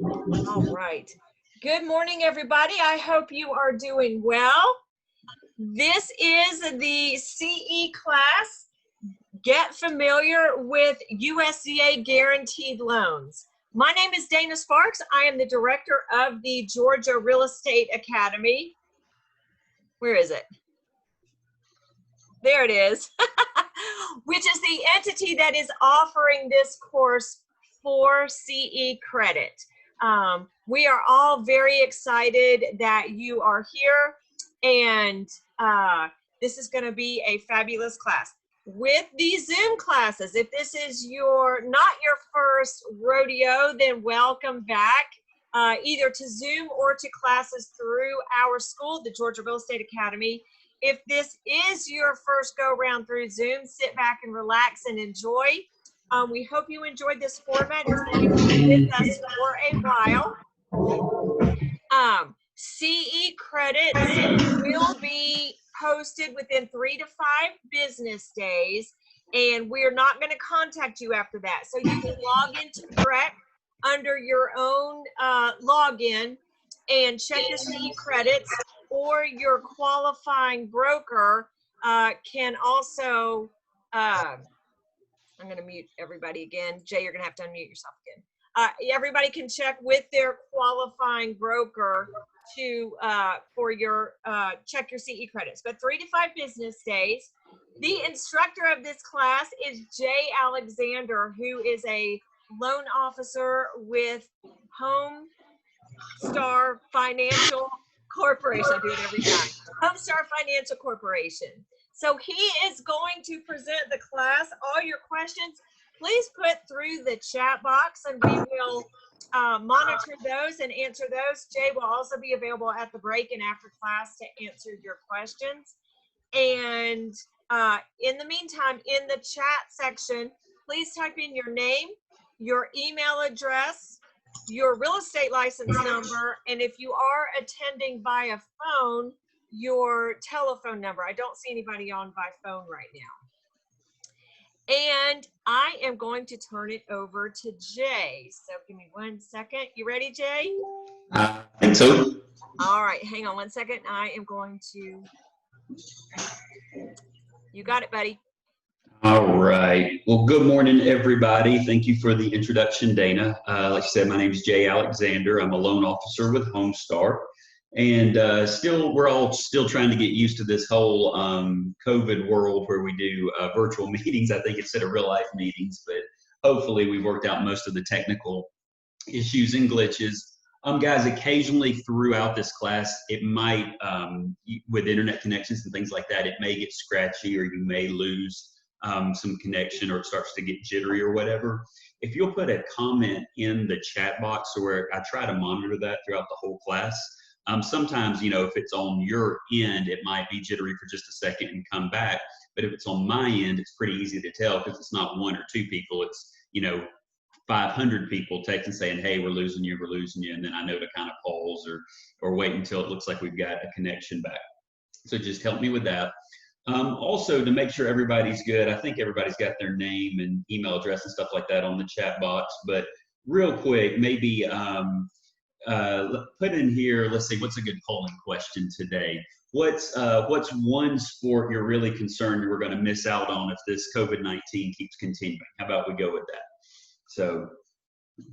All right. Good morning, everybody. I hope you are doing well. This is the CE class. Get familiar with USDA Guaranteed Loans. My name is Dana Sparks. I am the director of the Georgia Real Estate Academy. Where is it? There it is, which is the entity that is offering this course for CE credit. We are all very excited that you are here, and this is going to be a fabulous class. With these Zoom classes, if this is not your first rodeo, then welcome back either to Zoom or to classes through our school, the Georgia Real Estate Academy. If this is your first go round through Zoom, sit back and relax and enjoy. We hope you enjoyed this format. It's going to be with us for a while. CE credits will be posted within 3 to 5 business days, and we're not going to contact you after that. So you can log into Correct under your own login and check your CE credits, or your qualifying broker can also, I'm going to mute everybody again. Jay, you're going to have to unmute yourself again. Everybody can check with their qualifying broker to check your CE credits, but 3 to 5 business days. The instructor of this class is Jay.Alexander, who is a loan officer with Homestar Financial Corporation. I do it every time. Homestar Financial Corporation. So he is going to present the class. All your questions, please put through the chat box, and we will monitor those and answer those. Jay will also be available at the break and after class to answer your questions. And in the meantime, in the chat section, please type in your name, your email address, your real estate license number, and if you are attending by a phone, your telephone number. I don't see anybody on by phone right now. And I am going to turn it over to Jay. So give me 1 second. You ready, Jay? I think so. All right, hang on 1 second. I am going to, you got it, buddy. All right. Well, good morning, everybody. Thank you for the introduction, Dana. Like you said, my name is Jay.Alexander. I'm a loan officer with Homestar. And we're all still trying to get used to this whole COVID world where we do virtual meetings, I think, instead of real life meetings. But hopefully we've worked out most of the technical issues and glitches. Guys, occasionally throughout this class, it might, with internet connections and things like that, it may get scratchy, or you may lose some connection, or it starts to get jittery or whatever. If you'll put a comment in the chat box, where I try to monitor that throughout the whole class. Sometimes, if it's on your end, it might be jittery for just a second and come back. But if it's on my end, it's pretty easy to tell, because it's not 1 or 2 people. It's, 500 people texting saying, hey, we're losing you. And then I know to kind of pause or wait until it looks like we've got a connection back. So just help me with that. Also, to make sure everybody's good, I think everybody's got their name and email address and stuff like that on the chat box. But real quick, maybe put in here, let's see, what's a good polling question today? What's one sport you're really concerned we're going to miss out on if this COVID-19 keeps continuing? How about we go with that? So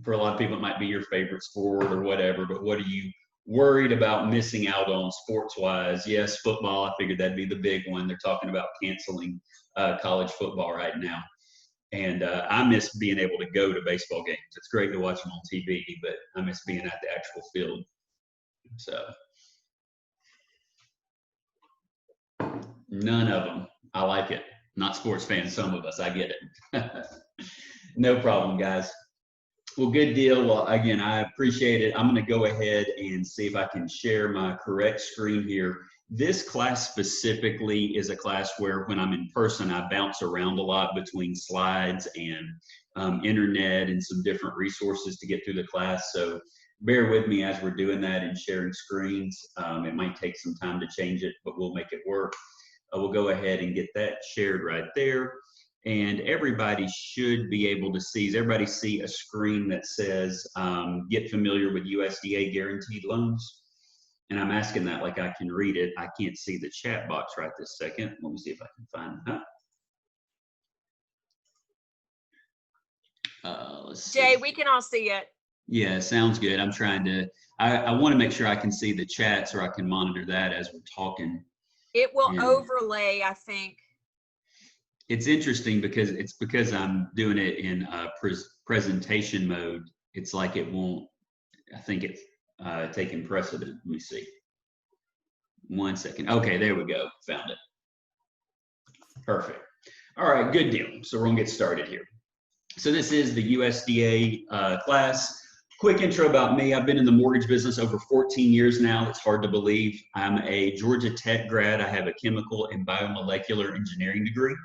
for a lot of people, it might be your favorite sport or whatever, but what are you worried about missing out on sports-wise? Yes, football, I figured that'd be the big one. They're talking about canceling college football right now. And I miss being able to go to baseball games. It's great to watch them on TV, but I miss being at the actual field. So none of them. I like it. Not sports fans, some of us. I get it. No problem, guys. Well, good deal. Well, again, I appreciate it. I'm going to go ahead and see if I can share my correct screen here. This class specifically is a class where when I'm in person, I bounce around a lot between slides and internet and some different resources to get through the class. So bear with me as we're doing that and sharing screens. It might take some time to change it, but we'll make it work. We'll go ahead and get that shared right there. And everybody should be able to see. Does everybody see a screen that says, get familiar with USDA Guaranteed Loans? And I'm asking that like I can read it. I can't see the chat box right this second. Let me see if I can find that. Let's see. Jay, we can all see it. Yeah, sounds good. I'm trying to, I want to make sure I can see the chat so I can monitor that as we're talking. It will And overlay, I think. it's interesting because I'm doing it in presentation mode. It's like it won't, I think it's taking precedent. Let me see. 1 second. Okay, there we go. Found it. Perfect. All right, good deal. So we're gonna get started here. So this is the USDA class. Quick intro about me. I've been in the mortgage business over 14 years now. It's hard to believe. I'm a Georgia Tech grad. I have a chemical and biomolecular engineering degree.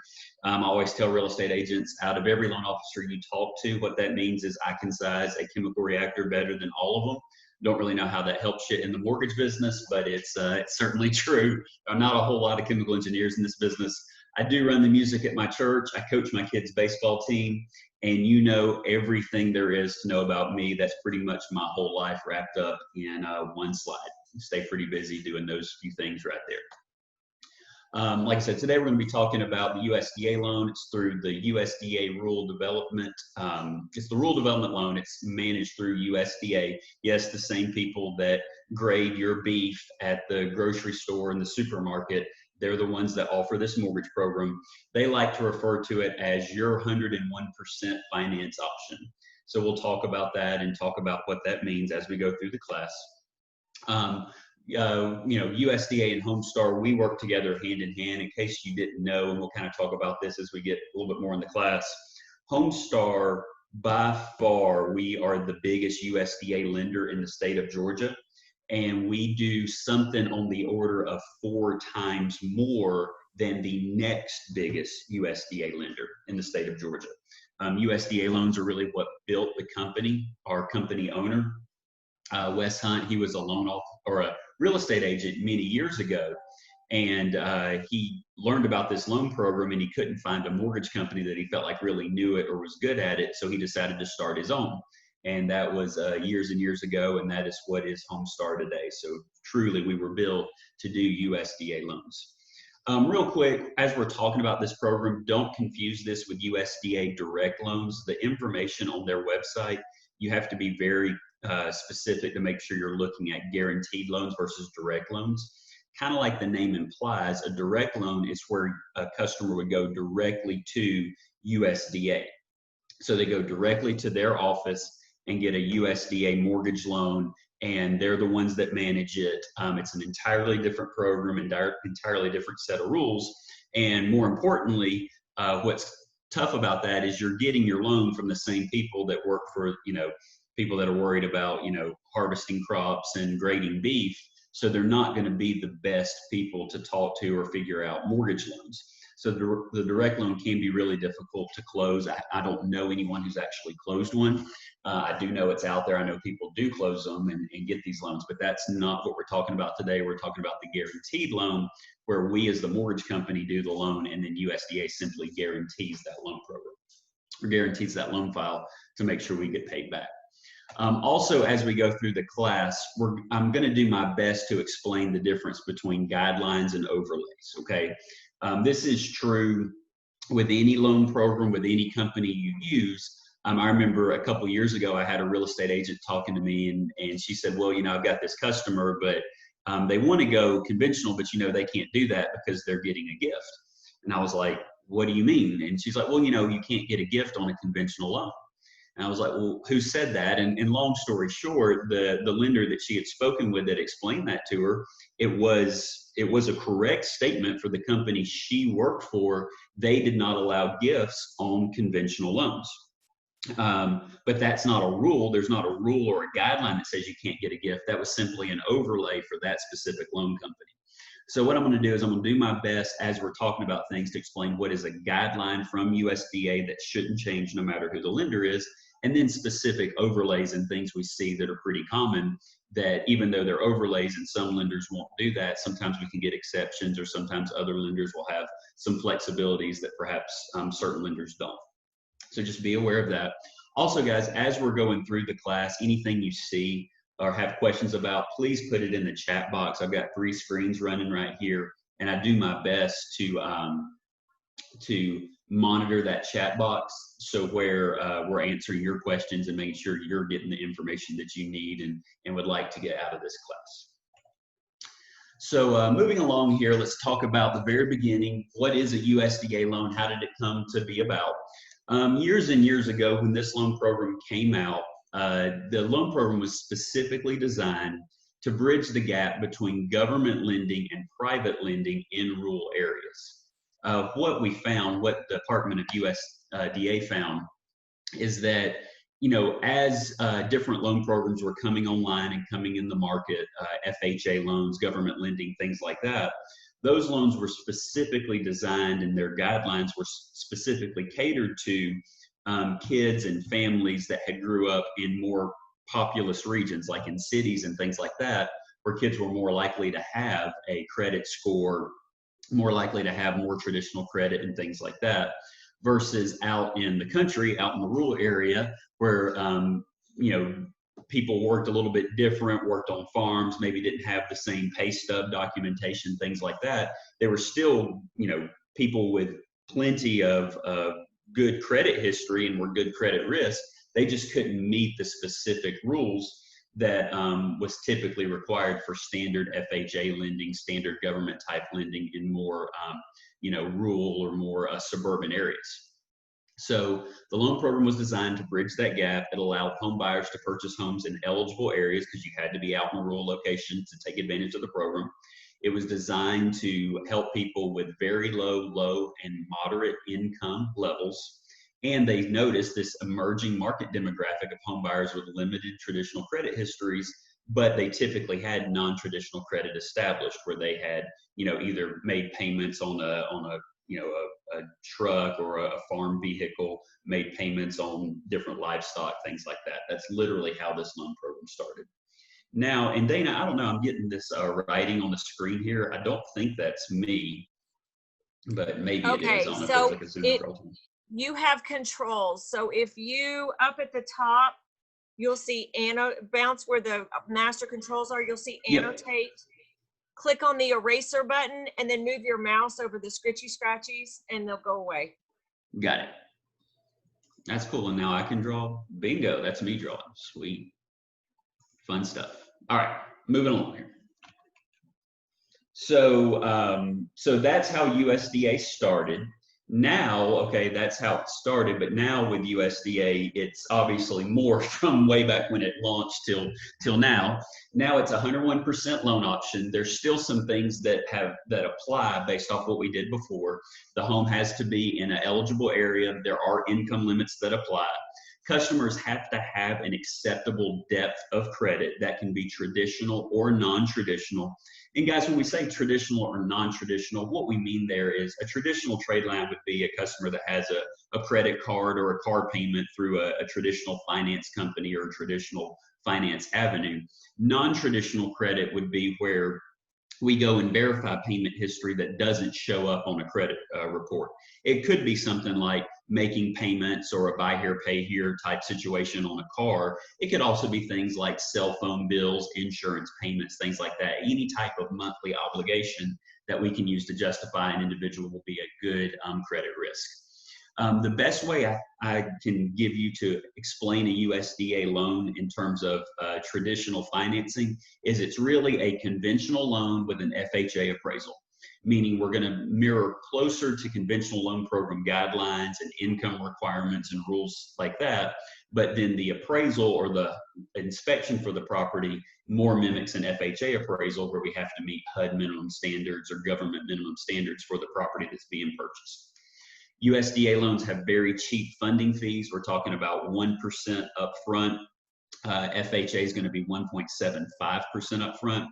I always tell real estate agents, out of every loan officer you talk to, what that means is I can size a chemical reactor better than all of them. Don't really know how that helps you in the mortgage business, but it's certainly true. There are not a whole lot of chemical engineers in this business. I do run the music at my church. I coach my kids' baseball team. And you know everything there is to know about me. That's pretty much my whole life wrapped up in one slide. Stay pretty busy doing those few things right there. Like I said, today we're going to be talking about the USDA loan. It's through the USDA Rural Development. It's the Rural Development Loan. It's managed through USDA. Yes, the same people that grade your beef at the grocery store and the supermarket. They're the ones that offer this mortgage program. They like to refer to it as your 101% finance option. So we'll talk about that and talk about what that means as we go through the class. USDA and Homestar, we work together hand in hand. In case you didn't know, and we'll kind of talk about this as we get a little bit more in the class. Homestar, by far, we are the biggest USDA lender in the state of Georgia. And we do something on the order of 4 times more than the next biggest USDA lender in the state of Georgia. USDA loans are really what built the company. Our company owner, Wes Hunt, he was a loan or a real estate agent many years ago. And he learned about this loan program and he couldn't find a mortgage company that he felt like really knew it or was good at it. So he decided to start his own. And that was years and years ago, and that is what is Homestar today. So truly, we were built to do USDA loans. Real quick, as we're talking about this program, don't confuse this with USDA direct loans. The information on their website, you have to be very specific to make sure you're looking at guaranteed loans versus direct loans. Kind of like the name implies, a direct loan is where a customer would go directly to USDA. So they go directly to their office and get a USDA mortgage loan, and they're the ones that manage it. It's an entirely different program, entirely different set of rules. And more importantly, what's tough about that is you're getting your loan from the same people that work for, people that are worried about, harvesting crops and grading beef. So they're not going to be the best people to talk to or figure out mortgage loans. So the direct loan can be really difficult to close. I don't know anyone who's actually closed one. I do know it's out there. I know people do close them and get these loans, but that's not what we're talking about today. We're talking about the guaranteed loan, where we as the mortgage company do the loan, and then USDA simply guarantees that loan program or guarantees that loan file to make sure we get paid back. Also, as we go through the class, I'm going to do my best to explain the difference between guidelines and overlays, okay? This is true with any loan program, with any company you use. I remember a couple years ago, I had a real estate agent talking to me, and she said, well, I've got this customer, but they want to go conventional, but they can't do that because they're getting a gift. And I was like, what do you mean? And she's like, well, you can't get a gift on a conventional loan. And I was like, well, who said that? And long story short, the lender that she had spoken with that explained that to her, it was a correct statement for the company she worked for. They did not allow gifts on conventional loans. But that's not a rule. There's not a rule or a guideline that says you can't get a gift. That was simply an overlay for that specific loan company. So what I'm going to do is I'm going to do my best as we're talking about things to explain what is a guideline from USDA that shouldn't change no matter who the lender is, and then specific overlays and things we see that are pretty common that even though they're overlays and some lenders won't do that, sometimes we can get exceptions, or sometimes other lenders will have some flexibilities that perhaps certain lenders don't. So just be aware of that. Also, guys, as we're going through the class, anything you see or have questions about, please put it in the chat box. I've got 3 screens running right here, and I do my best to monitor that chat box, so where we're answering your questions and making sure you're getting the information that you need and would like to get out of this class. So moving along here, let's talk about the very beginning. What is a USDA loan? How did it come to be about? Years and years ago, when this loan program came out, the loan program was specifically designed to bridge the gap between government lending and private lending in rural areas. What we found, what the Department of USDA found, is that, you know, as different loan programs were coming online and coming in the market, FHA loans, government lending, things like that, those loans were specifically designed and their guidelines were specifically catered to kids and families that had grew up in more populous regions, like in cities and things like that, where kids were more likely to have a credit score, more likely to have more traditional credit and things like that, versus out in the country, out in the rural area, where you know, people worked a little bit different, worked on farms, maybe didn't have the same pay stub documentation, things like that. They were still, you know, people with plenty of good credit history and were good credit risk. They just couldn't meet the specific rules that was typically required for standard FHA lending, standard government type lending in more, you know, rural or more suburban areas. So the loan program was designed to bridge that gap. It allowed home buyers to purchase homes in eligible areas, because you had to be out in a rural location to take advantage of the program. It was designed to help people with very low, and moderate income levels. And they noticed this emerging market demographic of home buyers with limited traditional credit histories, but they typically had non-traditional credit established, where they had, you know, either made payments on a you know, a truck or a farm vehicle, made payments on different livestock, things like that. That's literally how this loan program started. Now, and Dana, I don't know, I'm getting this writing on the screen here. I don't think that's me, but maybe it is. I don't know if there's like a Zoom control. You have controls. So if you, up at the top, you'll see bounce where the master controls are. You'll see annotate. Yep. Click on the eraser button and then move your mouse over the scritchy scratchies and they'll go away. Got it. That's cool. And now I can draw. Bingo. That's me drawing. Sweet. Fun stuff. All right. Moving along here. So, so that's how USDA started. Now, okay, that's how it started, but now with USDA, it's obviously more from way back when it launched till now. Now it's 101% loan option. There's still some things that apply based off what we did before. The home has to be in an eligible area. There are income limits that apply. Customers have to have an acceptable depth of credit that can be traditional or non-traditional. And guys, when we say traditional or non-traditional, what we mean there is a traditional trade line would be a customer that has a credit card or a car payment through a traditional finance company or a traditional finance avenue. Non-traditional credit would be where we go and verify payment history that doesn't show up on a credit report. It could be something like making payments or a buy here, pay here type situation on a car. It could also be things like cell phone bills, insurance payments, things like that. Any type of monthly obligation that we can use to justify an individual will be a good credit risk. The best way I can give you to explain a USDA loan in terms of traditional financing is it's really a conventional loan with an FHA appraisal, meaning we're going to mirror closer to conventional loan program guidelines and income requirements and rules like that. But then the appraisal or the inspection for the property more mimics an FHA appraisal, where we have to meet HUD minimum standards or government minimum standards for the property that's being purchased. USDA loans have very cheap funding fees. We're talking about 1% upfront. FHA is going to be 1.75% upfront.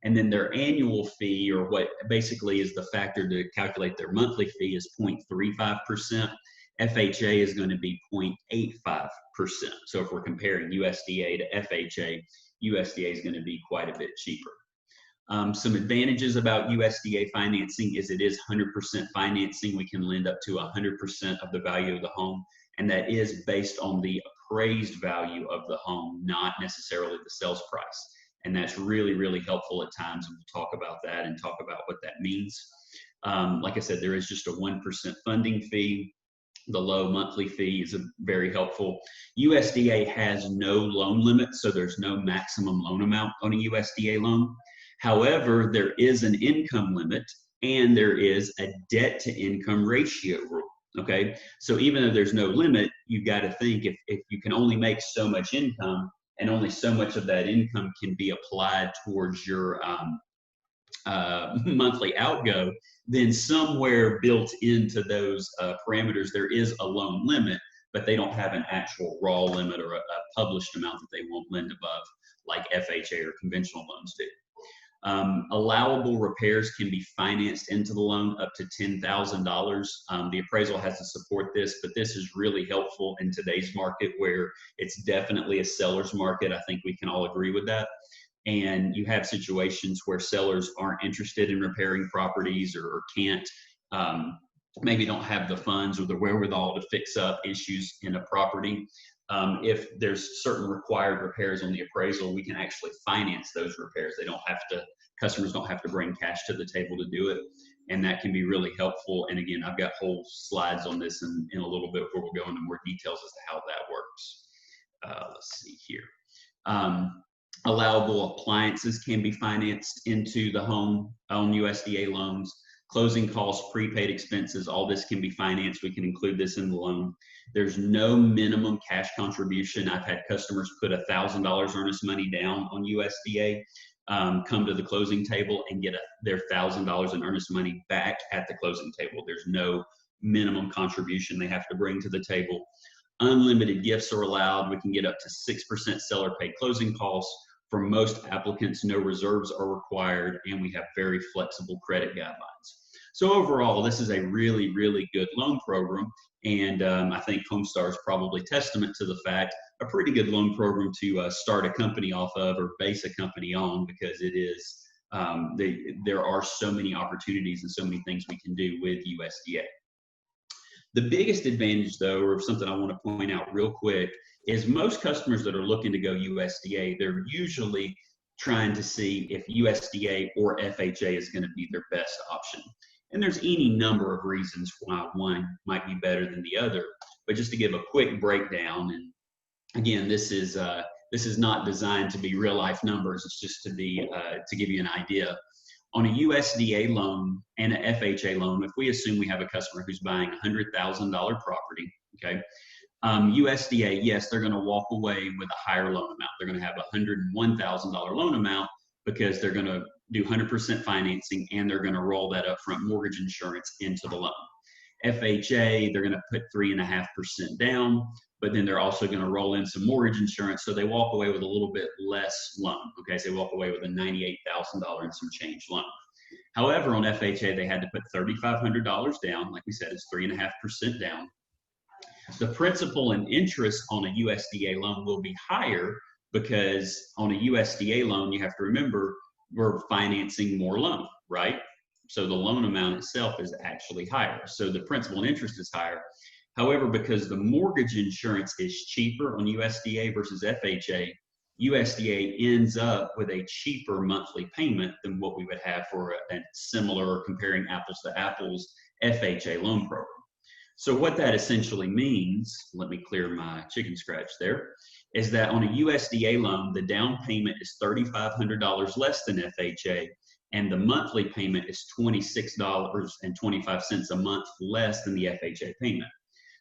And then their annual fee, or what basically is the factor to calculate their monthly fee, is 0.35%. FHA is going to be 0.85%. So if we're comparing USDA to FHA, USDA is going to be quite a bit cheaper. Some advantages about USDA financing is it is 100% financing. We can lend up to 100% of the value of the home, and that is based on the appraised value of the home, not necessarily the sales price. And that's really, really helpful at times, and we'll talk about that and talk about what that means. Like I said, there is just a 1% funding fee. The low monthly fee is very helpful. USDA has no loan limit, so there's no maximum loan amount on a USDA loan. However, there is an income limit and there is a debt to income ratio rule. Okay, so even though there's no limit, you've got to think if you can only make so much income and only so much of that income can be applied towards your monthly outgo, then somewhere built into those parameters, there is a loan limit, but they don't have an actual raw limit or a published amount that they won't lend above like FHA or conventional loans do. Allowable repairs can be financed into the loan up to $10,000. The appraisal has to support this, but this is really helpful in today's market where it's definitely a seller's market. I think we can all agree with that. And you have situations where sellers aren't interested in repairing properties or can't, maybe don't have the funds or the wherewithal to fix up issues in a property. If there's certain required repairs on the appraisal, we can actually finance those repairs. Customers don't have to bring cash to the table to do it. And that can be really helpful. And again, I've got whole slides on this in a little bit where we'll go into more details as to how that works. Let's see here. Allowable appliances can be financed into the home on USDA loans. Closing costs, prepaid expenses, all this can be financed. We can include this in the loan. There's no minimum cash contribution. I've had customers put $1,000 earnest money down on USDA, come to the closing table and get their $1,000 in earnest money back at the closing table. There's no minimum contribution they have to bring to the table. Unlimited gifts are allowed. We can get up to 6% seller paid closing costs. For most applicants, no reserves are required, and we have very flexible credit guidelines. So overall, this is a really, really good loan program, and I think Homestar is probably testament to the fact, a pretty good loan program to start a company off of or base a company on, because it is, there are so many opportunities and so many things we can do with USDA. The biggest advantage, though, or something I want to point out real quick, is most customers that are looking to go USDA, they're usually trying to see if USDA or FHA is going to be their best option. And there's any number of reasons why one might be better than the other. But just to give a quick breakdown, and again, this is not designed to be real life numbers. It's just to be to give you an idea. On a USDA loan and an FHA loan, if we assume we have a customer who's buying a $100,000 property, okay, USDA, yes, they're going to walk away with a higher loan amount. They're going to have a $101,000 loan amount because they're going to do 100% financing and they're going to roll that upfront mortgage insurance into the loan. FHA, they're going to put 3.5% down, but then they're also going to roll in some mortgage insurance, so they walk away with a little bit less loan. Okay, so they walk away with a $98,000 and some change loan. However, on FHA, they had to put $3,500 down. Like we said, it's 3.5% down. The principal and interest on a USDA loan will be higher because on a USDA loan, you have to remember, we're financing more loan, right? So the loan amount itself is actually higher. So the principal and interest is higher. However, because the mortgage insurance is cheaper on USDA versus FHA, USDA ends up with a cheaper monthly payment than what we would have for a similar, comparing apples to apples, FHA loan program. So what that essentially means, let me clear my chicken scratch there, is that on a USDA loan, the down payment is $3,500 less than FHA, and the monthly payment is $26.25 a month less than the FHA payment.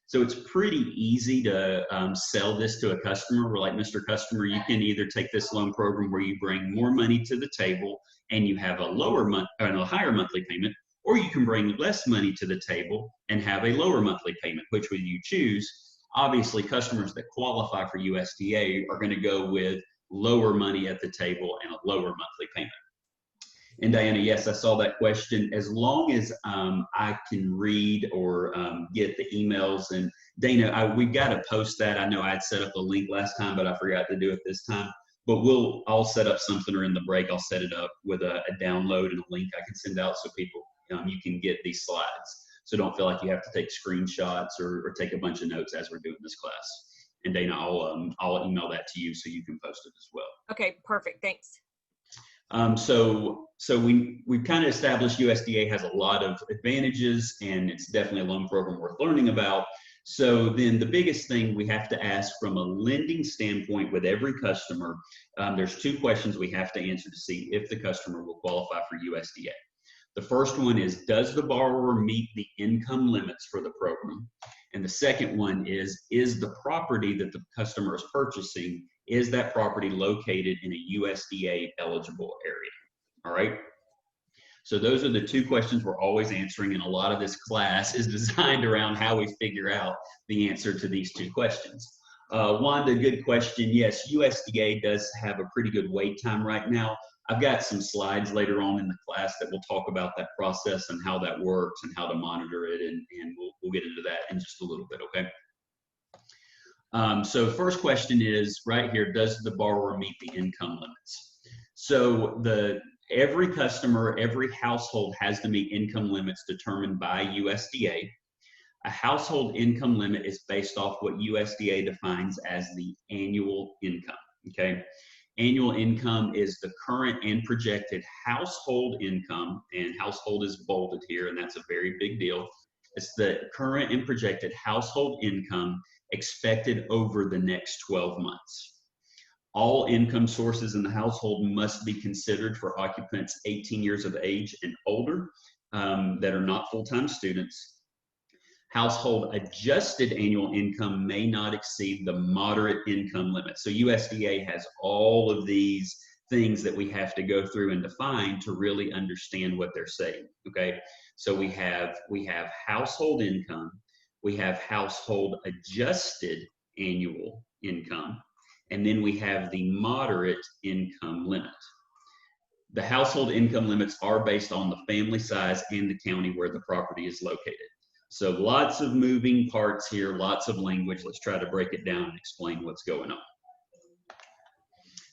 So it's pretty easy to sell this to a customer. We're like, Mr. Customer, you can either take this loan program where you bring more money to the table and you have a higher monthly payment, or you can bring less money to the table and have a lower monthly payment. Which would you choose? Obviously, customers that qualify for USDA are going to go with lower money at the table and a lower monthly payment. And Diana, yes, I saw that question. As long as I can read or get the emails, and Dana, we've got to post that. I know I had set up a link last time, but I forgot to do it this time. But I'll set up something, or in the break, I'll set it up with a download and a link I can send out so people, you can get these slides. So don't feel like you have to take screenshots or take a bunch of notes as we're doing this class. And Dana, I'll email that to you so you can post it as well. Okay, perfect. Thanks. So we've kind of established USDA has a lot of advantages, and it's definitely a loan program worth learning about. So then the biggest thing we have to ask from a lending standpoint with every customer, there's two questions we have to answer to see if the customer will qualify for USDA. The first one is, does the borrower meet the income limits for the program? And the second one is the property that the customer is purchasing, is that property located in a USDA eligible area? All right. So those are the two questions we're always answering, and a lot of this class is designed around how we figure out the answer to these two questions. Wanda, good question. Yes, USDA does have a pretty good wait time right now. I've got some slides later on in the class that will talk about that process and how that works and how to monitor it, and we'll get into that in just a little bit, okay? So first question is right here, does the borrower meet the income limits? So every customer, every household has to meet income limits determined by USDA. A household income limit is based off what USDA defines as the annual income, okay? Annual income is the current and projected household income, and household is bolded here, and that's a very big deal. It's the current and projected household income expected over the next 12 months. All income sources in the household must be considered for occupants 18 years of age and older that are not full-time students. Household adjusted annual income may not exceed the moderate income limit. So USDA has all of these things that we have to go through and define to really understand what they're saying, okay? So we have household income, we have household adjusted annual income, and then we have the moderate income limit. The household income limits are based on the family size and the county where the property is located. So lots of moving parts here, lots of language. Let's try to break it down and explain what's going on.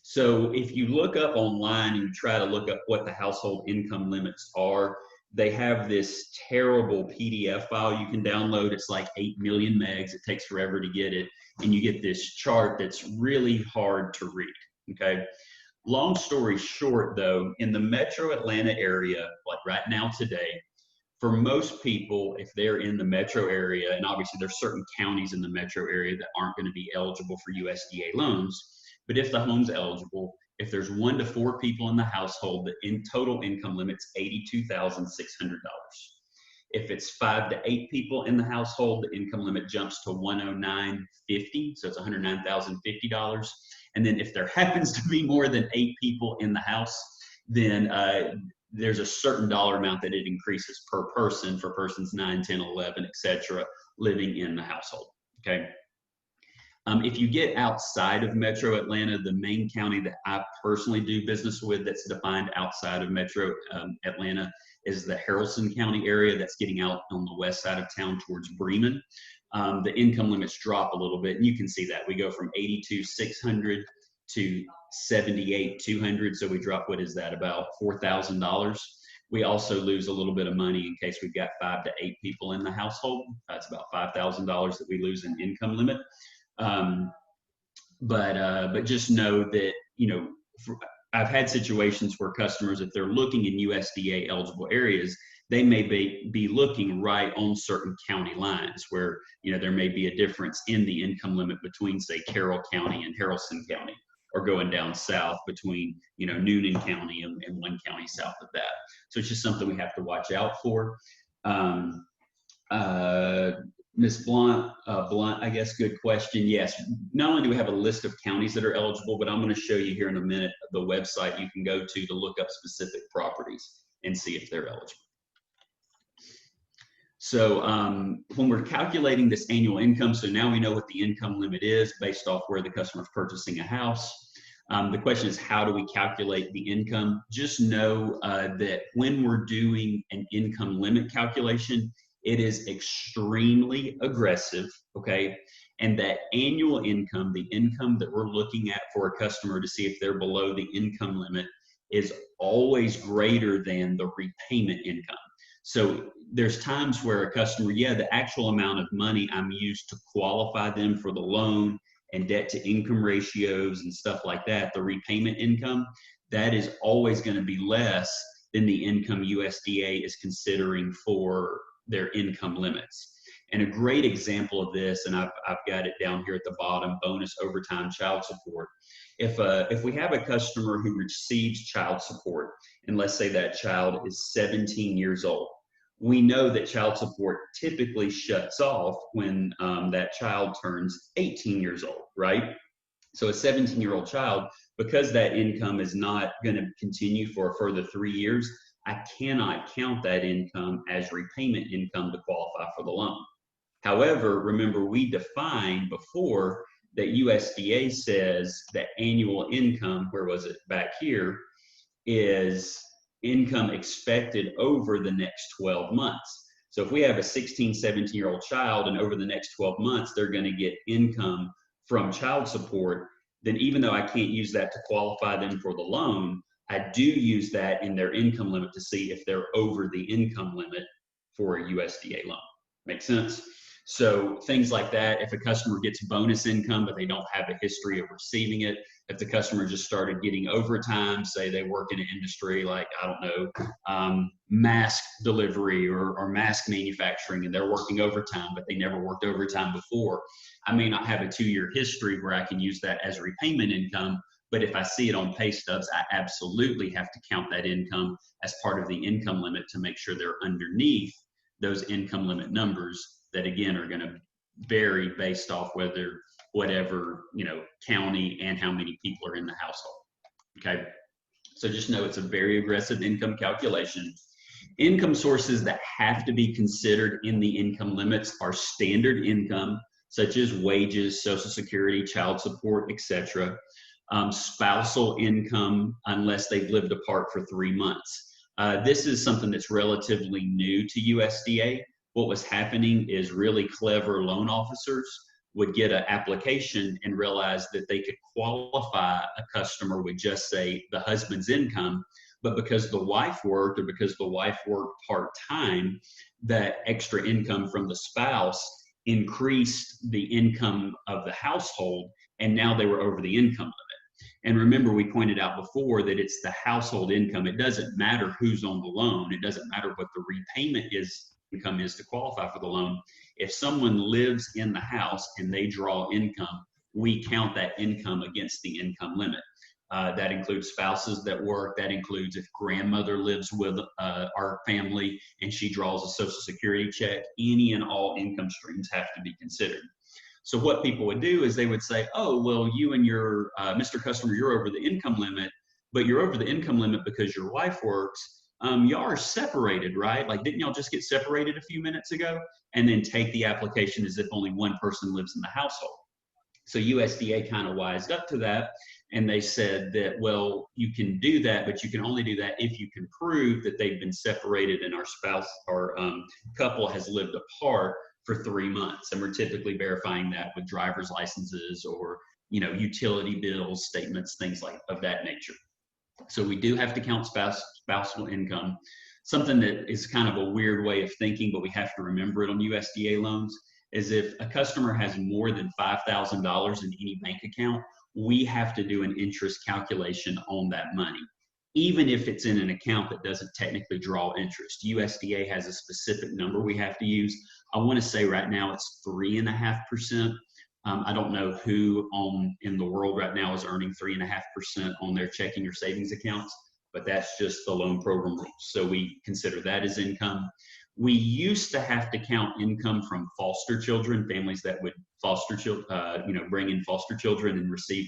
So if you look up online and you try to look up what the household income limits are, they have this terrible PDF file you can download. It's like 8 million megs. It takes forever to get it. And you get this chart that's really hard to read, okay? Long story short, though, in the metro Atlanta area, like right now today, for most people, if they're in the metro area, and obviously there's certain counties in the metro area that aren't going to be eligible for USDA loans, but if the home's eligible, if there's 1 to 4 people in the household, the total income limit's $82,600. If it's 5 to 8 people in the household, the income limit jumps to $109.50, so it's $109,050. And then if there happens to be more than 8 people in the house, then there's a certain dollar amount that it increases per person for persons 9, 10, 11, etc., living in the household, okay? If you get outside of Metro Atlanta, the main county that I personally do business with that's defined outside of Metro Atlanta is the Haralson County area that's getting out on the west side of town towards Bremen. The income limits drop a little bit, and you can see that. We go from $82,600 to $78,200, so we drop, what is that, about $4,000. We also lose a little bit of money in case we've got 5 to 8 people in the household. That's about $5,000 that we lose in income limit. But just know that, you know, I've had situations where customers, if they're looking in USDA eligible areas, they may be looking right on certain county lines where, you know, there may be a difference in the income limit between, say, Carroll County and Haralson County, or going down south between, you know, Noonan County and one county south of that. So it's just something we have to watch out for. Ms. Blunt, I guess, good question. Yes, not only do we have a list of counties that are eligible, but I'm going to show you here in a minute the website you can go to look up specific properties and see if they're eligible. So when we're calculating this annual income, so now we know what the income limit is based off where the customer is purchasing a house. The question is, how do we calculate the income? Just know that when we're doing an income limit calculation, it is extremely aggressive, okay? And that annual income, the income that we're looking at for a customer to see if they're below the income limit, is always greater than the repayment income. So there's times where a customer, yeah, the actual amount of money I'm used to qualify them for the loan and debt to income ratios and stuff like that, the repayment income, that is always going to be less than the income USDA is considering for their income limits. And a great example of this, and I've got it down here at the bottom, bonus overtime child support. If we have a customer who receives child support, and let's say that child is 17 years old, we know that child support typically shuts off when that child turns 18 years old, right? So a 17-year-old child, because that income is not going to continue for a further 3 years, I cannot count that income as repayment income to qualify for the loan. However, remember, we defined before that USDA says that annual income, where was it back here, is income expected over the next 12 months. So if we have a 16, 17-year-old child and over the next 12 months, they're going to get income from child support, then even though I can't use that to qualify them for the loan, I do use that in their income limit to see if they're over the income limit for a USDA loan. Make sense? So things like that, if a customer gets bonus income, but they don't have a history of receiving it, if the customer just started getting overtime, say they work in an industry like, I don't know, mask delivery or mask manufacturing, and they're working overtime, but they never worked overtime before, I may not have a 2-year history where I can use that as repayment income, but if I see it on pay stubs, I absolutely have to count that income as part of the income limit to make sure they're underneath those income limit numbers that, again, are going to vary based off whatever, county and how many people are in the household. Okay. So just know it's a very aggressive income calculation. Income sources that have to be considered in the income limits are standard income, such as wages, Social Security, child support, etc. Spousal income, unless they've lived apart for 3 months. This is something that's relatively new to USDA. What was happening is really clever loan officers would get an application and realize that they could qualify a customer with just, say, the husband's income, but because the wife worked or because the wife worked part-time, that extra income from the spouse increased the income of the household, and now they were over the income limit. And remember, we pointed out before that it's the household income. It doesn't matter who's on the loan. It doesn't matter what the repayment income is to qualify for the loan. If someone lives in the house and they draw income, we count that income against the income limit. That includes spouses that work. That includes if grandmother lives with our family and she draws a Social Security check. Any and all income streams have to be considered. So what people would do is they would say, oh, well, you and your Mr. Customer, you're over the income limit, but you're over the income limit because your wife works. Y'all are separated, right? Like, didn't y'all just get separated a few minutes ago? And then take the application as if only one person lives in the household. So USDA kind of wised up to that, and they said that, well, you can do that, but you can only do that if you can prove that they've been separated and our spouse or couple has lived apart for 3 months. And we're typically verifying that with driver's licenses or, utility bills, statements, things of that nature. So we do have to count spousal income. Something that is kind of a weird way of thinking, but we have to remember it on USDA loans, is if a customer has more than $5,000 in any bank account, we have to do an interest calculation on that money, even if it's in an account that doesn't technically draw interest. USDA has a specific number we have to use. I want to say right now it's 3.5%. I don't know who in the world right now is earning 3.5% on their checking or savings accounts, but that's just the loan program rules. So we consider that as income. We used to have to count income from foster children, families that would foster children, bring in foster children and receive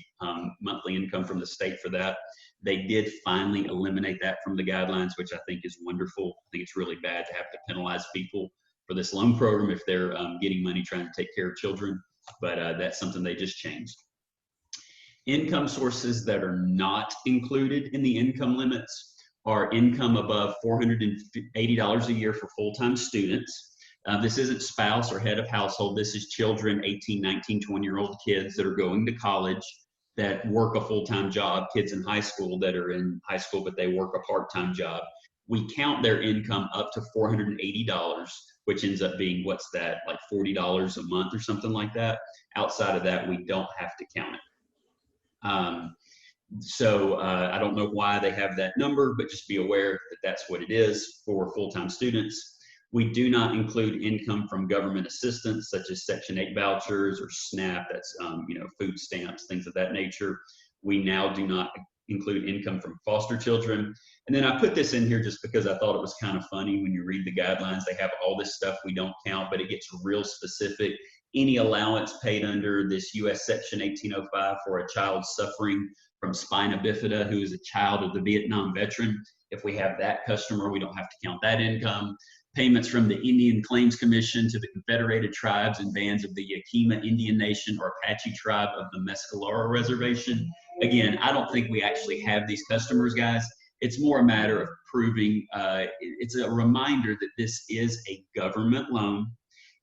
monthly income from the state for that. They did finally eliminate that from the guidelines, which I think is wonderful. I think it's really bad to have to penalize people for this loan program if they're getting money trying to take care of children, but that's something they just changed. Income sources that are not included in the income limits are income above $480 a year for full-time students. This isn't spouse or head of household. This is children, 18, 19, 20-year-old kids that are going to college that work a full-time job, kids in high school that are in high school, but they work a part-time job. We count their income up to $480, which ends up being, what's that, like $40 a month or something like that. Outside of that, we don't have to count it. I don't know why they have that number, but just be aware that that's what it is for full-time students. We do not include income from government assistance, such as Section 8 vouchers or SNAP, that's food stamps, things of that nature. We now do not include income from foster children. And then I put this in here just because I thought it was kind of funny. When you read the guidelines, they have all this stuff we don't count, but it gets real specific. Any allowance paid under this U.S. Section 1805 for a child suffering from spina bifida who is a child of the Vietnam veteran, if we have that customer, we don't have to count that income. Payments from the Indian Claims Commission to the Confederated Tribes and Bands of the Yakima Indian Nation or Apache Tribe of the Mescalero Reservation. Again, I don't think we actually have these customers, guys. It's more a matter of proving, it's a reminder that this is a government loan.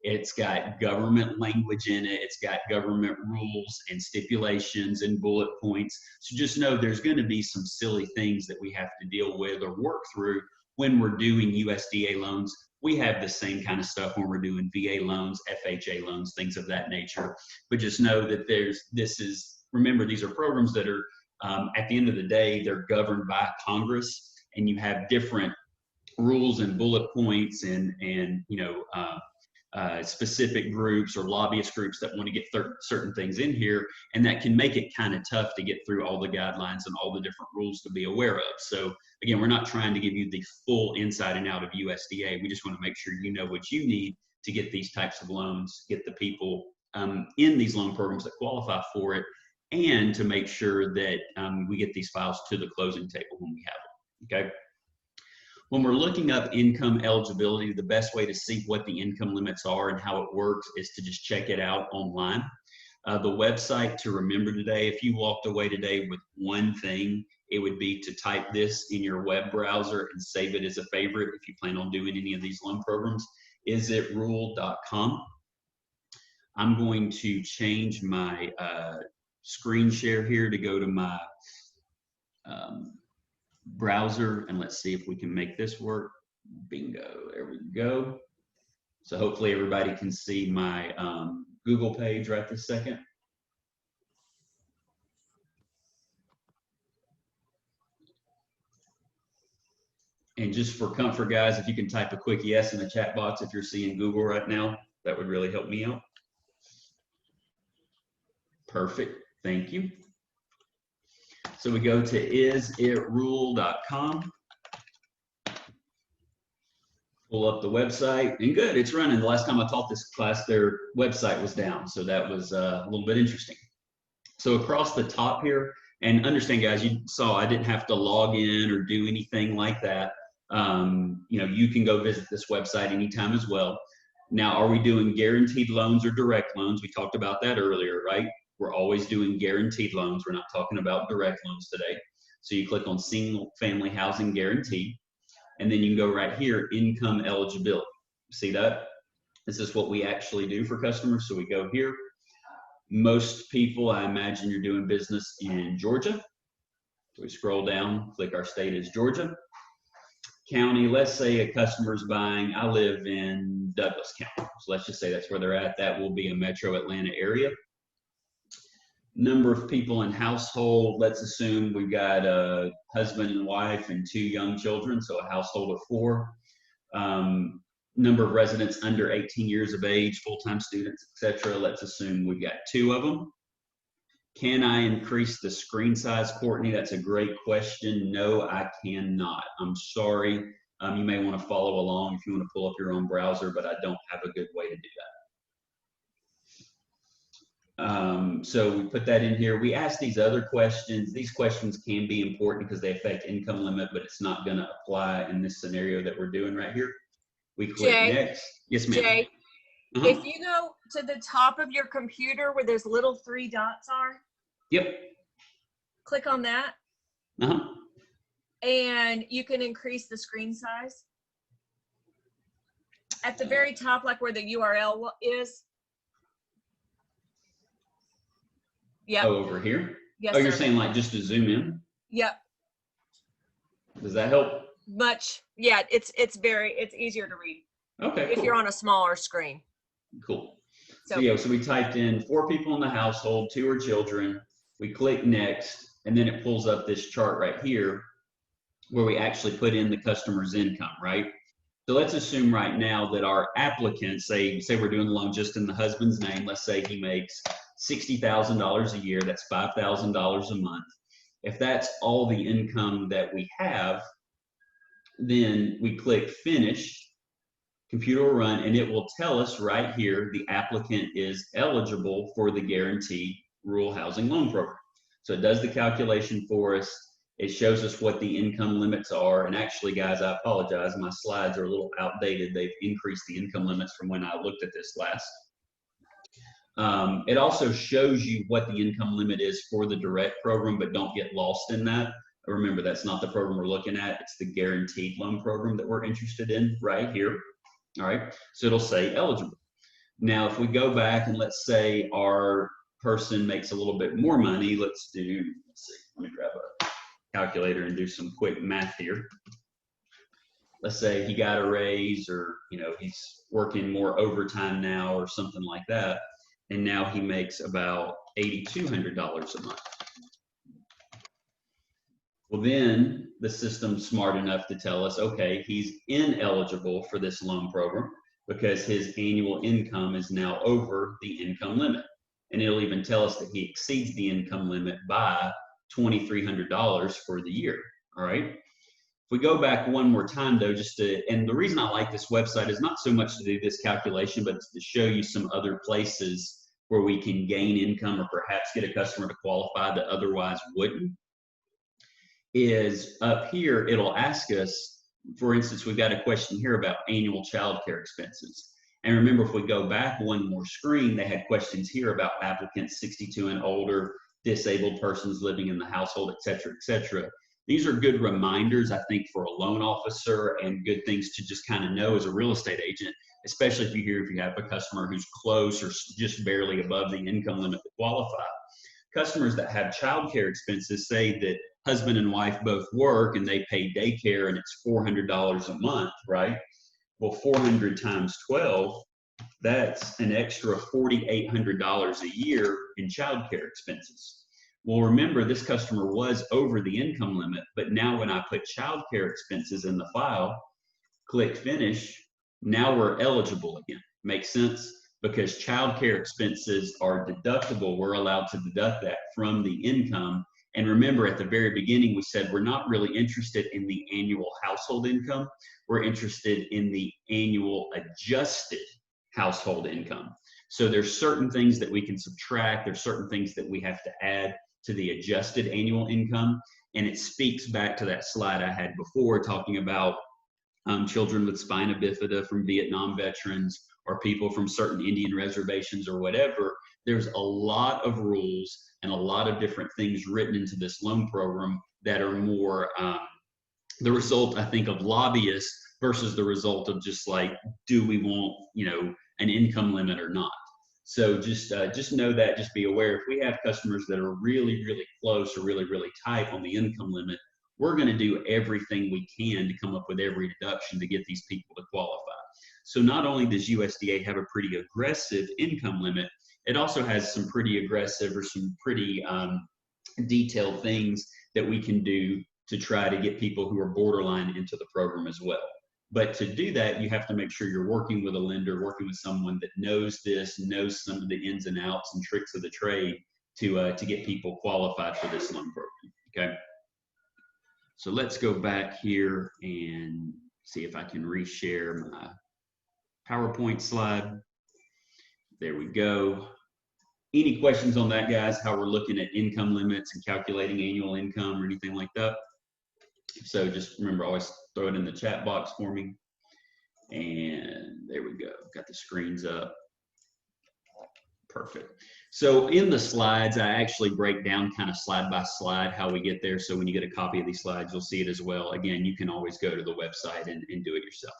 It's got government language in it. It's got government rules and stipulations and bullet points. So just know there's going to be some silly things that we have to deal with or work through when we're doing USDA loans. We have the same kind of stuff when we're doing VA loans, FHA loans, things of that nature. But just know that remember, these are programs that are, at the end of the day, they're governed by Congress, and you have different rules and bullet points and specific groups or lobbyist groups that want to get certain things in here, and that can make it kind of tough to get through all the guidelines and all the different rules to be aware of. So again, we're not trying to give you the full inside and out of USDA. We just want to make sure you know what you need to get these types of loans, get the people in these loan programs that qualify for it, and to make sure that we get these files to the closing table when we have it, okay? When we're looking up income eligibility, the best way to see what the income limits are and how it works is to just check it out online. The website to remember today, if you walked away today with one thing, it would be to type this in your web browser and save it as a favorite if you plan on doing any of these loan programs. isitrule.com. I'm going to change my screen share here to go to my browser, and let's see if we can make this work. Bingo, there we go. So hopefully everybody can see my Google page right this second. And just for comfort, guys, if you can type a quick yes in the chat box if you're seeing Google right now, that would really help me out. Perfect, thank you. So we go to isitrule.com. Pull up the website, and good, it's running. The last time I taught this class, their website was down, so that was a little bit interesting. So across the top here, and understand, guys, you saw I didn't have to log in or do anything like that. You can go visit this website anytime as well. Now, are we doing guaranteed loans or direct loans? We talked about that earlier, right? We're always doing guaranteed loans. We're not talking about direct loans today. So you click on single family housing guarantee, and then you can go right here, income eligibility. See that? This is what we actually do for customers. So we go here. Most people, I imagine you're doing business in Georgia. So we scroll down, click our state is Georgia. County, let's say a customer's buying, I live in Douglas County. So let's just say that's where they're at. That will be a metro Atlanta area. Number of people in household, let's assume we've got a husband and wife and 2 young children, so a household of 4. Number of residents under 18 years of age, full-time students, etc. Let's assume we've got 2 of them. Can I increase the screen size, Courtney? That's a great question. No, I cannot. I'm sorry. You may want to follow along if you want to pull up your own browser, but I don't have a good way to do that. So we put that in here. We ask these other questions. These questions can be important because they affect income limit, but it's not going to apply in this scenario that we're doing right here. We click next. Yes, ma'am. Jay, if you go to the top of your computer where those little 3 dots are. Yep. Click on that. Uh-huh. And you can increase the screen size. At the very top, like where the URL is. Yep. Oh, over here? Yes, oh, you're sir. saying like just to zoom in? Yep. Does that help? Much. Yeah, it's easier to read. Okay, if cool. you're on a smaller screen. Cool. So yeah, so we typed in 4 people in the household, 2 are children. We click next, and then it pulls up this chart right here where we actually put in the customer's income, right? So let's assume right now that our applicant, say we're doing the loan just in the husband's name. Let's say he makes $60,000 a year. That's $5,000 a month. If that's all the income that we have, then we click finish. Computer will run, and it will tell us right here the applicant is eligible for the Guaranteed Rural Housing Loan Program. So it does the calculation for us. It shows us what the income limits are. And actually, guys, I apologize. My slides are a little outdated. They've increased the income limits from when I looked at this last. It also shows you what the income limit is for the direct program, but don't get lost in that. Remember, that's not the program we're looking at. It's the Guaranteed Loan Program that we're interested in right here. All right, so it'll say eligible. Now, if we go back and let's say our person makes a little bit more money, let's see, let me grab a calculator and do some quick math here. Let's say he got a raise, or he's working more overtime now or something like that, and now he makes about $8,200 a month. Well, then the system's smart enough to tell us, okay, he's ineligible for this loan program because his annual income is now over the income limit. And it'll even tell us that he exceeds the income limit by $2,300 for the year. All right. If we go back one more time, though, and the reason I like this website is not so much to do this calculation, but it's to show you some other places where we can gain income or perhaps get a customer to qualify that otherwise wouldn't. Is up here, it'll ask us, for instance, we've got a question here about annual child care expenses. And remember, if we go back one more screen, they had questions here about applicants 62 and older, disabled persons living in the household, et cetera, et cetera. These are good reminders, I think, for a loan officer and good things to just kind of know as a real estate agent, especially if you have a customer who's close or just barely above the income limit to qualify. Customers that have child care expenses, say that husband and wife both work and they pay daycare and it's $400 a month, right? Well, 400 times 12, that's an extra $4,800 a year in child care expenses. Well, remember, this customer was over the income limit, but now when I put child care expenses in the file, click finish, now we're eligible again. Makes sense? Because child care expenses are deductible. We're allowed to deduct that from the income. And remember, at the very beginning, we said we're not really interested in the annual household income. We're interested in the annual adjusted household income. So there's certain things that we can subtract. There's certain things that we have to add to the adjusted annual income. And it speaks back to that slide I had before talking about children with spina bifida from Vietnam veterans or people from certain Indian reservations or whatever. There's a lot of rules and a lot of different things written into this loan program that are more the result, I think, of lobbyists versus the result of just like, do we want, an income limit or not? So just know that, just be aware, if we have customers that are really, really close or really, really tight on the income limit, we're going to do everything we can to come up with every deduction to get these people to qualify. So not only does USDA have a pretty aggressive income limit, it also has some pretty aggressive or some pretty detailed things that we can do to try to get people who are borderline into the program as well. But to do that, you have to make sure you're working with a lender, working with someone that knows this, knows some of the ins and outs and tricks of the trade to get people qualified for this loan program, okay? So let's go back here and see if I can reshare my PowerPoint slide. There we go. Any questions on that, guys? How we're looking at income limits and calculating annual income or anything like that? So just remember, always throw it in the chat box for me. And there we go. Got the screens up. Perfect. So in the slides, I actually break down kind of slide by slide how we get there. So when you get a copy of these slides, you'll see it as well. Again, you can always go to the website and do it yourself.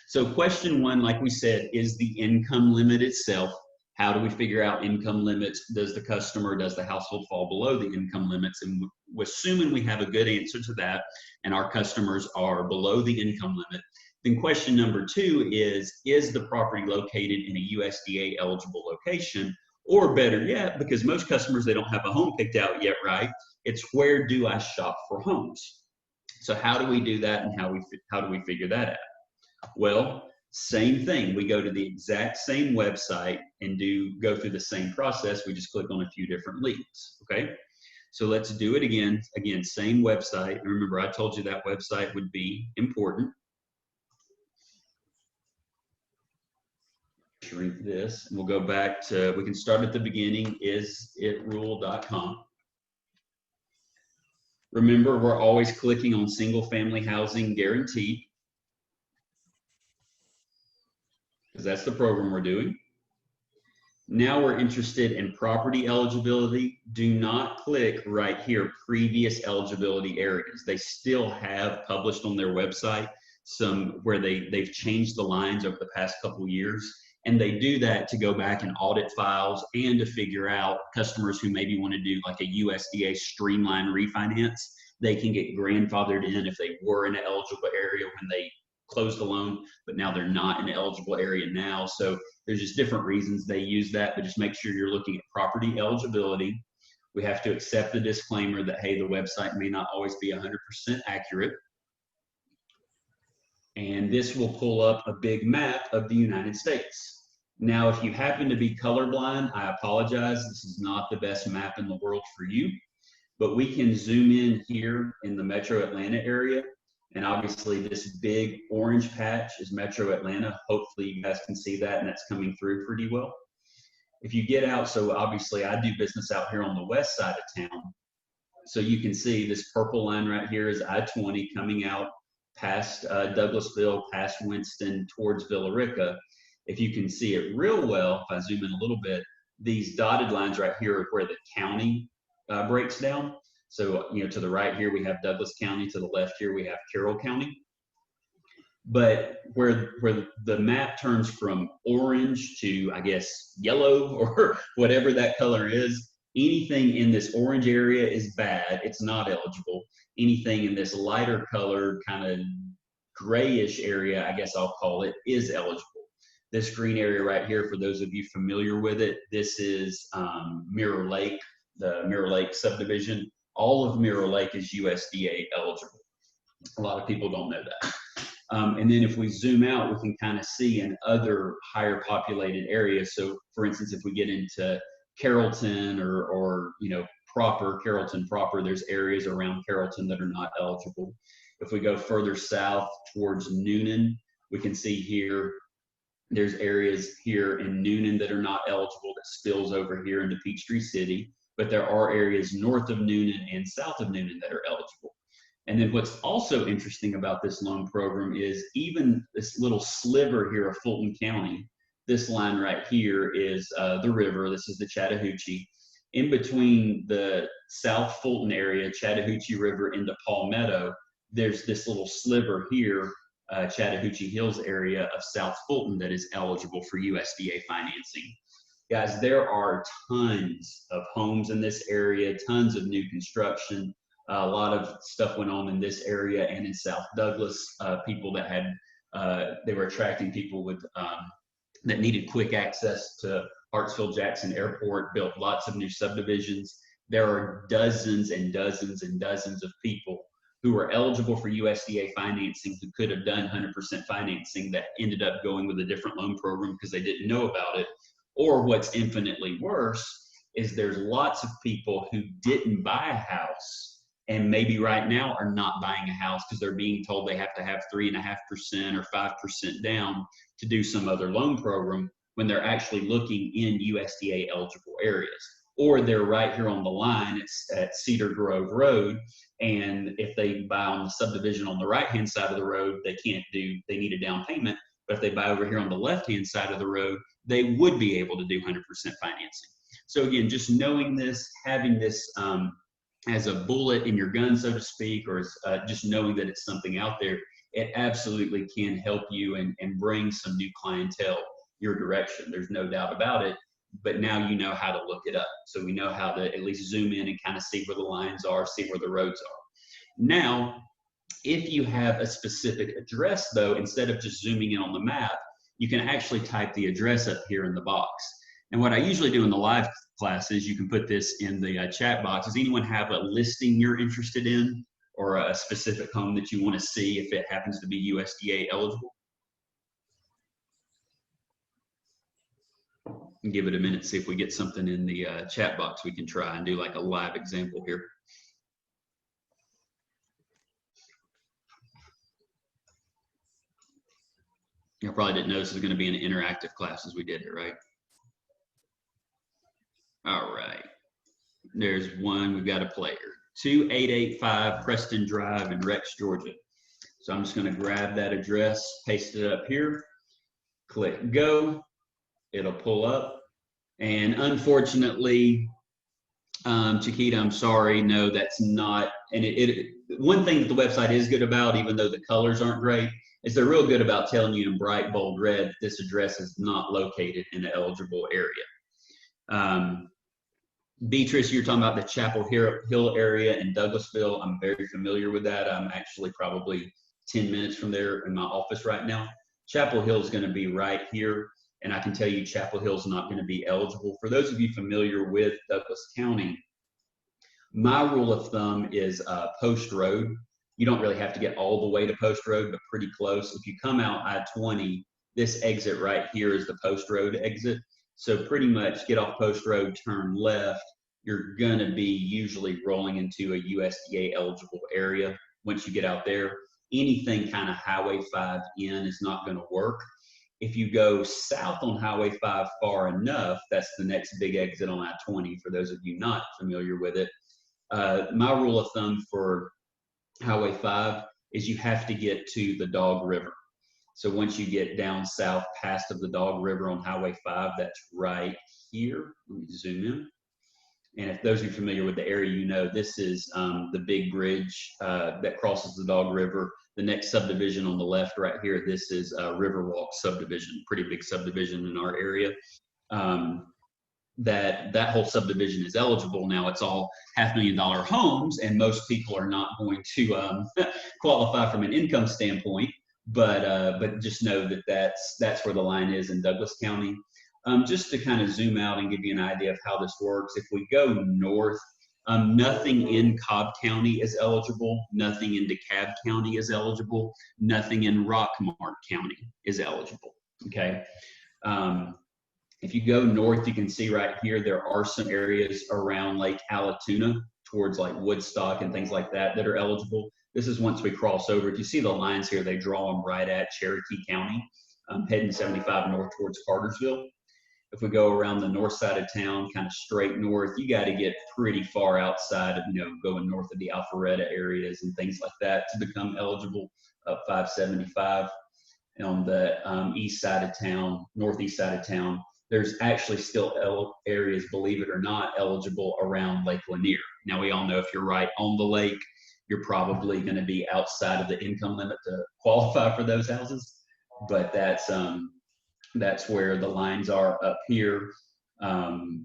So question one, like we said, is the income limit itself. How do we figure out income limits? Does the household fall below the income limits? And assuming we have a good answer to that and our customers are below the income limit, then question number two is the property located in a USDA eligible location? Or better yet, because most customers, they don't have a home picked out yet, right? It's where do I shop for homes? So how do we do that, and how do we figure that out? Well, same thing. We go to the exact same website and go through the same process. We just click on a few different links, okay? So let's do it again. Again, same website. And remember, I told you that website would be important. Shrink this, and we'll go back to, we can start at the beginning, isitrule.com. Remember, we're always clicking on single family housing guaranteed, because that's the program we're doing. Now we're interested in property eligibility. Do not click right here, previous eligibility areas. They still have published on their website some where they've changed the lines over the past couple of years. And they do that to go back and audit files and to figure out customers who maybe want to do like a USDA streamline refinance. They can get grandfathered in if they were in an eligible area when they closed the loan, but now they're not in an eligible area now. So there's just different reasons they use that, but just make sure you're looking at property eligibility. We have to accept the disclaimer that, hey, the website may not always be 100% accurate. And this will pull up a big map of the United States. Now, if you happen to be colorblind, I apologize. This is not the best map in the world for you, but we can zoom in here in the Metro Atlanta area. And obviously this big orange patch is Metro Atlanta. Hopefully you guys can see that, and that's coming through pretty well. If you get out, so obviously I do business out here on the west side of town. So you can see this purple line right here is I-20 coming out past Douglasville, past Winston, towards Villa Rica. If you can see it real well, if I zoom in a little bit, these dotted lines right here are where the county breaks down. So, you know, to the right here, we have Douglas County. To the left here, we have Carroll County. But where the map turns from orange to, I guess, yellow or whatever that color is, anything in this orange area is bad. It's not eligible. Anything in this lighter colored kind of grayish area, I guess I'll call it, is eligible. This green area right here, for those of you familiar with it, this is Mirror Lake, the Mirror Lake subdivision. All of Mirror Lake is USDA eligible. A lot of people don't know that. And then if we zoom out, we can kind of see in other higher populated areas. So for instance, if we get into Carrollton or you know, Carrollton proper, there's areas around Carrollton that are not eligible. If we go further south towards Noonan, we can see here, there's areas here in Noonan that are not eligible that spills over here into Peachtree City. But there are areas north of Noonan and south of Noonan that are eligible. And then what's also interesting about this loan program is even this little sliver here of Fulton County, this line right here is the river. This is the Chattahoochee. In between the South Fulton area, Chattahoochee River into Palmetto, there's this little sliver here, Chattahoochee Hills area of South Fulton, that is eligible for USDA financing. Guys, there are tons of homes in this area, tons of new construction. A lot of stuff went on in this area and in South Douglas. People that had, they were attracting people with that needed quick access to Hartsfield-Jackson Airport, built lots of new subdivisions. There are dozens and dozens and dozens of people who were eligible for USDA financing who could have done 100% financing that ended up going with a different loan program because they didn't know about it. Or what's infinitely worse is there's lots of people who didn't buy a house and maybe right now are not buying a house because they're being told they have to have 3.5% or 5% down to do some other loan program when they're actually looking in USDA eligible areas. Or they're right here on the line at Cedar Grove Road, and if they buy on the subdivision on the right-hand side of the road, they need a down payment. But if they buy over here on the left-hand side of the road, they would be able to do 100% financing. So again, just knowing this, having this as a bullet in your gun, so to speak, or just knowing that it's something out there, it absolutely can help you and bring some new clientele your direction. There's no doubt about it. But now you know how to look it up. So we know how to at least zoom in and kind of see where the lines are, see where the roads are. Now, if you have a specific address, though, instead of just zooming in on the map, you can actually type the address up here in the box. And what I usually do in the live classes, you can put this in the chat box. Does anyone have a listing you're interested in or a specific home that you want to see if it happens to be USDA eligible? Give it a minute, see if we get something in the chat box we can try and do like a live example here. You probably didn't know this was going to be an interactive class as we did it, right? All right. There's one. We've got a player. 2885 Preston Drive in Rex, Georgia. So I'm just going to grab that address, paste it up here, click go. It'll pull up. And unfortunately, Chiquita, I'm sorry. No, that's not. And one thing that the website is good about, even though the colors aren't great, is they're real good about telling you in bright, bold red that this address is not located in the eligible area. Beatrice, you're talking about the Chapel Hill area in Douglasville. I'm very familiar with that. I'm actually probably 10 minutes from there in my office right now. Chapel Hill is going to be right here. And I can tell you Chapel Hill is not going to be eligible. For those of you familiar with Douglas County, my rule of thumb is Post Road. You don't really have to get all the way to Post Road, but pretty close. If you come out I-20, this exit right here is the Post Road exit. So pretty much get off Post Road, turn left. You're going to be usually rolling into a USDA eligible area. Once you get out there, anything kind of Highway 5 in is not going to work. If you go south on Highway 5 far enough, that's the next big exit on I-20 for those of you not familiar with it. My rule of thumb for Highway 5 is you have to get to the Dog River. So once you get down south past of the Dog River on Highway 5, that's right here. Let me zoom in. And if those of you familiar with the area, you know this is the big bridge that crosses the Dog River. The next subdivision on the left right here, this is Riverwalk subdivision, pretty big subdivision in our area. That whole subdivision is eligible. Now it's all $500,000 homes, and most people are not going to qualify from an income standpoint. But just know that that's where the line is in Douglas County. Just to kind of zoom out and give you an idea of how this works, if we go north, nothing in Cobb County is eligible, nothing in DeKalb County is eligible, nothing in Rockmart County is eligible, okay? If you go north, you can see right here, there are some areas around Lake Allatoona towards like Woodstock and things like that that are eligible. This is once we cross over. If you see the lines here, they draw them right at Cherokee County, heading 75 north towards Cartersville. If we go around the north side of town, kind of straight north, you got to get pretty far outside of, going north of the Alpharetta areas and things like that to become eligible, up 575. And on the east side of town, northeast side of town, there's actually still areas, believe it or not, eligible around Lake Lanier. Now, we all know if you're right on the lake, you're probably going to be outside of the income limit to qualify for those houses. But that's where the lines are up here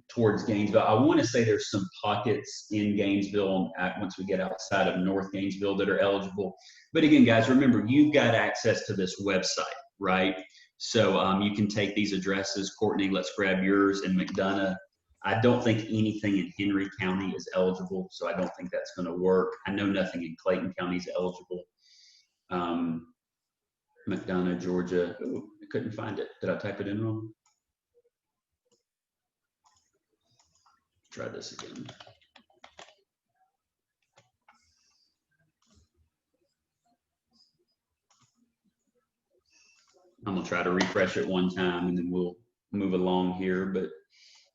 towards Gainesville. I want to say there's some pockets in Gainesville once we get outside of North Gainesville that are eligible. But again, guys, remember, you've got access to this website, right? So you can take these addresses. Courtney, let's grab yours, and McDonough. I don't think anything in Henry County is eligible, so I don't think that's going to work. I know nothing in Clayton County is eligible. McDonough, Georgia. Ooh, I couldn't find it. Did I type it in wrong? Try this again. I'm gonna try to refresh it one time and then we'll move along here. But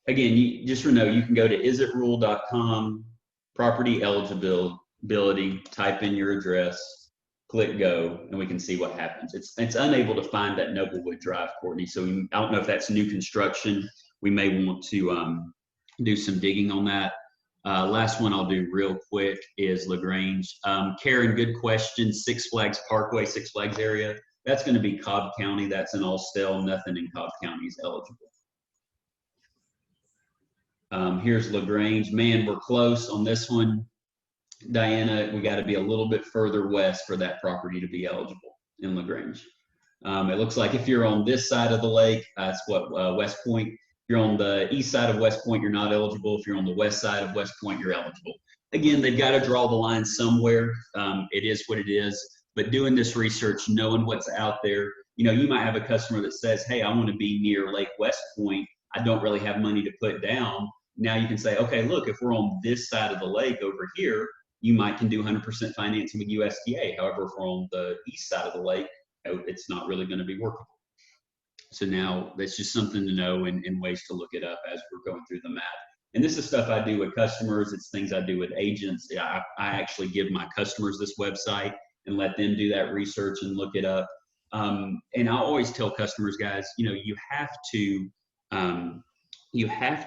again, you just know you can go to isitrule.com, property eligibility, type in your address, click go, and we can see what happens. It's unable to find that Noblewood Drive, Courtney. So I don't know if that's new construction. We may want to do some digging on that. Last one I'll do real quick is LaGrange. Karen, good question. Six Flags Parkway, Six Flags area. That's going to be Cobb County. That's in Austell. Nothing in Cobb County is eligible. Here's LaGrange. Man, we're close on this one. Diana, we got to be a little bit further west for that property to be eligible in LaGrange. It looks like if you're on this side of the lake, that's what West Point. If you're on the east side of West Point, you're not eligible. If you're on the west side of West Point, you're eligible. Again, they've got to draw the line somewhere. It is what it is. But doing this research, knowing what's out there, you know, you might have a customer that says, hey, I want to be near Lake West Point. I don't really have money to put down. Now you can say, okay, look, if we're on this side of the lake over here, you might can do 100% financing with USDA. However, if we're on the east side of the lake, it's not really going to be workable. So now that's just something to know and ways to look it up as we're going through the math. And this is stuff I do with customers. It's things I do with agents. I actually give my customers this website and let them do that research and look it up. And I always tell customers, guys, you know, you have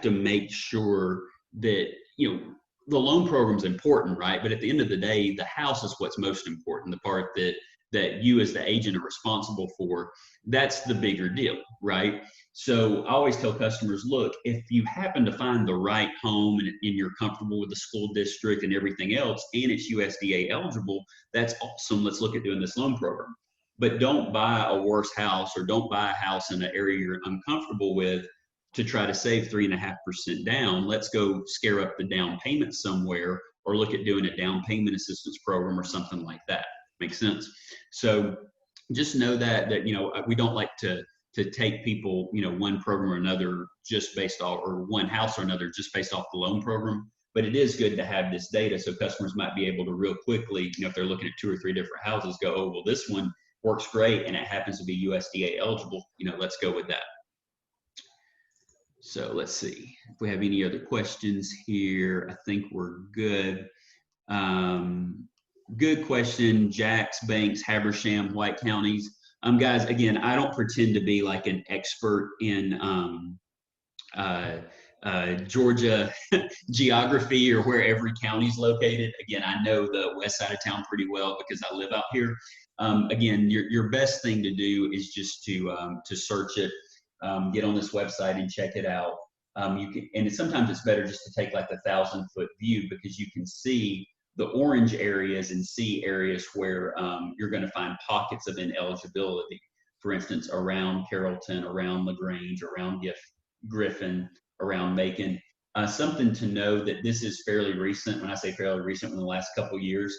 to make sure that, you know, the loan program is important, right? But at the end of the day, the house is what's most important. The part that you as the agent are responsible for, that's the bigger deal, right? So I always tell customers, look, if you happen to find the right home and you're comfortable with the school district and everything else, and it's USDA eligible, that's awesome. Let's look at doing this loan program. But don't buy a worse house or don't buy a house in an area you're uncomfortable with to try to save 3.5% down. Let's go scare up the down payment somewhere or look at doing a down payment assistance program or something like that. Makes sense? So just know that you know, we don't like to take people, you know, one program or another just based off, or one house or another just based off the loan program. But it is good to have this data so customers might be able to real quickly, you know, if they're looking at 2 or 3 different houses, go, oh, well, this one works great and it happens to be USDA eligible, you know, let's go with that. So let's see if we have any other questions here. I think we're good. Good question. Jacks, Banks, Habersham, White counties. Guys, again, I don't pretend to be like an expert in Georgia geography or where every county is located. Again, I know the west side of town pretty well because I live out here. Again, your best thing to do is just to search it, get on this website and check it out. You can, and sometimes it's better just to take like the 1,000-foot view because you can see the orange areas and see areas where you're going to find pockets of ineligibility. For instance, around Carrollton, around LaGrange, around Griffin, around Macon. Something to know that this is fairly recent. When I say fairly recent, in the last couple of years,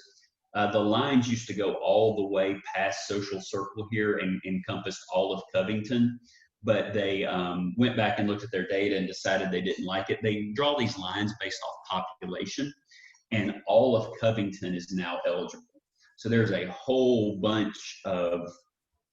the lines used to go all the way past Social Circle here and encompassed all of Covington. But they went back and looked at their data and decided they didn't like it. They draw these lines based off population, and all of Covington is now eligible. So there's a whole bunch of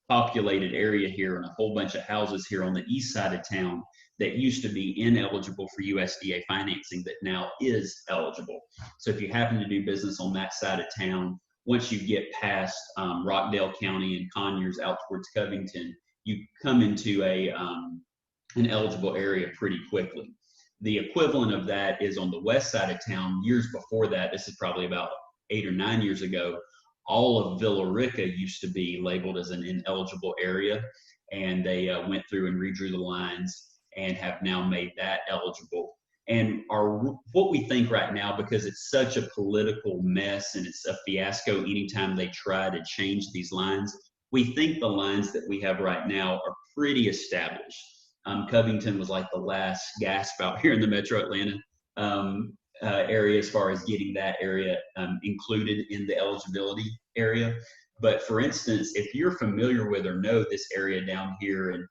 populated area here and a whole bunch of houses here on the east side of town that used to be ineligible for USDA financing that now is eligible. So if you happen to do business on that side of town, once you get past Rockdale County and Conyers out towards Covington, you come into an eligible area pretty quickly. The equivalent of that is on the west side of town. Years before that, this is probably about 8 or 9 years ago, all of Villa Rica used to be labeled as an ineligible area, and they went through and redrew the lines and have now made that eligible. And what we think right now, because it's such a political mess and it's a fiasco anytime they try to change these lines, we think the lines that we have right now are pretty established. Covington was like the last gasp out here in the metro Atlanta area as far as getting that area included in the eligibility area. But for instance, if you're familiar with or know this area down here and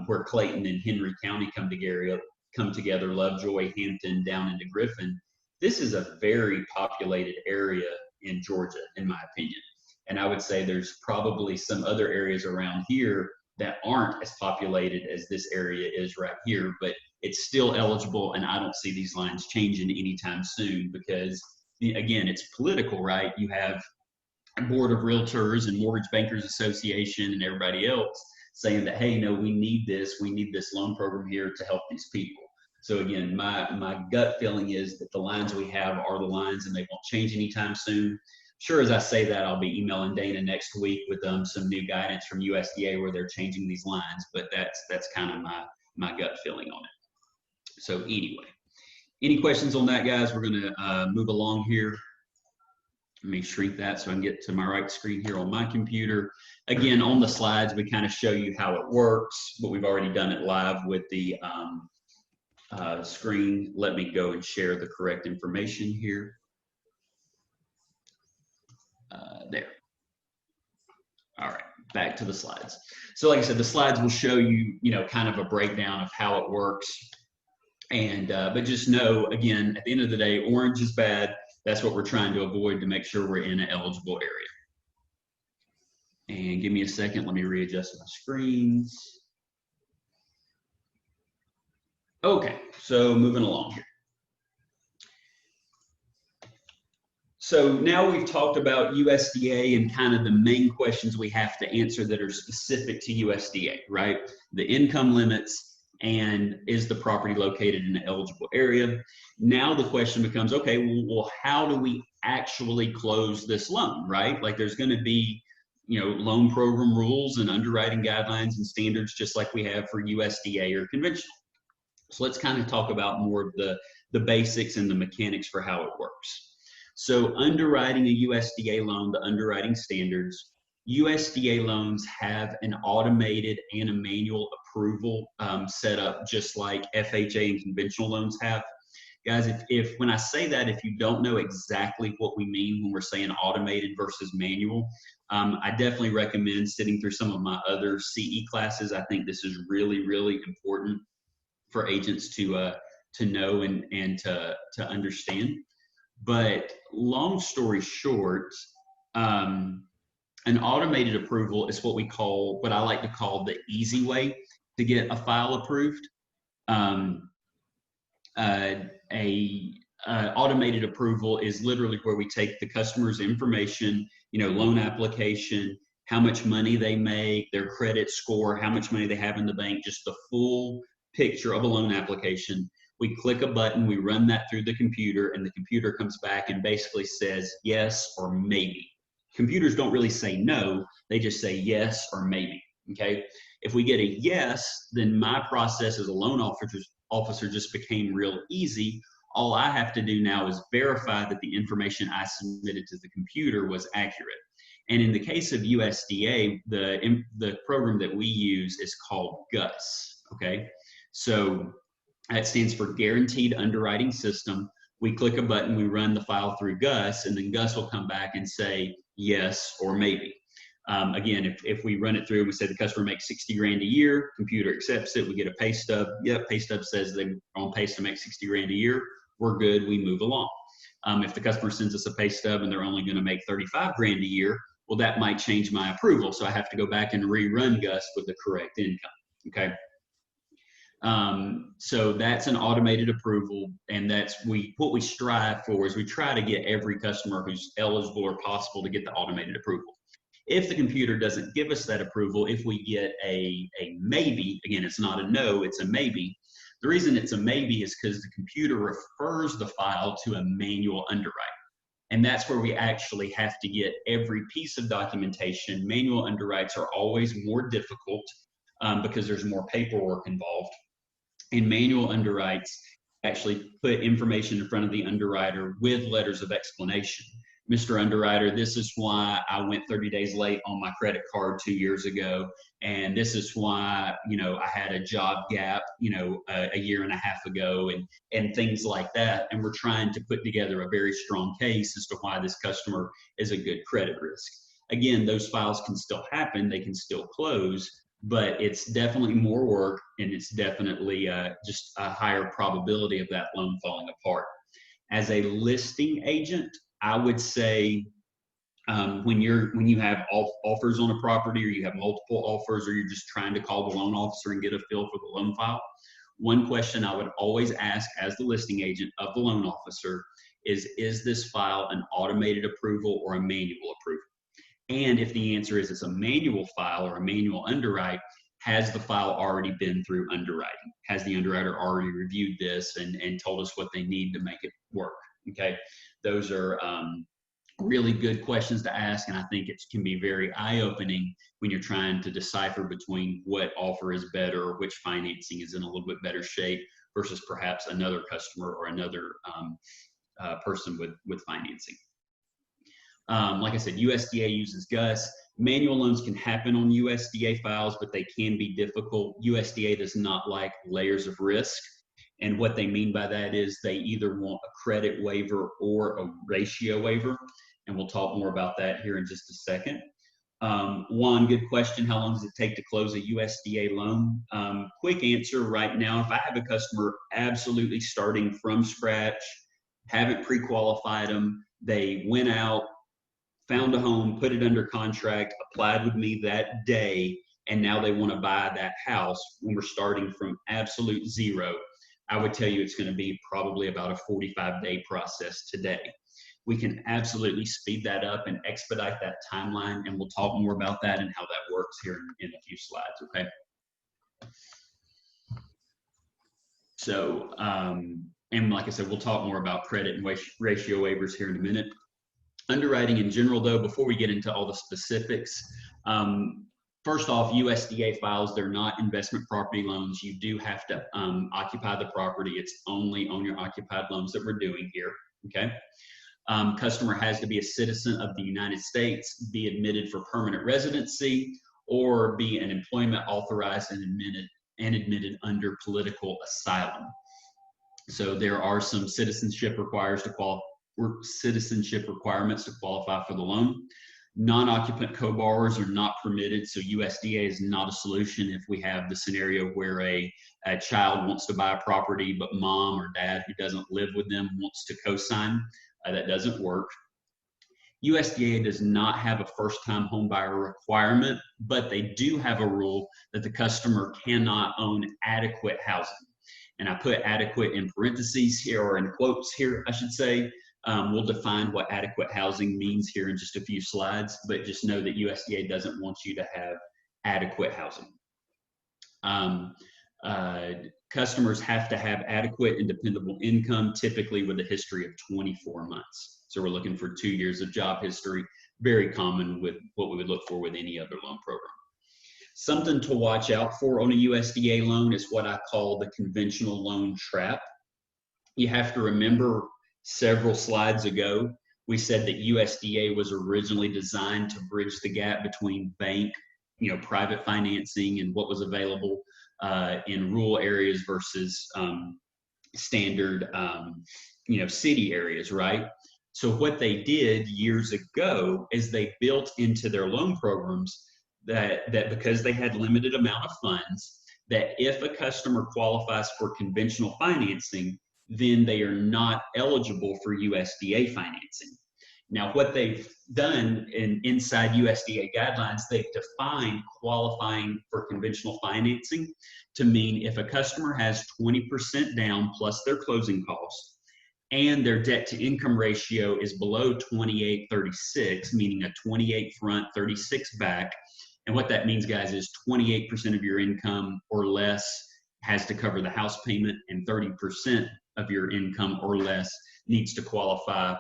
where Clayton and Henry County come together, Lovejoy, Hampton, down into Griffin, this is a very populated area in Georgia, in my opinion. And I would say there's probably some other areas around here that aren't as populated as this area is right here, but it's still eligible, and I don't see these lines changing anytime soon because, again, it's political, right? You have Board of Realtors and Mortgage Bankers Association and everybody else saying that, hey, no, we need this loan program here to help these people. So again, my gut feeling is that the lines we have are the lines and they won't change anytime soon. Sure, as I say that, I'll be emailing Dana next week with some new guidance from USDA where they're changing these lines, but that's kind of my gut feeling on it. So anyway, any questions on that, guys? We're going to move along here. Let me shrink that so I can get to my right screen here on my computer. Again, on the slides, we kind of show you how it works, but we've already done it live with the screen. Let me go and share the correct information here. There. All right, back to the slides. So like I said, the slides will show you, kind of a breakdown of how it works. And but just know, again, at the end of the day, orange is bad. That's what we're trying to avoid to make sure we're in an eligible area. And give me a second. Let me readjust my screens. Okay, so moving along here. So now we've talked about USDA and kind of the main questions we have to answer that are specific to USDA, right? The income limits and is the property located in an eligible area? Now the question becomes, okay, well, how do we actually close this loan, right? Like there's going to be, loan program rules and underwriting guidelines and standards just like we have for USDA or conventional. So let's kind of talk about more of the basics and the mechanics for how it works. So underwriting a USDA loan, the underwriting standards, USDA loans have an automated and a manual approval set up just like FHA and conventional loans have. Guys, if when I say that, if you don't know exactly what we mean when we're saying automated versus manual, I definitely recommend sitting through some of my other CE classes. I think this is really, really important for agents to know and to understand. But long story short, an automated approval is what I like to call the easy way to get a file approved. Automated approval is literally where we take the customer's information, loan application, how much money they make, their credit score, how much money they have in the bank, just the full picture of a loan application. We click a button, we run that through the computer, and the computer comes back and basically says yes or maybe. Computers don't really say no, they just say yes or maybe, okay? If we get a yes, then my process as a loan officer just became real easy. All I have to do now is verify that the information I submitted to the computer was accurate. And in the case of USDA, the program that we use is called GUS, okay? So that stands for Guaranteed Underwriting System. We click a button, we run the file through GUS, and then GUS will come back and say yes or maybe. Again, if we run it through and we say the customer makes 60 grand a year, computer accepts it, we get a pay stub. Yep, pay stub says they're on pace to make 60 grand a year. We're good, we move along. If the customer sends us a pay stub and they're only going to make 35 grand a year, well, that might change my approval. So I have to go back and rerun GUS with the correct income, okay? So that's an automated approval, and what we strive for is we try to get every customer who's eligible or possible to get the automated approval. If the computer doesn't give us that approval, if we get a maybe, again, it's not a no, it's a maybe. The reason it's a maybe is because the computer refers the file to a manual underwrite. And that's where we actually have to get every piece of documentation. Manual underwrites are always more difficult because there's more paperwork involved. And manual underwrites actually put information in front of the underwriter with letters of explanation. Mr. Underwriter, this is why I went 30 days late on my credit card 2 years ago. And this is why, I had a job gap, a year and a half ago and things like that. And we're trying to put together a very strong case as to why this customer is a good credit risk. Again, those files can still happen. They can still close, but it's definitely more work and it's definitely just a higher probability of that loan falling apart. As a listing agent, I would say when you have offers on a property or you have multiple offers or you're just trying to call the loan officer and get a feel for the loan file, one question I would always ask as the listing agent of the loan officer is this file an automated approval or a manual approval? And if the answer is it's a manual file or a manual underwrite, has the file already been through underwriting? Has the underwriter already reviewed this and told us what they need to make it work? Okay, those are really good questions to ask, and I think it can be very eye-opening when you're trying to decipher between what offer is better or which financing is in a little bit better shape versus perhaps another customer or another person with financing. Like I said, USDA uses GUS. Manual loans can happen on USDA files, but they can be difficult. USDA does not like layers of risk. And what they mean by that is they either want a credit waiver or a ratio waiver. And we'll talk more about that here in just a second. One good question, how long does it take to close a USDA loan? Quick answer right now, if I have a customer absolutely starting from scratch, haven't pre-qualified them, they went out, found a home, put it under contract, applied with me that day, and now they want to buy that house when we're starting from absolute zero, I would tell you it's going to be probably about a 45-day process today. We can absolutely speed that up and expedite that timeline, and we'll talk more about that and how that works here in a few slides, okay? So, and like I said, we'll talk more about credit and ratio waivers here in a minute. Underwriting in general, though, before we get into all the specifics, first off, USDA files, they're not investment property loans. You do have to occupy the property. It's only owner-occupied loans that we're doing here, okay? Customer has to be a citizen of the United States, be admitted for permanent residency, or be an employment authorized and admitted under political asylum. So there are some citizenship requirements to qualify for the loan. Non-occupant co-borrowers are not permitted, so USDA is not a solution if we have the scenario where a child wants to buy a property, but mom or dad who doesn't live with them wants to co-sign. That doesn't work. USDA does not have a first-time home buyer requirement, but they do have a rule that the customer cannot own adequate housing. And I put adequate in parentheses here, or in quotes here, I should say. We'll define what adequate housing means here in just a few slides, but just know that USDA doesn't want you to have adequate housing. Customers have to have adequate and dependable income, typically with a history of 24 months. So we're looking for 2 years of job history, very common with what we would look for with any other loan program. Something to watch out for on a USDA loan is what I call the conventional loan trap. You have to remember several slides ago, we said that USDA was originally designed to bridge the gap between bank, private financing and what was available in rural areas versus standard, city areas, right? So what they did years ago is they built into their loan programs that because they had limited amount of funds, that if a customer qualifies for conventional financing, then they are not eligible for USDA financing. Now, what they've done inside USDA guidelines, they've defined qualifying for conventional financing to mean if a customer has 20% down plus their closing costs and their debt to income ratio is below 28-36, meaning a 28 front, 36 back. And what that means, guys, is 28% of your income or less has to cover the house payment, and 30% of your income or less needs to qualify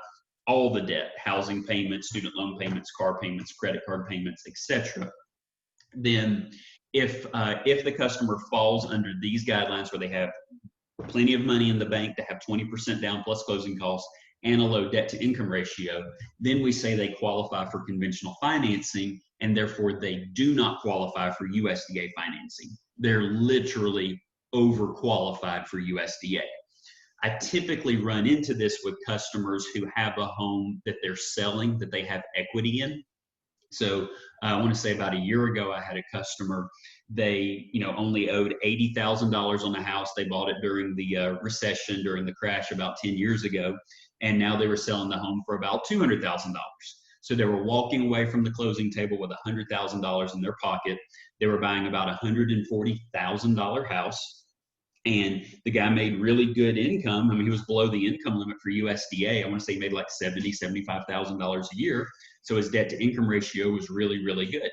all the debt, housing payments, student loan payments, car payments, credit card payments, etc. Then if the customer falls under these guidelines where they have plenty of money in the bank to have 20% down plus closing costs and a low debt to income ratio, then we say they qualify for conventional financing, and therefore they do not qualify for USDA financing. They're literally overqualified for USDA. I typically run into this with customers who have a home that they're selling, that they have equity in. So I want to say about a year ago, I had a customer, they only owed $80,000 on the house. They bought it during the recession, during the crash about 10 years ago. And now they were selling the home for about $200,000. So they were walking away from the closing table with $100,000 in their pocket. They were buying about a $140,000 house. And the guy made really good income. I mean, he was below the income limit for USDA. I want to say he made like $75,000 a year. So his debt to income ratio was really, really good.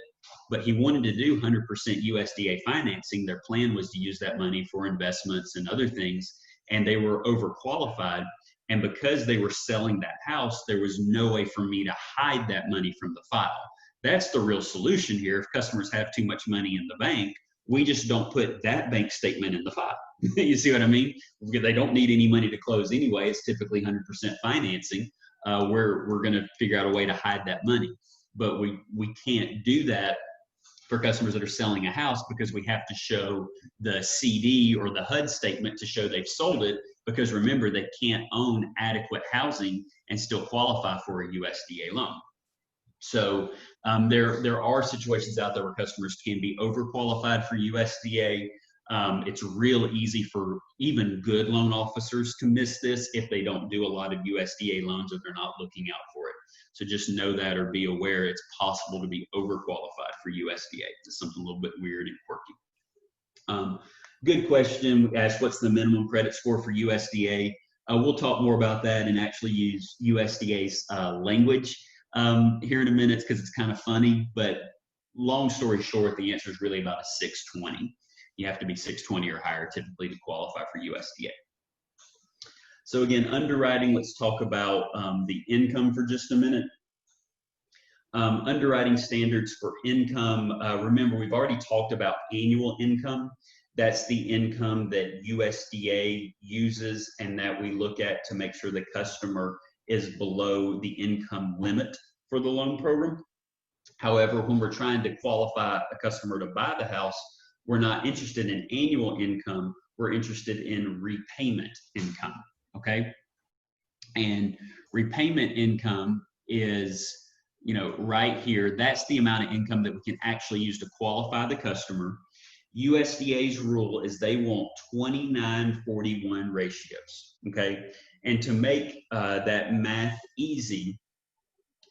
But he wanted to do 100% USDA financing. Their plan was to use that money for investments and other things. And they were overqualified. And because they were selling that house, there was no way for me to hide that money from the file. That's the real solution here. If customers have too much money in the bank, we just don't put that bank statement in the file. You see what I mean? They don't need any money to close anyway. It's typically 100% financing. We're going to figure out a way to hide that money. But we can't do that for customers that are selling a house, because we have to show the CD or the HUD statement to show they've sold it, because remember, they can't own adequate housing and still qualify for a USDA loan. So there are situations out there where customers can be overqualified for USDA. It's real easy for even good loan officers to miss this if they don't do a lot of USDA loans or they're not looking out for it. So just know that, or be aware it's possible to be overqualified for USDA. It's something a little bit weird and quirky. Good question. We asked, what's the minimum credit score for USDA? We'll talk more about that and actually use USDA's language here in a minute, because it's kind of funny. But long story short, the answer is really about a 620. You have to be 620 or higher typically to qualify for USDA. So again, underwriting, let's talk about the income for just a minute. Underwriting standards for income. Remember, we've already talked about annual income. That's the income that USDA uses and that we look at to make sure the customer is below the income limit for the loan program. However, when we're trying to qualify a customer to buy the house, we're not interested in annual income. We're interested in repayment income. Okay. And repayment income is, right here, that's the amount of income that we can actually use to qualify the customer. USDA's rule is they want 29-41 ratios. Okay. And to make that math easy,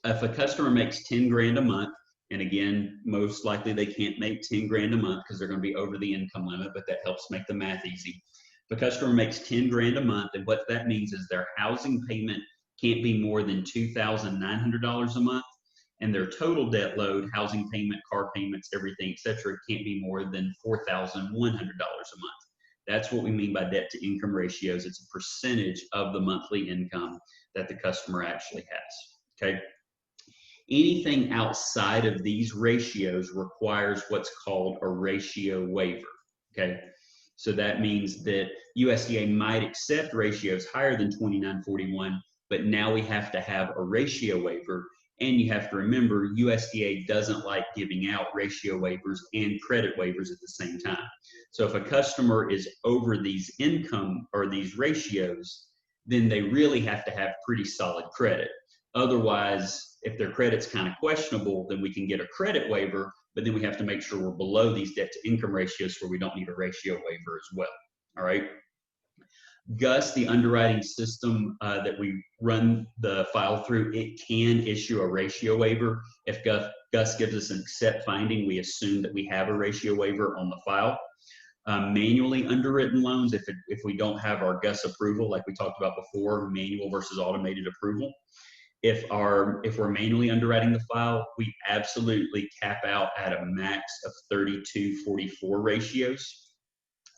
if a customer makes 10 grand a month, and again, most likely they can't make 10 grand a month because they're going to be over the income limit, but that helps make the math easy. If a customer makes 10 grand a month, and what that means is their housing payment can't be more than $2,900 a month, and their total debt load, housing payment, car payments, everything, etc., can't be more than $4,100 a month. That's what we mean by debt to income ratios. It's a percentage of the monthly income that the customer actually has. Okay. Anything outside of these ratios requires what's called a ratio waiver. Okay. So that means that USDA might accept ratios higher than 29-41, but now we have to have a ratio waiver. And you have to remember, USDA doesn't like giving out ratio waivers and credit waivers at the same time. So if a customer is over these income or these ratios, then they really have to have pretty solid credit. Otherwise, if their credit's kind of questionable, then we can get a credit waiver, but then we have to make sure we're below these debt to income ratios where we don't need a ratio waiver as well. All right. GUS, the underwriting system that we run the file through, it can issue a ratio waiver. If GUS gives us an accept finding, we assume that we have a ratio waiver on the file. Manually underwritten loans, if we don't have our GUS approval, like we talked about before, manual versus automated approval. If we're manually underwriting the file, we absolutely cap out at a max of 32-44 ratios.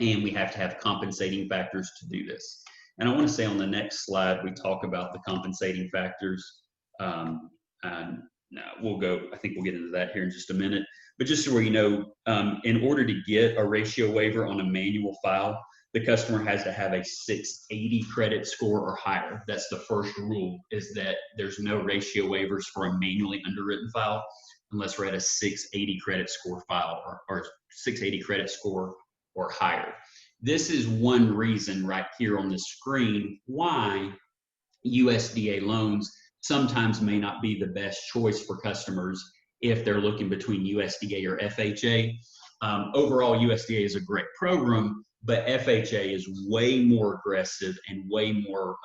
And we have to have compensating factors to do this. And I want to say on the next slide, we talk about the compensating factors. I think we'll get into that here in just a minute. But just so where you know, in order to get a ratio waiver on a manual file, the customer has to have a 680 credit score or higher. That's the first rule, is that there's no ratio waivers for a manually underwritten file unless we're at a 680 credit score file or 680 credit score or higher. This is one reason right here on the screen why USDA loans sometimes may not be the best choice for customers if they're looking between USDA or FHA. Overall, USDA is a great program, but FHA is way more aggressive and way more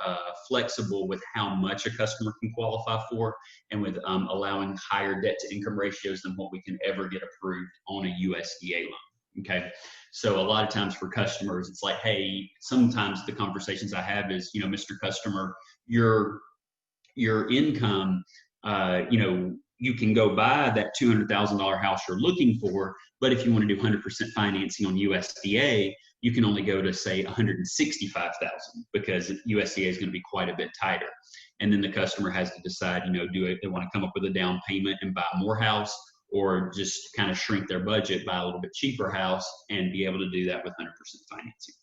flexible with how much a customer can qualify for, and with allowing higher debt to income ratios than what we can ever get approved on a USDA loan. Okay. So a lot of times for customers, it's like, hey, sometimes the conversations I have is, Mr. Customer, your income, you can go buy that $200,000 house you're looking for, but if you want to do 100% financing on USDA, you can only go to say 165,000 because USDA is going to be quite a bit tighter. And then the customer has to decide, do they want to come up with a down payment and buy more house, or just kind of shrink their budget, buy a little bit cheaper house, and be able to do that with 100% financing.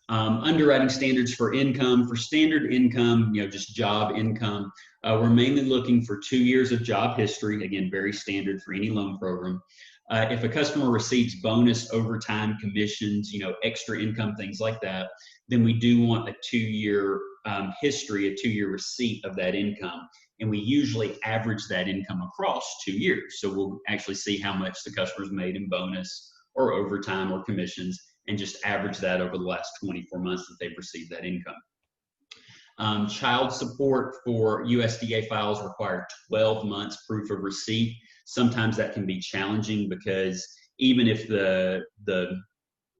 Underwriting standards for income. For standard income, just job income, we're mainly looking for 2 years of job history. Again, very standard for any loan program. If a customer receives bonus, overtime, commissions, extra income, things like that, then we do want a 2-year history, a 2-year receipt of that income. And we usually average that income across 2 years. So we'll actually see how much the customer's made in bonus or overtime or commissions, and just average that over the last 24 months that they've received that income. Child support for USDA files require 12 months proof of receipt. Sometimes that can be challenging because even if the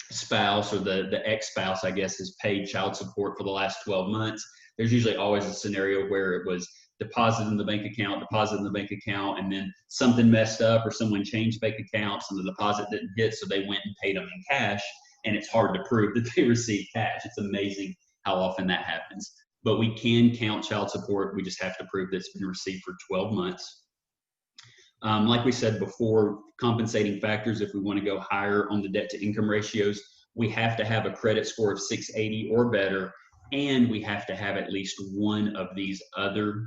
spouse or the ex-spouse, I guess, has paid child support for the last 12 months, there's usually always a scenario where it was deposited in the bank account, and then something messed up or someone changed bank accounts and the deposit didn't hit, so they went and paid them in cash, and it's hard to prove that they received cash. It's amazing how often that happens. But we can count child support. We just have to prove that it's been received for 12 months. Like we said before, compensating factors, if we want to go higher on the debt to income ratios, we have to have a credit score of 680 or better, and we have to have at least one of these other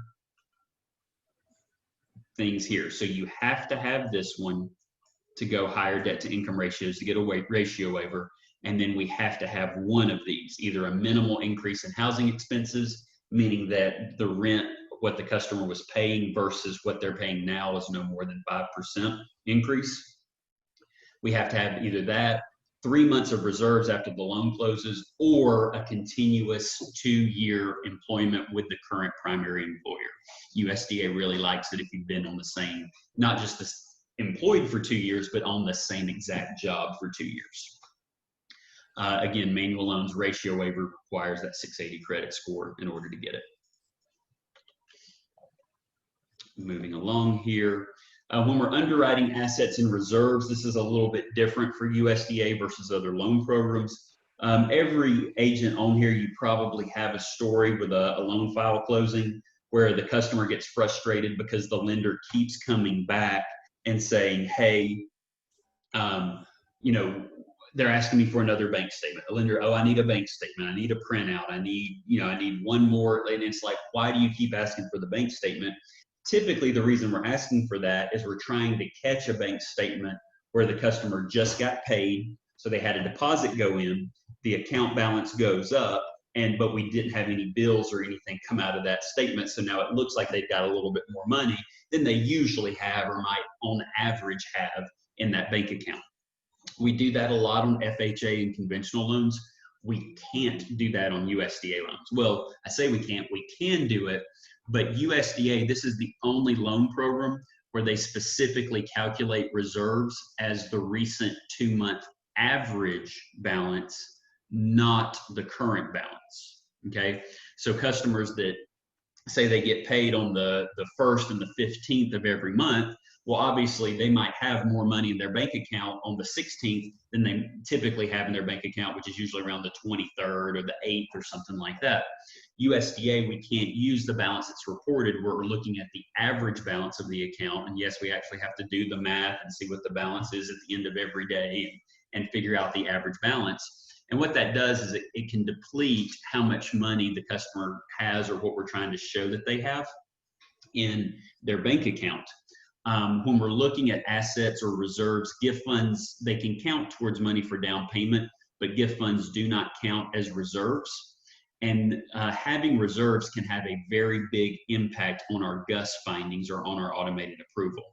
things here. So you have to have this one to go higher debt to income ratios to get a ratio waiver. And then we have to have one of these, either a minimal increase in housing expenses, meaning that the rent, what the customer was paying versus what they're paying now, is no more than 5% increase. We have to have either that, 3 months of reserves after the loan closes, or a continuous 2-year employment with the current primary employer. USDA really likes it if you've been on the same, not just employed for 2 years, but on the same exact job for 2 years. Again, manual loans ratio waiver requires that 680 credit score in order to get it. Moving along here. When we're underwriting assets and reserves, this is a little bit different for USDA versus other loan programs. Every agent on here, you probably have a story with a loan file closing where the customer gets frustrated because the lender keeps coming back and saying, hey, they're asking me for another bank statement. The lender, I need a bank statement. I need a printout. I need one more. And it's like, why do you keep asking for the bank statement? Typically, the reason we're asking for that is we're trying to catch a bank statement where the customer just got paid. So they had a deposit go in, the account balance goes up, but we didn't have any bills or anything come out of that statement. So now it looks like they've got a little bit more money than they usually have or might on average have in that bank account. We do that a lot on FHA and conventional loans. We can't do that on USDA loans. Well, I say we can't, we can do it, but USDA, this is the only loan program where they specifically calculate reserves as the recent 2-month average balance, not the current balance, okay? So customers that say they get paid on the 1st and the 15th of every month, well, obviously they might have more money in their bank account on the 16th than they typically have in their bank account, which is usually around the 23rd or the 8th or something like that. USDA, we can't use the balance that's reported. We're looking at the average balance of the account. And yes, we actually have to do the math and see what the balance is at the end of every day and figure out the average balance. And what that does is it can deplete how much money the customer has or what we're trying to show that they have in their bank account. When we're looking at assets or reserves, gift funds, they can count towards money for down payment, but gift funds do not count as reserves. And having reserves can have a very big impact on our GUS findings or on our automated approval.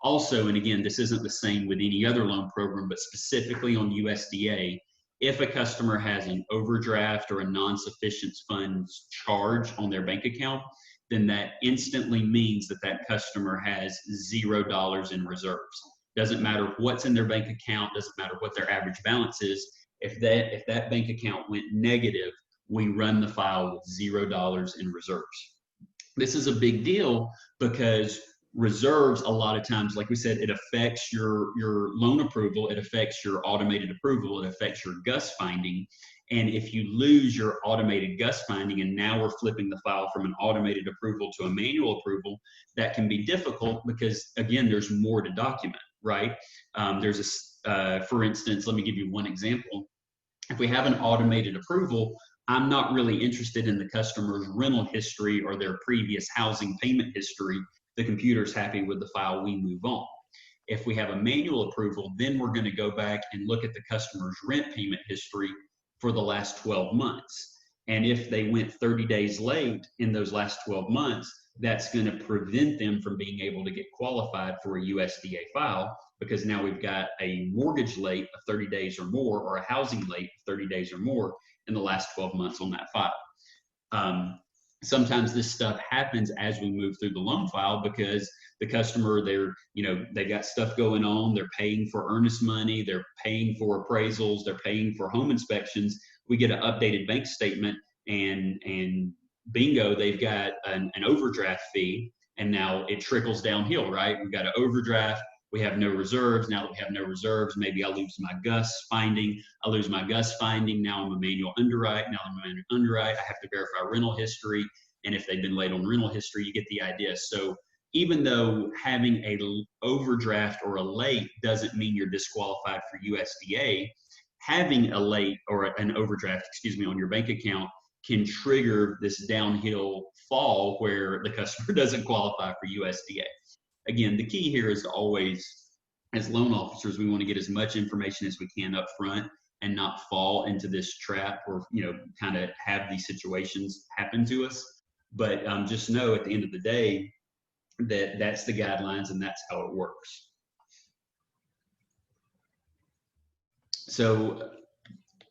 Also, and again, this isn't the same with any other loan program, but specifically on USDA, if a customer has an overdraft or a non-sufficient funds charge on their bank account, then that instantly means that that customer has $0 in reserves. Doesn't matter what's in their bank account, doesn't matter what their average balance is. If that bank account went negative, we run the file with $0 in reserves. This is a big deal because reserves, a lot of times, like we said, it affects your loan approval, it affects your automated approval, it affects your GUS finding. And if you lose your automated GUS finding, and now we're flipping the file from an automated approval to a manual approval, that can be difficult because, again, there's more to document, right? For instance, let me give you one example. If we have an automated approval, I'm not really interested in the customer's rental history or their previous housing payment history. The computer's happy with the file, we move on. If we have a manual approval, then we're going to go back and look at the customer's rent payment history for the last 12 months. And if they went 30 days late in those last 12 months, that's going to prevent them from being able to get qualified for a USDA file, because now we've got a mortgage late of 30 days or more, or a housing late of 30 days or more in the last 12 months on that file. Sometimes this stuff happens as we move through the loan file because the customer, they got stuff going on. They're paying for earnest money. They're paying for appraisals. They're paying for home inspections. We get an updated bank statement and bingo, they've got an overdraft fee. And now it trickles downhill, right? We've got an overdraft. We have no reserves. Now that we have no reserves, maybe I lose my GUS finding. I lose my GUS finding. Now I'm a manual underwrite. Now I'm a manual underwrite. I have to verify rental history. And if they've been late on rental history, you get the idea. So even though having a overdraft or a late doesn't mean you're disqualified for USDA, having a late or an overdraft, on your bank account can trigger this downhill fall where the customer doesn't qualify for USDA. Again, the key here is to always, as loan officers, we want to get as much information as we can up front and not fall into this trap or, kind of have these situations happen to us. But just know at the end of the day that that's the guidelines and that's how it works. So,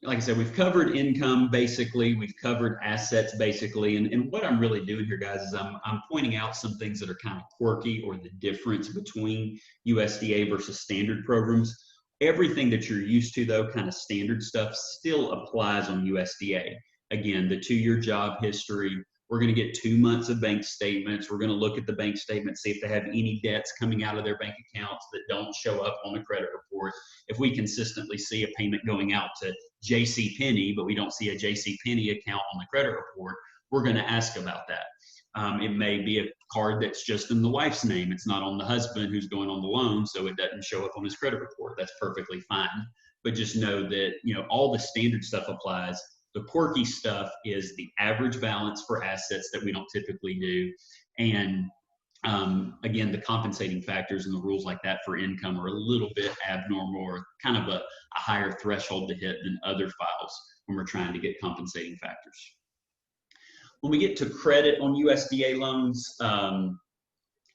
like I said, we've covered income basically, we've covered assets basically, and what I'm really doing here, guys, is I'm pointing out some things that are kind of quirky or the difference between USDA versus standard programs. Everything that you're used to, though, kind of standard stuff, still applies on USDA. Again, the 2-year job history. We're going to get 2 months of bank statements. We're going to look at the bank statements, see if they have any debts coming out of their bank accounts that don't show up on the credit report. If we consistently see a payment going out to JCPenney, but we don't see a JCPenney account on the credit report, we're going to ask about that. It may be a card that's just in the wife's name. It's not on the husband who's going on the loan, so it doesn't show up on his credit report. That's perfectly fine. But just know that, all the standard stuff applies. The quirky stuff is the average balance for assets that we don't typically do. And again, the compensating factors and the rules like that for income are a little bit abnormal or kind of a higher threshold to hit than other files when we're trying to get compensating factors. When we get to credit on USDA loans,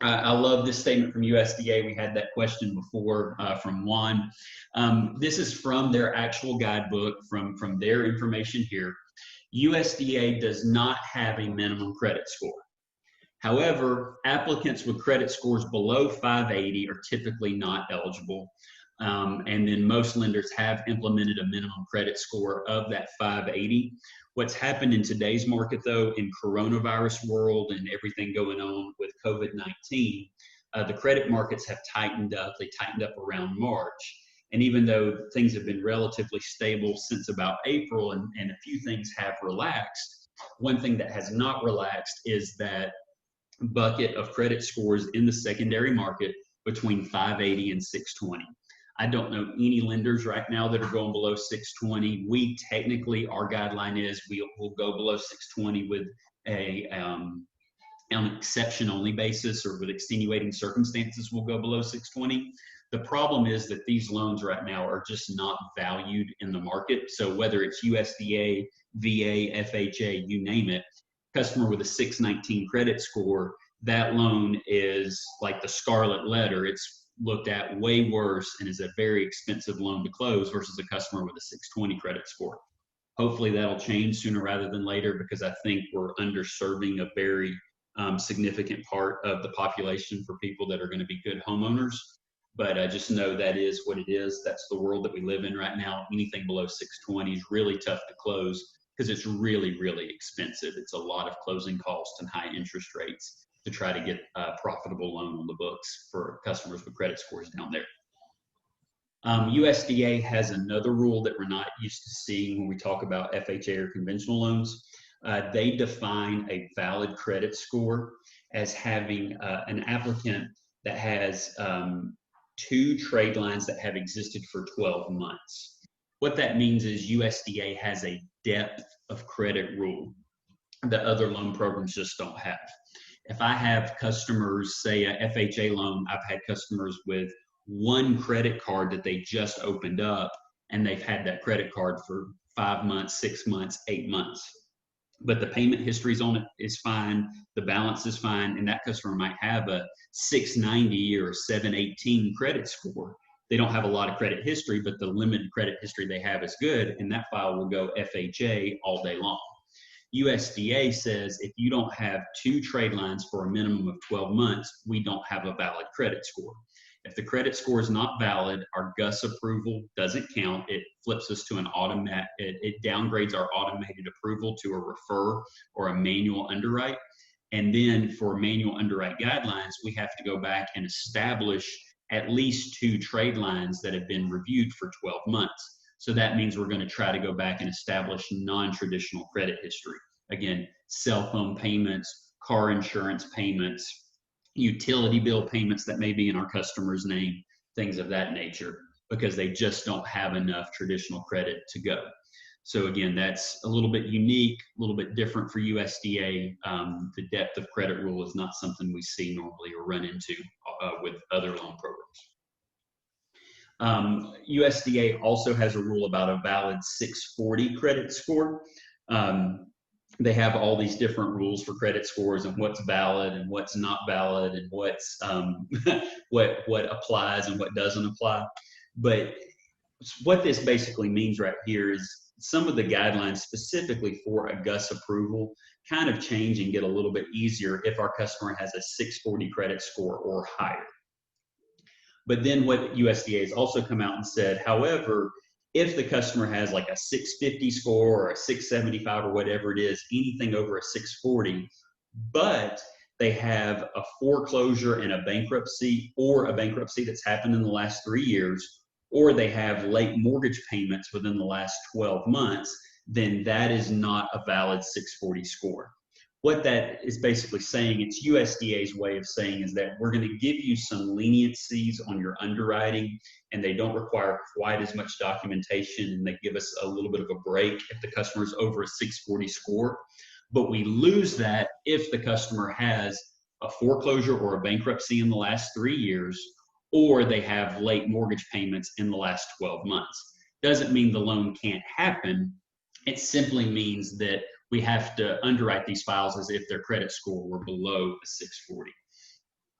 I love this statement from USDA. We had that question before from Juan. This is from their actual guidebook, from their information here. USDA does not have a minimum credit score. However, applicants with credit scores below 580 are typically not eligible. And then most lenders have implemented a minimum credit score of that 580. What's happened in today's market, though, in coronavirus world and everything going on with COVID-19, the credit markets have tightened up. They tightened up around March. And even though things have been relatively stable since about April and a few things have relaxed, one thing that has not relaxed is that bucket of credit scores in the secondary market between 580 and 620. I don't know any lenders right now that are going below 620. We technically, our guideline is we'll go below 620 with an exception only basis, or with extenuating circumstances, we'll go below 620. The problem is that these loans right now are just not valued in the market. So whether it's USDA, VA, FHA, you name it, customer with a 619 credit score, that loan is like the scarlet letter. It's looked at way worse and is a very expensive loan to close versus a customer with a 620 credit score. Hopefully that'll change sooner rather than later, because I think we're underserving a very significant part of the population for people that are going to be good homeowners. But just know that is what it is. That's the world that we live in right now. Anything below 620 is really tough to close because it's really, really expensive. It's a lot of closing costs and high interest rates to try to get a profitable loan on the books for customers with credit scores down there. USDA has another rule that we're not used to seeing when we talk about FHA or conventional loans. They define a valid credit score as having an applicant that has 2 trade lines that have existed for 12 months. What that means is USDA has a depth of credit rule that other loan programs just don't have. If I have customers, say a FHA loan, I've had customers with 1 credit card that they just opened up and they've had that credit card for 5 months, 6 months, 8 months. But the payment histories on it is fine, the balance is fine, and that customer might have a 690 or 718 credit score. They don't have a lot of credit history, but the limited credit history they have is good, and that file will go FHA all day long. USDA says if you don't have 2 trade lines for a minimum of 12 months, we don't have a valid credit score. If the credit score is not valid, our GUS approval doesn't count. It flips us to an automatic, it downgrades our automated approval to a refer or a manual underwrite. And then for manual underwrite guidelines, we have to go back and establish at least 2 trade lines that have been reviewed for 12 months. So that means we're going to try to go back and establish non-traditional credit history. Again, cell phone payments, car insurance payments, utility bill payments that may be in our customer's name, things of that nature, because they just don't have enough traditional credit to go. So again, that's a little bit unique, a little bit different for USDA. The depth of credit rule is not something we see normally or run into with other loan programs. USDA also has a rule about a valid 640 credit score. They have all these different rules for credit scores and what's valid and what's not valid and what's what applies and what doesn't apply. But what this basically means right here is some of the guidelines specifically for a GUS approval kind of change and get a little bit easier if our customer has a 640 credit score or higher. But then what USDA has also come out and said, however, if the customer has like a 650 score or a 675 or whatever it is, anything over a 640, but they have a foreclosure and a bankruptcy or a bankruptcy that's happened in the last 3 years, or they have late mortgage payments within the last 12 months, then that is not a valid 640 score. What that is basically saying, it's USDA's way of saying is that we're going to give you some leniencies on your underwriting, and they don't require quite as much documentation, and they give us a little bit of a break if the customer is over a 640 score. But we lose that if the customer has a foreclosure or a bankruptcy in the last 3 years, or they have late mortgage payments in the last 12 months. Doesn't mean the loan can't happen. It simply means that we have to underwrite these files as if their credit score were below a 640.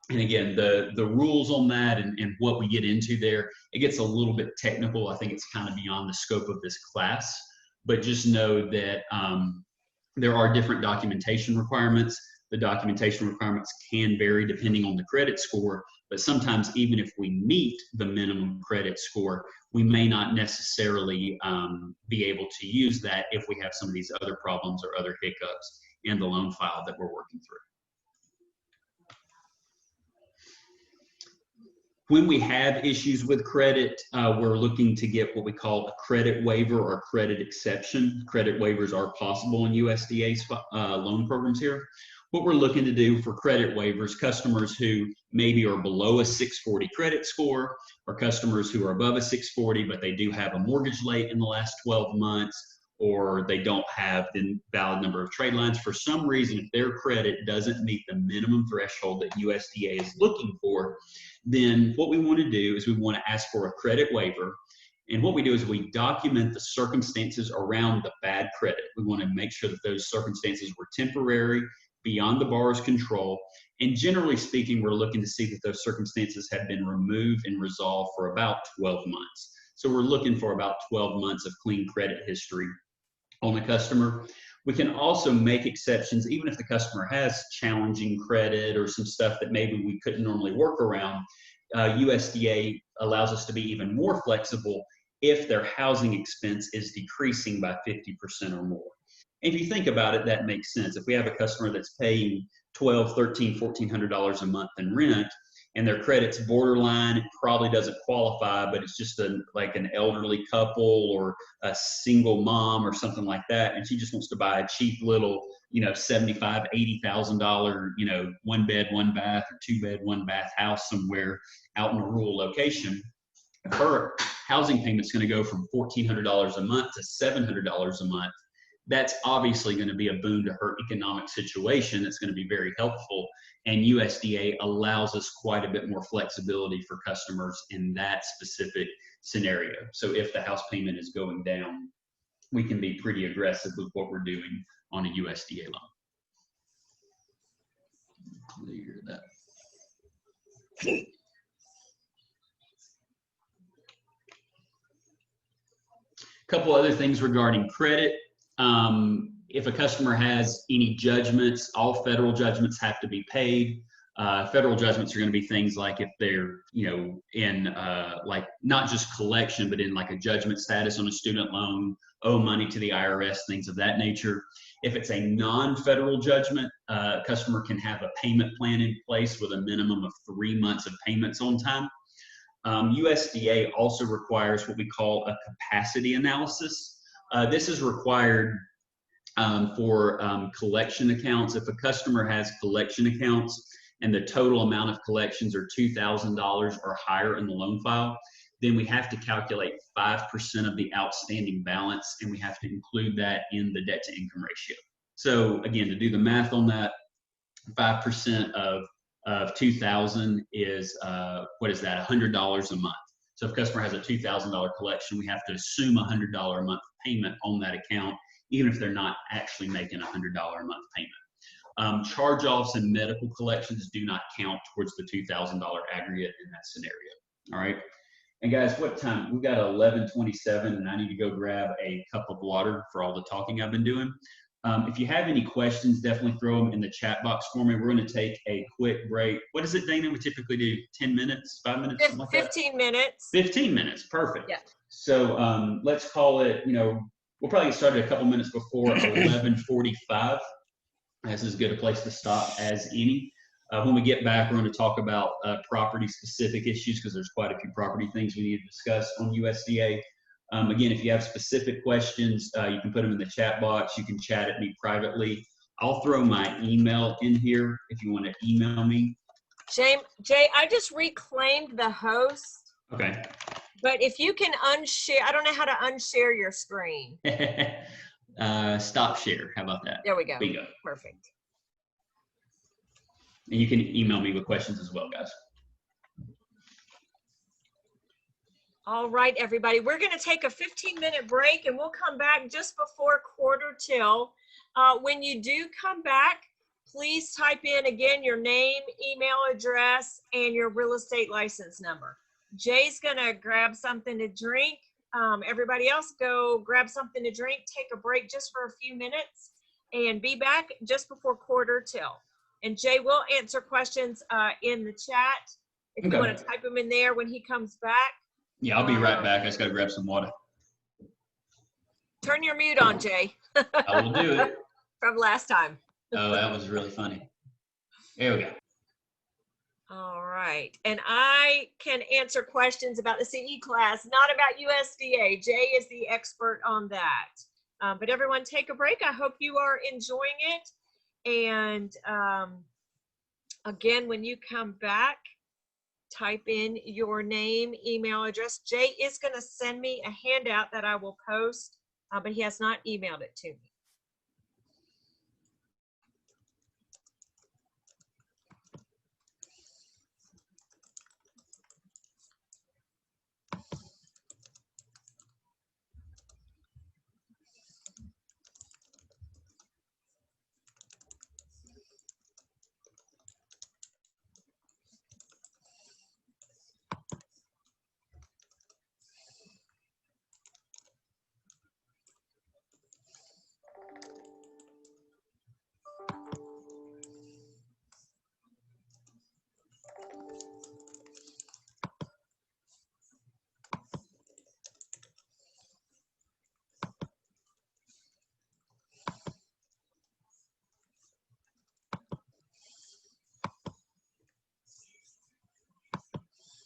And again, the rules on that and what we get into there, it gets a little bit technical. I think it's kind of beyond the scope of this class, but just know that there are different documentation requirements. The documentation requirements can vary depending on the credit score, but sometimes even if we meet the minimum credit score, we may not necessarily be able to use that if we have some of these other problems or other hiccups in the loan file that we're working through. When we have issues with credit, we're looking to get what we call a credit waiver or credit exception. Credit waivers are possible in USDA's loan programs here. What we're looking to do for credit waivers, customers who maybe are below a 640 credit score, or customers who are above a 640, but they do have a mortgage late in the last 12 months, or they don't have the valid number of trade lines. For some reason, if their credit doesn't meet the minimum threshold that USDA is looking for, then what we want to do is we want to ask for a credit waiver. And what we do is we document the circumstances around the bad credit. We want to make sure that those circumstances were temporary, beyond the borrower's control. And generally speaking, we're looking to see that those circumstances have been removed and resolved for about 12 months. So we're looking for about 12 months of clean credit history on the customer. We can also make exceptions, even if the customer has challenging credit or some stuff that maybe we couldn't normally work around. USDA allows us to be even more flexible if their housing expense is decreasing by 50% or more. And if you think about it, that makes sense. If we have a customer that's paying $1,200, $1,300, $1,400 a month in rent, and their credit's borderline, it probably doesn't qualify, but it's just like an elderly couple or a single mom or something like that, and she just wants to buy a cheap little, $75,000, $80,000, one bed, one bath, or two bed, one bath house somewhere out in a rural location. Her housing payment's going to go from $1,400 a month to $700 a month. That's obviously going to be a boon to her economic situation. It's going to be very helpful. And USDA allows us quite a bit more flexibility for customers in that specific scenario. So if the house payment is going down, we can be pretty aggressive with what we're doing on a USDA loan. Clear that. Couple other things regarding credit. If a customer has any judgments, all federal judgments have to be paid. Federal judgments are going to be things like if they're, in like not just collection, but in like a judgment status on a student loan, owe money to the IRS, things of that nature. If it's a non-federal judgment, a customer can have a payment plan in place with a minimum of 3 months of payments on time. USDA also requires what we call a capacity analysis. This is required for collection accounts. If a customer has collection accounts and the total amount of collections are $2,000 or higher in the loan file, then we have to calculate 5% of the outstanding balance, and we have to include that in the debt to income ratio. So again, to do the math on that, 5% of 2,000 is, what is that, $100 a month. So if a customer has a $2,000 collection, we have to assume a $100 a month payment on that account, even if they're not actually making a $100 a month payment. Charge-offs and medical collections do not count towards the $2,000 aggregate in that scenario. All right. And guys, what time? We've got 11:27, and I need to go grab a cup of water for all the talking I've been doing. If you have any questions, definitely throw them in the chat box for me. We're going to take a quick break. What is it, Dana? We typically do 10 minutes, 5 minutes? 15 minutes. 15 minutes. Perfect. Yeah. So let's call it, we'll probably get started a couple minutes before 11:45. This is as good a place to stop as any. When we get back, we're going to talk about property-specific issues because there's quite a few property things we need to discuss on USDA. Again, if you have specific questions, you can put them in the chat box. You can chat at me privately. I'll throw my email in here if you want to email me. Jay, I just reclaimed the host. Okay. But if you can unshare, I don't know how to unshare your screen. Stop share. How about that? There we go. Bingo. Perfect. And you can email me with questions as well, guys. All right, everybody. We're going to take a 15-minute break, and we'll come back just before 1:45. When you do come back, please type in, again, your name, email address, and your real estate license number. Jay's going to grab something to drink. Everybody else go grab something to drink, take a break just for a few minutes, and be back just before 1:45. And Jay will answer questions in the chat. If you want to type them in there when he comes back. Yeah, I'll be right back. I just got to grab some water. Turn your mute on, Jay. I will do it. From last time. Oh, that was really funny. There we go. All right. And I can answer questions about the CE class, not about USDA. Jay is the expert on that. But everyone take a break. I hope you are enjoying it. And again, when you come back, type in your name, email address. Jay is going to send me a handout that I will post, but he has not emailed it to me.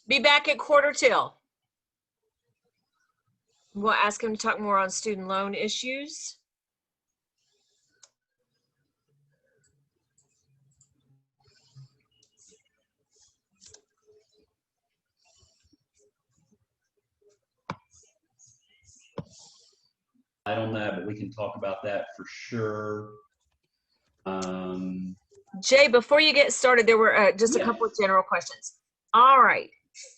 Be back at quarter till. We'll ask him to talk more on student loan issues. On that, but we can talk about that for sure. Jay, before you get started, there were just a couple of general questions. All right.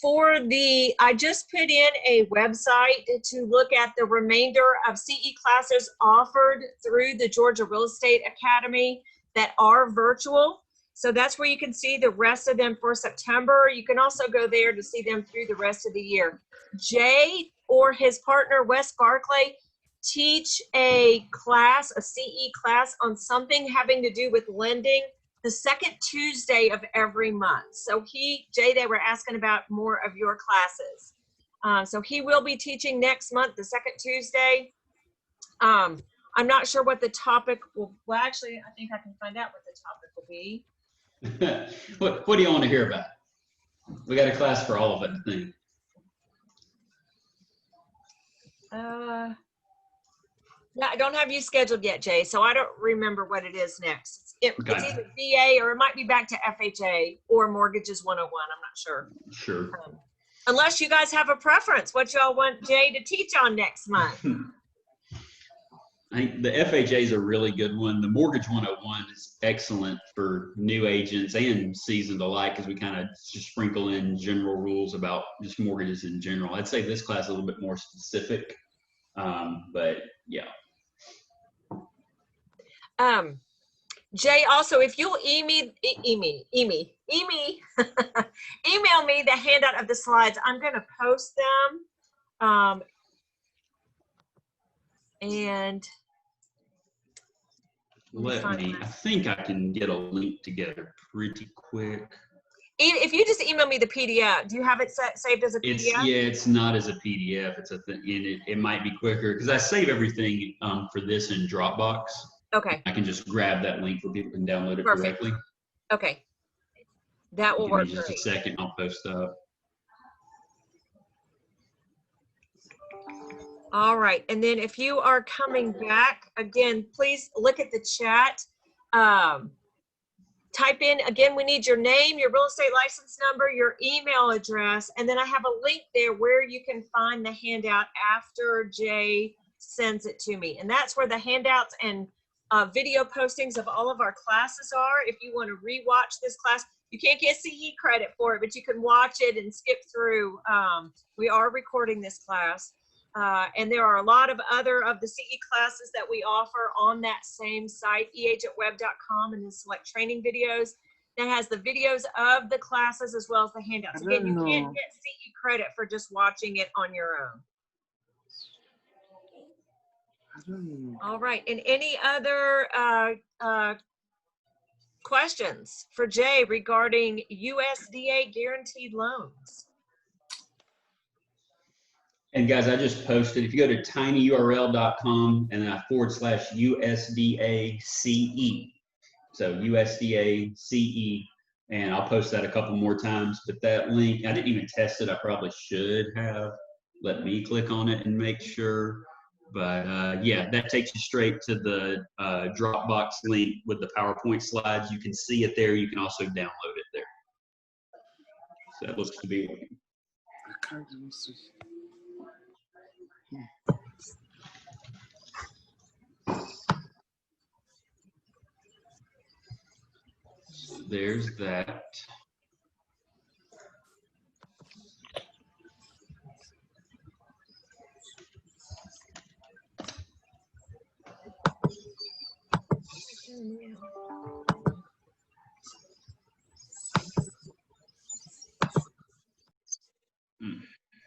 I just put in a website to look at the remainder of CE classes offered through the Georgia Real Estate Academy that are virtual. So that's where you can see the rest of them for September. You can also go there to see them through the rest of the year. Jay or his partner, Wes Barclay, teach a class, a CE class on something having to do with lending the second Tuesday of every month. So Jay, they were asking about more of your classes. So he will be teaching next month, the second Tuesday. I'm not sure what the topic will, well, actually, I think I can find out what the topic will be. What do you want to hear about? We got a class for all of it, I think. Yeah, I don't have you scheduled yet, Jay, so I don't remember what it is next. It's either VA or it might be back to FHA or Mortgages 101. I'm not sure. Sure. Unless you guys have a preference, what y'all want Jay to teach on next month. I think the FHA is a really good one. The Mortgage 101 is excellent for new agents and seasoned alike, because we kind of just sprinkle in general rules about just mortgages in general. I'd say this class is a little bit more specific, but yeah. Jay, also, if you'll email me the handout of the slides, I'm going to post them. And I think I can get a link together pretty quick. If you just email me the PDF, do you have it saved as a PDF? It's not as a PDF. It's a thing, and it might be quicker because I save everything for this in Dropbox. Okay. I can just grab that link where people can download it directly. Okay. That will work. Give me just a second. I'll post up. All right. And then if you are coming back, again, please look at the chat. Type in, again, we need your name, your real estate license number, your email address, and then I have a link there where you can find the handout after Jay sends it to me. And that's where the handouts and video postings of all of our classes are. If you want to rewatch this class, you can't get CE credit for it, but you can watch it and skip through. We are recording this class. And there are a lot of other of the CE classes that we offer on that same site, eagentweb.com, and then select training videos. That has the videos of the classes as well as the handouts. Again, you can't get CE credit for just watching it on your own. All right. And any other questions for Jay regarding USDA Guaranteed Loans? And guys, I just posted, if you go to tinyurl.com and then /USDA CE. So USDA CE, and I'll post that a couple more times, but that link, I didn't even test it. I probably should have. Let me click on it and make sure. But yeah, that takes you straight to the Dropbox link with the PowerPoint slides. You can see it there. You can also download it there. So that looks to be working. So there's that.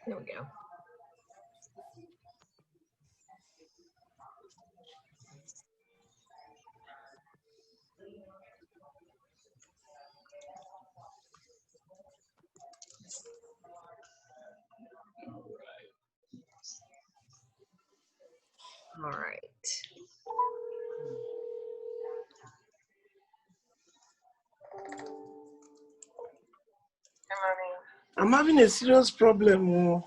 There we go. All right. I'm having a serious problem. Oh.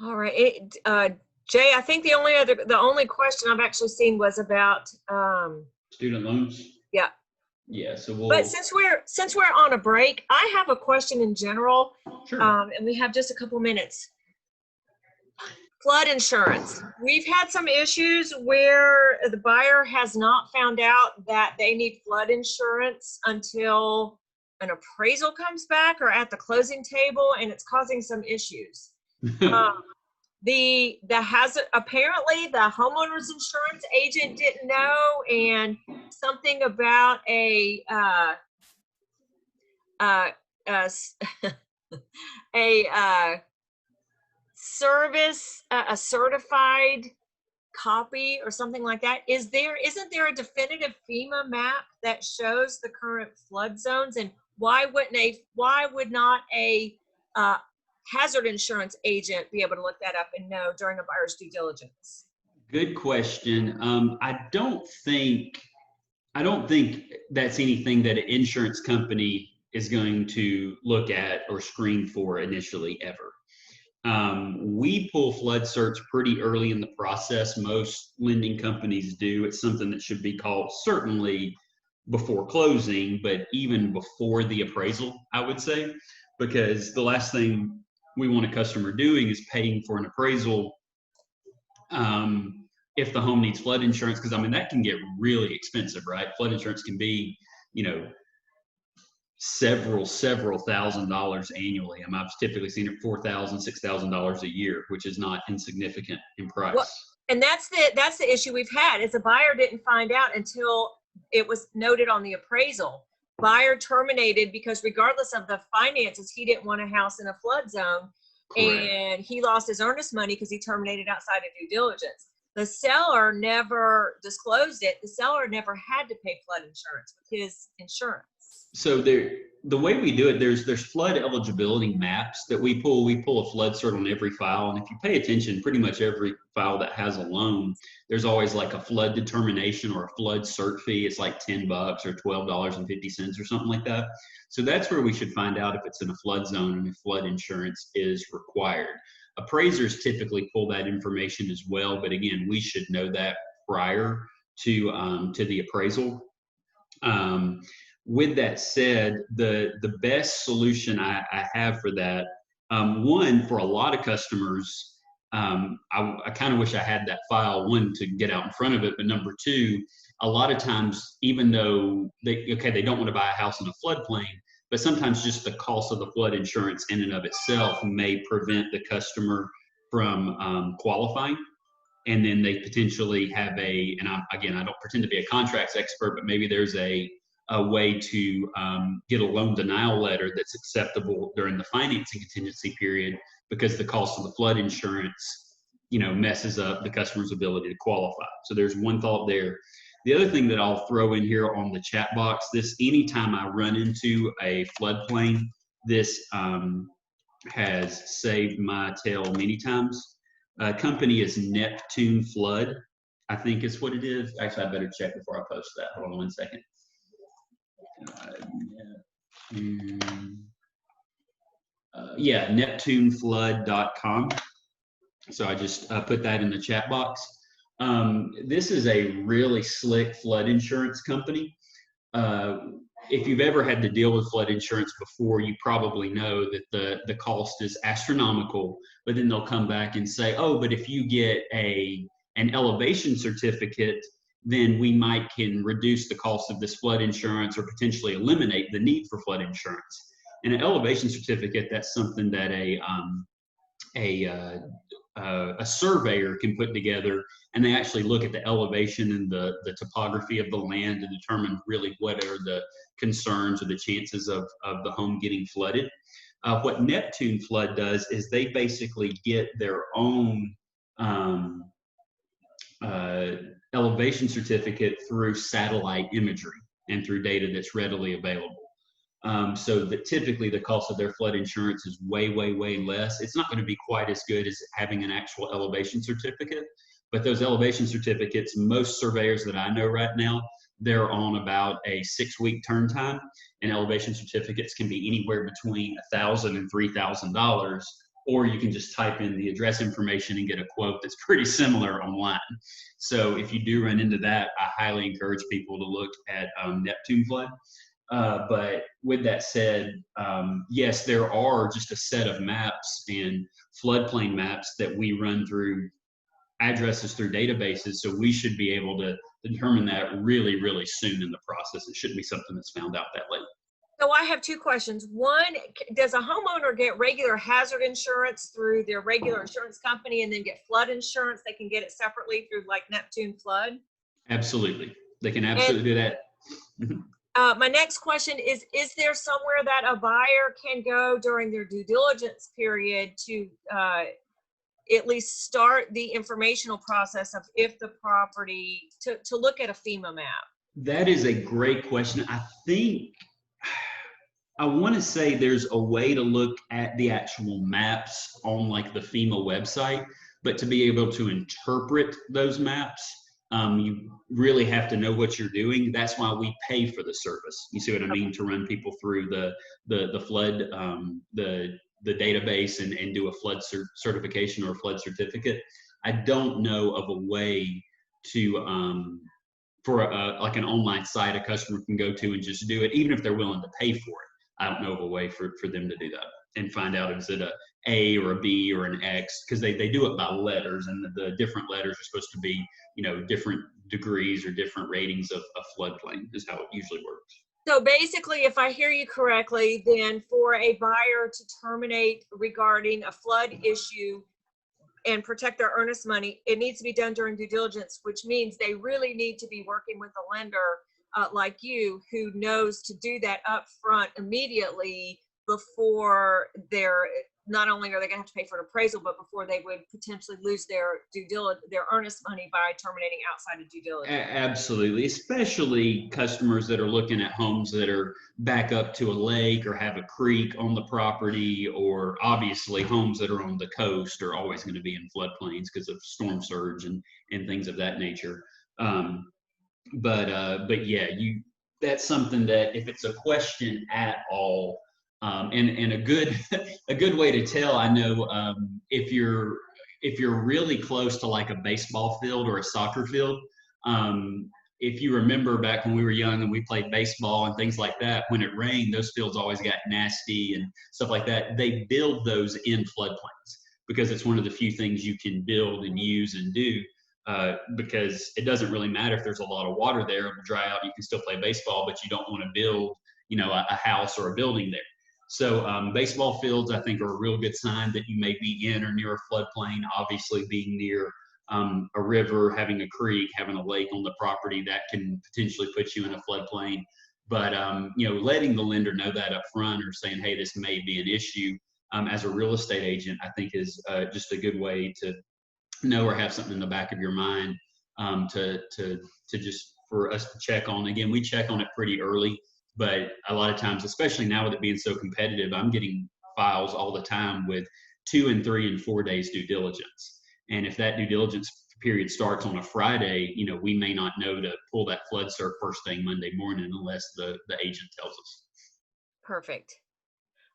All right, Jay, I think the only question I've actually seen was about Student loans. yeah. Yeah. So we'll. But since we're on a break, I have a question in general, Sure. and we have just a couple minutes. Flood insurance. We've had some issues where the buyer has not found out that they need flood insurance until an appraisal comes back or at the closing table, and it's causing some issues. The hazard, apparently the homeowner's insurance agent didn't know, and something about a service, a certified copy or something like that. Isn't there a definitive FEMA map that shows the current flood zones? And why would not a hazard insurance agent be able to look that up and know during a buyer's due diligence? Good question. I don't think that's anything that an insurance company is going to look at or screen for initially ever. We pull flood certs pretty early in the process. Most lending companies do. It's something that should be called certainly before closing, but even before the appraisal, I would say, because the last thing we want a customer doing is paying for an appraisal if the home needs flood insurance, because I mean that can get really expensive, right? Flood insurance can be, several $1,000s annually. I mean, I've typically seen it $4,000, $6,000 a year, which is not insignificant in price. Well, and that's the issue we've had, is the buyer didn't find out until it was noted on the appraisal. Buyer terminated because regardless of the finances, he didn't want a house in a flood zone. Correct. And he lost his earnest money because he terminated outside of due diligence. The seller never disclosed it. The seller never had to pay flood insurance with his insurance. So the way we do it, there's flood eligibility maps that we pull. We pull a flood cert on every file, and if you pay attention, pretty much every file that has a loan, there's always like a flood determination or a flood cert fee. It's like $10 or $12.50 or something like that. So that's where we should find out if it's in a flood zone and if flood insurance is required. Appraisers typically pull that information as well, but again, we should know that prior to the appraisal. With that said, the best solution I have for that, one, for a lot of customers, I kind of wish I had that file, one, to get out in front of it, but number two, a lot of times, even though they don't want to buy a house in a floodplain, but sometimes just the cost of the flood insurance in and of itself may prevent the customer from qualifying. And then they potentially have and I don't pretend to be a contracts expert, but maybe there's a way to get a loan denial letter that's acceptable during the financing contingency period, because the cost of the flood insurance, messes up the customer's ability to qualify. So there's one thought there. The other thing that I'll throw in here on the chat box, anytime I run into a floodplain, this has saved my tail many times. Company is Neptune Flood, I think is what it is. Actually, I better check before I post that. Hold on one second. NeptuneFlood.com. So I just put that in the chat box. This is a really slick flood insurance company. If you've ever had to deal with flood insurance before, you probably know that the cost is astronomical, but then they'll come back and say, oh, but if you get an elevation certificate, then we can reduce the cost of this flood insurance or potentially eliminate the need for flood insurance. And an elevation certificate, that's something that a surveyor can put together, and they actually look at the elevation and the topography of the land to determine really what are the concerns or the chances of the home getting flooded. What Neptune Flood does is they basically get their own elevation certificate through satellite imagery and through data that's readily available. So that typically the cost of their flood insurance is way, way, way less. It's not going to be quite as good as having an actual elevation certificate, But those elevation certificates, most surveyors that I know right now, they're on about a 6-week turn time, and elevation certificates can be anywhere between $1,000 and $3,000, or you can just type in the address information and get a quote that's pretty similar online. So if you do run into that, I highly encourage people to look at Neptune flood. But with that said, yes, there are just a set of maps and floodplain maps that we run through addresses through databases. So we should be able to determine that really, really soon in the process. It shouldn't be something that's found out that late. So I have 2 questions. One, does a homeowner get regular hazard insurance through their regular insurance company and then get flood insurance? They can get it separately through like Neptune Flood? Absolutely. They can absolutely do that. My next question is there somewhere that a buyer can go during their due diligence period to at least start the informational process of if the property, to look at a FEMA map? That is a great question. I want to say there's a way to look at the actual maps on like the FEMA website, but to be able to interpret those maps, you really have to know what you're doing. That's why we pay for the service. You see what I mean? To run people through the flood, the database and do a flood certification or a flood certificate. I don't know of a way to, for like an online site a customer can go to and just do it, even if they're willing to pay for it. I don't know of a way for them to do that and find out is it a or a B or an X, because they do it by letters, and the different letters are supposed to be, different degrees or different ratings of floodplain is how it usually works. So basically, if I hear you correctly, then for a buyer to terminate regarding a flood issue and protect their earnest money, it needs to be done during due diligence, which means they really need to be working with a lender like you, who knows to do that up front immediately before they're, not only are they going to have to pay for an appraisal, but before they would potentially lose their their earnest money by terminating outside of due diligence. Absolutely, especially customers that are looking at homes that are back up to a lake or have a creek on the property, or obviously homes that are on the coast are always going to be in floodplains because of storm surge and things of that nature. But yeah, that's something that if it's a question at all, and a good a good way to tell, I know, if you're really close to like a baseball field or a soccer field, if you remember back when we were young and we played baseball and things like that, when it rained, those fields always got nasty and stuff like that. They build those in floodplains because it's one of the few things you can build and use and do. Because it doesn't really matter if there's a lot of water there, it'll dry out, you can still play baseball, but you don't want to build, a house or a building there. So baseball fields, I think, are a real good sign that you may be in or near a floodplain. Obviously, being near a river, having a creek, having a lake on the property, that can potentially put you in a floodplain. But letting the lender know that up front, or saying, hey, this may be an issue, as a real estate agent, I think is just a good way to know or have something in the back of your mind, to just for us to check on. Again, we check on it pretty early, but a lot of times, especially now with it being so competitive, I'm getting files all the time with 2 and 3 and 4 days due diligence. And if that due diligence period starts on a Friday, we may not know to pull that flood cert first thing Monday morning unless the agent tells us. Perfect.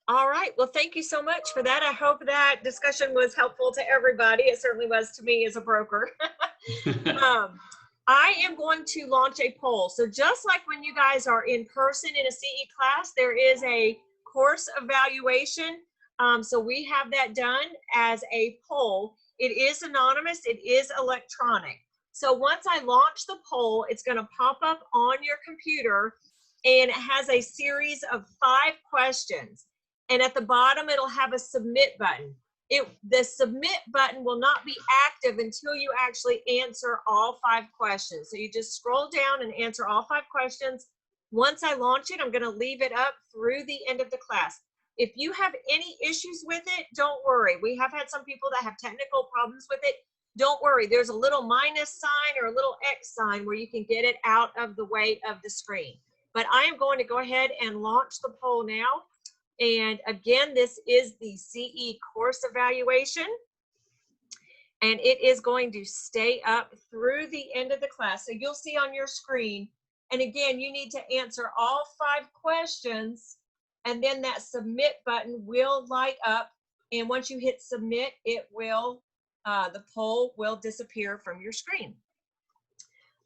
All right. Well, thank you so much for that. I hope that discussion was helpful to everybody. It certainly was to me as a broker. I am going to launch a poll. So just like when you guys are in person in a CE class, there is a course evaluation. So we have that done as a poll. It is anonymous. It is electronic. So once I launch the poll, it's going to pop up on your computer, and it has a series of 5 questions. And at the bottom, it'll have a submit button. The submit button will not be active until you actually answer all 5 questions. So you just scroll down and answer all 5 questions. Once I launch it, I'm going to leave it up through the end of the class. If you have any issues with it, don't worry. We have had some people that have technical problems with it. Don't worry. There's a little minus sign or a little X sign where you can get it out of the way of the screen. But I am going to go ahead and launch the poll now. And again, this is the CE course evaluation. and it is going to stay up through the end of the class. So you'll see on your screen, and again, you need to answer all 5 questions, and then that submit button will light up. And once you hit submit, it will, the poll will disappear from your screen.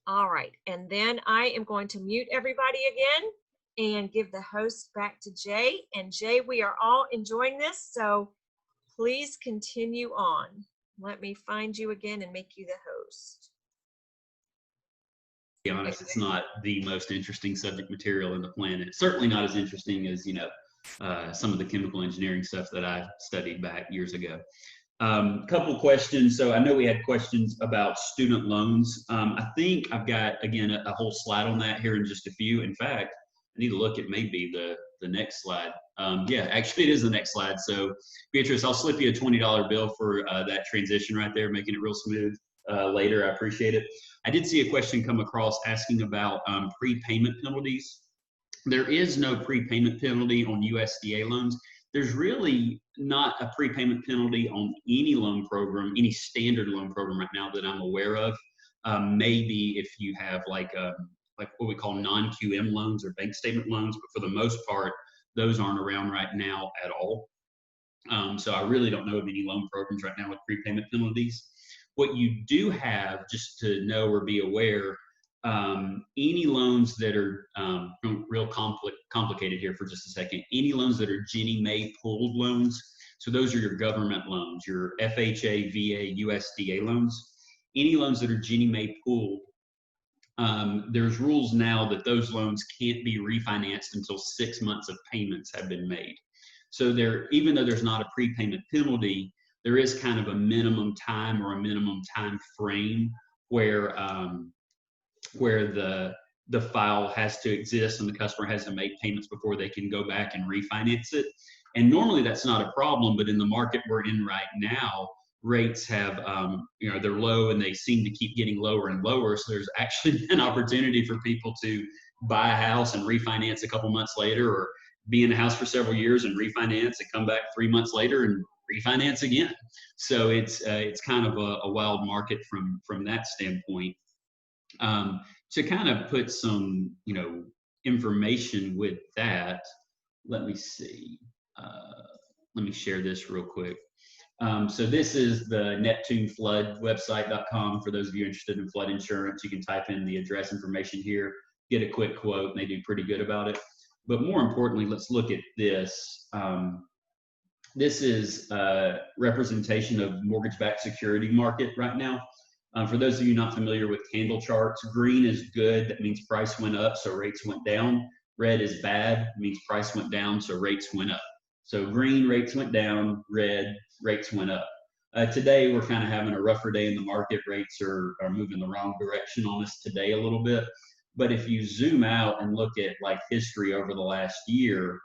All right, and then I am going to mute everybody again and give the host back to Jay. And Jay, we are all enjoying this, so please continue on. Let me find you again and make you the host. To be honest, it's not the most interesting subject material in the planet. Certainly not as interesting as, you know, some of the chemical engineering stuff that I studied back years ago. Couple questions. So I know we had questions about student loans. I think I've got, again, a whole slide on that here in just a few. In fact, I need to look at maybe the next slide. Yeah, actually it is the next slide. So Beatrice, I'll slip you a $20 bill for that transition right there, making it real smooth later. I appreciate it. I did see a question come across asking about prepayment penalties. There is no prepayment penalty on USDA loans. There's really not a prepayment penalty on any loan program, any standard loan program right now that I'm aware of. Maybe if you have like what we call non-QM loans or bank statement loans, but for the most part, those aren't around right now at all. So I really don't know of any loan programs right now with prepayment penalties. What you do have, just to know or be aware, any loans that are real complicated here for just a second, any loans that are Ginnie Mae pooled loans, so those are your government loans, your FHA, VA, USDA loans, any loans that are Ginnie Mae pooled, there's rules now that those loans can't be refinanced until 6 months of payments have been made. So there, even though there's not a prepayment penalty, there is kind of a minimum time or a minimum time frame where the file has to exist and the customer has to make payments before they can go back and refinance it. And normally that's not a problem, but in the market we're in right now, rates have, you know, they're low and they seem to keep getting lower and lower. So there's actually an opportunity for people to buy a house and refinance a couple months later, or be in a house for several years and refinance and come back 3 months later and refinance again. So it's kind of a wild market from that standpoint. To kind of put some, you know, information with that, let me see. Let me share this real quick. So this is the NeptuneFloodWebsite.com. For those of you interested in flood insurance, you can type in the address information here, get a quick quote, and they do pretty good about it. But more importantly, let's look at this. This is a representation of mortgage-backed security market right now. For those of you not familiar with candle charts, green is good, that means price went up, so rates went down. Red is bad, means price went down, so rates went up. So green, rates went down, red, rates went up. Today, we're kind of having a rougher day in the market. Rates are moving the wrong direction on us today a little bit. But if you zoom out and look at like history over the last year,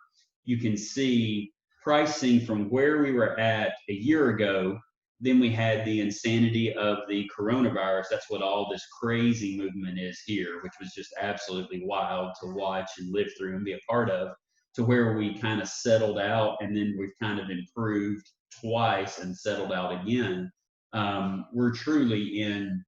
you can see pricing from where we were at a year ago. Then we had the insanity of the coronavirus. That's what all this crazy movement is here, which was just absolutely wild to watch and live through and be a part of, to where we kind of settled out, and then we've kind of improved twice and settled out again. We're truly in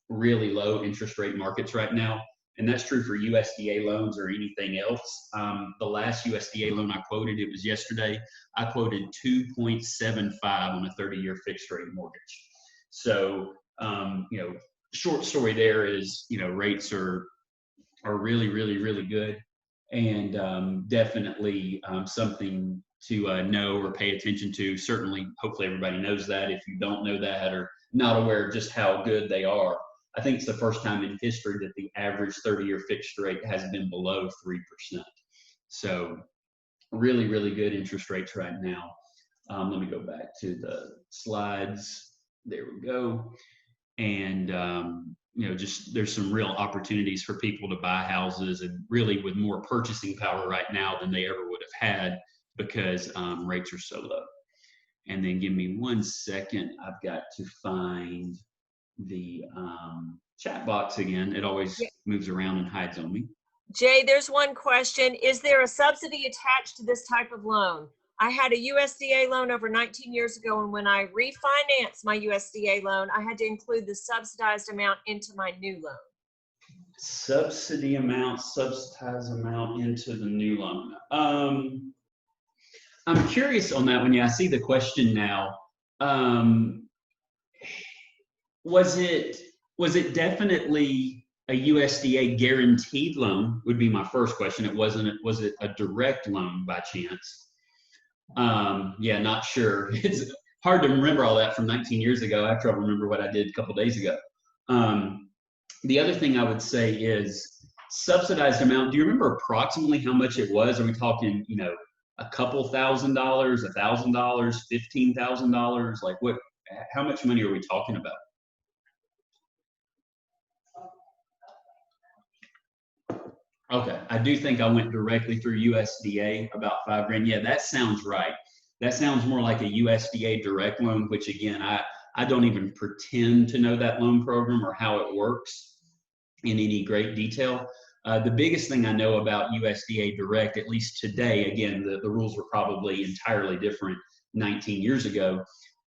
really low interest rate markets right now. And that's true for USDA loans or anything else. The last USDA loan I quoted, it was yesterday, I quoted 2.75 on a 30-year fixed rate mortgage. So, you know, short story there is, you know, rates are really, really, really good, and definitely something to know or pay attention to. Certainly, hopefully everybody knows that. If you don't know that or not aware of just how good they are, I think it's the first time in history that the average 30-year fixed rate has been below 3%. So really, really good interest rates right now. Let me go back to the slides. There we go. And, you know, just there's some real opportunities for people to buy houses, and really with more purchasing power right now than they ever would have had, because rates are so low. And then give me 1 second. I've got to find the chat box again. It always moves around and hides on me. Jay, there's one question. Is there a subsidy attached to this type of loan? I had a USDA loan over 19 years ago, and when I refinanced my USDA loan, I had to include the subsidized amount into my new loan. Subsidized amount into the new loan. I'm curious on that one. Yeah, I see the question now. Was it definitely a USDA guaranteed loan? Would be my first question. Was it a direct loan by chance? Yeah, not sure. It's hard to remember all that from 19 years ago. I have trouble remember what I did a couple days ago. The other thing I would say is subsidized amount. Do you remember approximately how much it was? Are we talking, a couple $1,000, $1,000, $15,000? Like what? How much money are we talking about? Okay, I do think I went directly through USDA, about $5,000. Yeah, that sounds right. That sounds more like a USDA direct loan, which again, I don't even pretend to know that loan program or how it works in any great detail. The biggest thing I know about USDA direct, at least today, again, the rules were probably entirely different 19 years ago.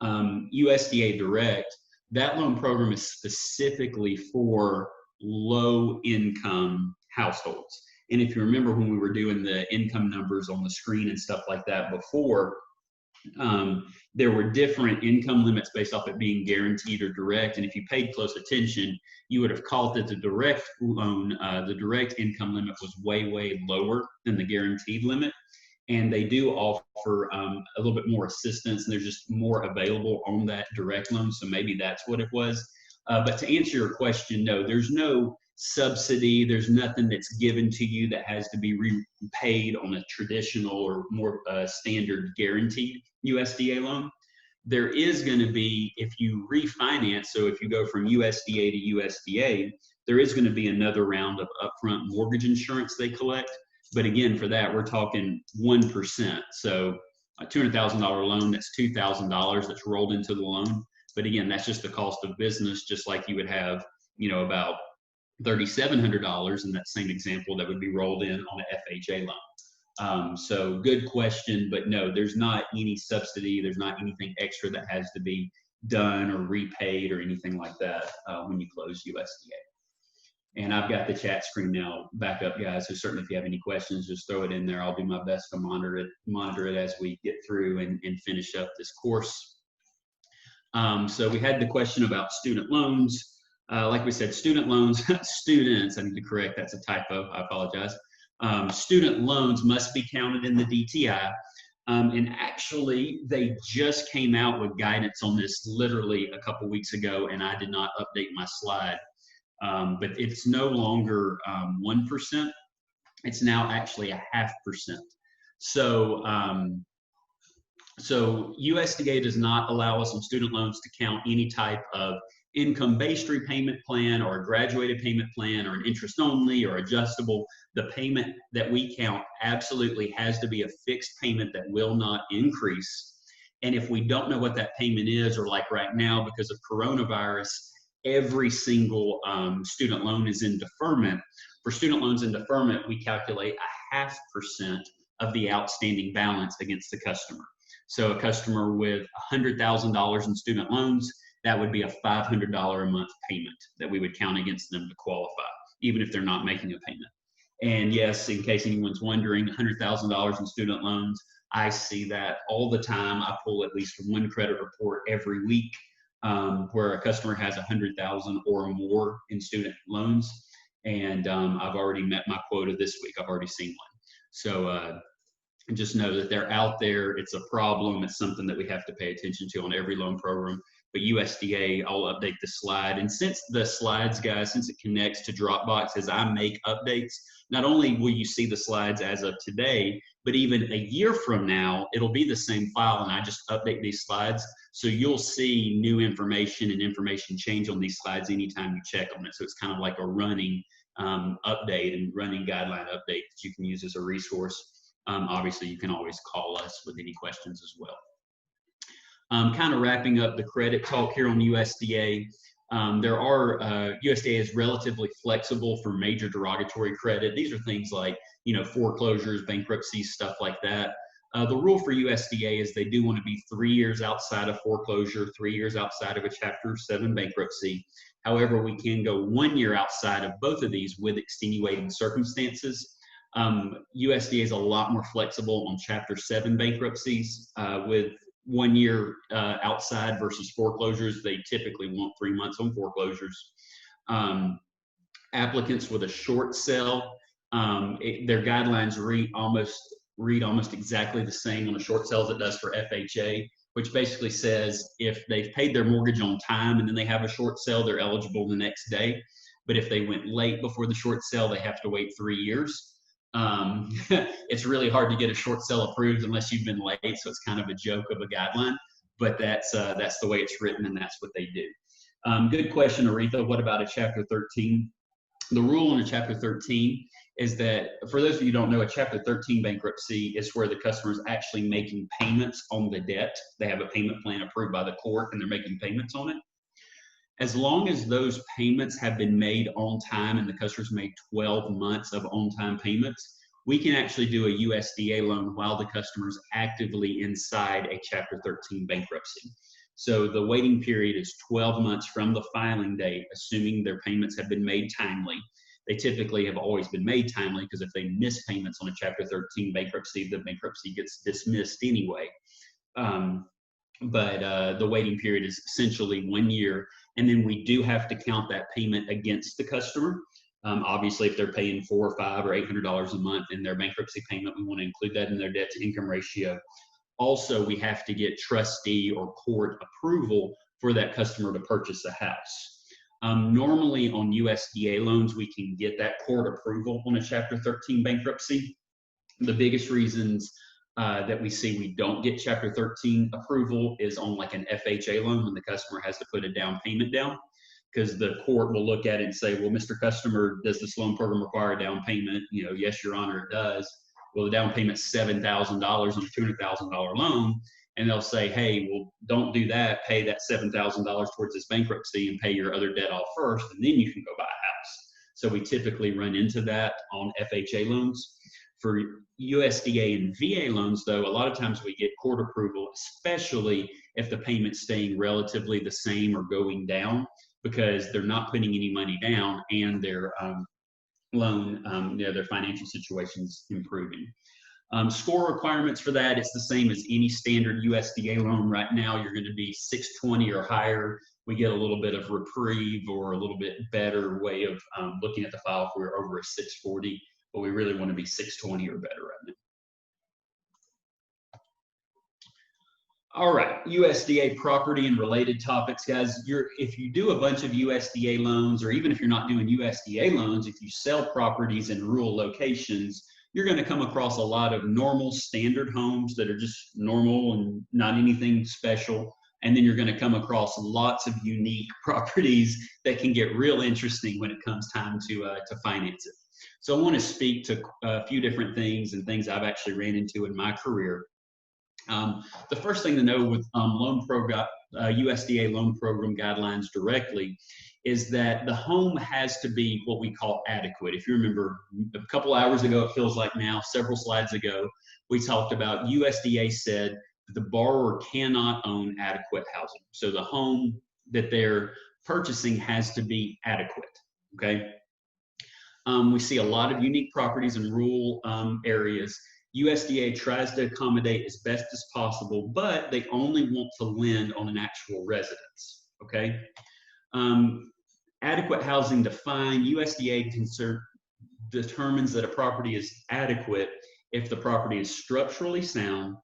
USDA direct, that loan program is specifically for low income households. And if you remember when we were doing the income numbers on the screen and stuff like that before, there were different income limits based off it being guaranteed or direct. And if you paid close attention, you would have caught that the direct loan, the direct income limit was way, way lower than the guaranteed limit. And they do offer a little bit more assistance, and there's just more available on that direct loan. So maybe that's what it was. But to answer your question, no, there's no subsidy. There's nothing that's given to you that has to be repaid on a traditional or more standard guaranteed USDA loan. There is going to be, if you refinance, so if you go from USDA to USDA, there is going to be another round of upfront mortgage insurance they collect. But again, for that, we're talking 1%. So a $200,000 loan, that's $2,000 that's rolled into the loan. But again, that's just the cost of business, just like you would have, about $3,700 in that same example that would be rolled in on an FHA loan. So good question, but no, there's not any subsidy. There's not anything extra that has to be done or repaid or anything like that when you close USDA. And I've got the chat screen now back up, guys. So certainly if you have any questions, just throw it in there. I'll do my best to monitor it as we get through and finish up this course. So we had the question about student loans. Like we said, student loans, students, I need to correct, that's a typo, I apologize. Student loans must be counted in the DTI. And actually, they just came out with guidance on this literally a couple weeks ago, and I did not update my slide. But it's no longer 1%. It's now actually 0.5%. So USDA does not allow us on student loans to count any type of income-based repayment plan or a graduated payment plan or an interest only or adjustable. The payment that we count absolutely has to be a fixed payment that will not increase. And if we don't know what that payment is, or like right now because of coronavirus, every single student loan is in deferment. For student loans in deferment, we calculate 0.5% of the outstanding balance against the customer. So a customer with $100,000 in student loans, that would be a $500 a month payment that we would count against them to qualify, even if they're not making a payment. And yes, in case anyone's wondering, $100,000 in student loans, I see that all the time. I pull at least one credit report every week where a customer has 100,000 or more in student loans. And I've already met my quota this week. I've already seen one. So just know that they're out there. It's a problem. It's something that we have to pay attention to on every loan program. But USDA, I'll update the slide. And since the slides, guys, since it connects to Dropbox as I make updates, not only will you see the slides as of today, but even a year from now, it'll be the same file and I just update these slides. So you'll see new information and information change on these slides anytime you check on it. So it's kind of like a running update and running guideline update that you can use as a resource. Obviously, you can always call us with any questions as well. Kind of wrapping up the credit talk here on USDA. USDA is relatively flexible for major derogatory credit. These are things like, foreclosures, bankruptcies, stuff like that. The rule for USDA is they do want to be 3 years outside of foreclosure, 3 years outside of a Chapter 7 bankruptcy. However, we can go 1 year outside of both of these with extenuating circumstances. USDA is a lot more flexible on Chapter 7 bankruptcies with 1 year outside versus foreclosures. They typically want 3 months on foreclosures. Applicants with a short sale, their guidelines read almost exactly the same on a short sale as it does for FHA, which basically says if they've paid their mortgage on time and then they have a short sale, they're eligible the next day. But if they went late before the short sale, they have to wait 3 years. It's really hard to get a short sale approved unless you've been late, so it's kind of a joke of a guideline, but that's the way it's written and that's what they do. Good question, Aretha. What about a Chapter 13? The rule in a Chapter 13 is that, for those of you who don't know, a Chapter 13 bankruptcy is where the customer is actually making payments on the debt. They have a payment plan approved by the court and they're making payments on it. As long as those payments have been made on time and the customer's made 12 months of on-time payments, we can actually do a USDA loan while the customer's actively inside a Chapter 13 bankruptcy. So the waiting period is 12 months from the filing date, assuming their payments have been made timely. They typically have always been made timely because if they miss payments on a Chapter 13 bankruptcy, the bankruptcy gets dismissed anyway. But the waiting period is essentially 1 year. And then we do have to count that payment against the customer. Obviously, if they're paying $400 or $500 or $800 a month in their bankruptcy payment, we want to include that in their debt to income ratio. Also, we have to get trustee or court approval for that customer to purchase a house. Normally on USDA loans, we can get that court approval on a Chapter 13 bankruptcy. The biggest reasons that we see we don't get Chapter 13 approval is on like an FHA loan when the customer has to put a down payment down, because the court will look at it and say, well, Mr. Customer, does this loan program require a down payment? You know, yes, Your Honor, it does. Well, the down payment's $7,000 on a $200,000 loan. And they'll say, hey, well, don't do that. Pay that $7,000 towards this bankruptcy and pay your other debt off first, and then you can go buy a house. So we typically run into that on FHA loans. For USDA and VA loans, though, a lot of times we get court approval, especially if the payment's staying relatively the same or going down, because they're not putting any money down and their loan, their financial situation's improving. Score requirements for that, it's the same as any standard USDA loan. Right now, you're going to be 620 or higher. We get a little bit of reprieve or a little bit better way of looking at the file if we're over a 640, but we really want to be 620 or better right now. All right, USDA property and related topics, guys. If you do a bunch of USDA loans, or even if you're not doing USDA loans, if you sell properties in rural locations, you're going to come across a lot of normal standard homes that are just normal and not anything special. And then you're going to come across lots of unique properties that can get real interesting when it comes time to finance it. So I want to speak to a few different things and things I've actually ran into in my career. The first thing to know with USDA loan program guidelines directly is that the home has to be what we call adequate. If you remember a couple hours ago, it feels like now, several slides ago, we talked about USDA said that the borrower cannot own adequate housing. So the home that they're purchasing has to be adequate, okay? We see a lot of unique properties in rural areas. USDA tries to accommodate as best as possible, but they only want to lend on an actual residence, okay? Adequate housing defined, USDA determines that a property is adequate if the property is structurally sound,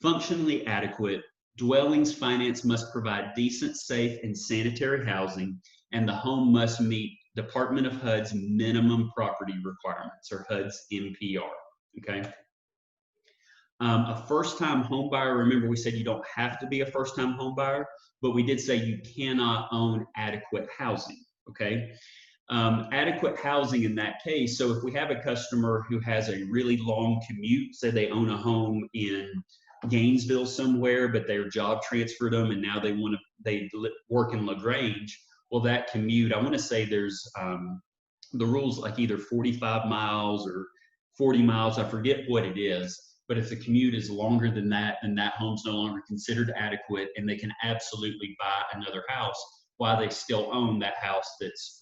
functionally adequate, dwellings financed must provide decent, safe, and sanitary housing, and the home must meet Department of HUD's minimum property requirements, or HUD's NPR, okay? A first-time home buyer, remember we said you don't have to be a first-time home buyer, but we did say you cannot own adequate housing, okay? Adequate housing in that case, so if we have a customer who has a really long commute, say they own a home in Gainesville somewhere, but their job transferred them and now they work in LaGrange, well, that commute, I want to say there's the rules like either 45 miles or 40 miles, I forget what it is. But if the commute is longer than that, then that home's no longer considered adequate, and they can absolutely buy another house while they still own that house that's,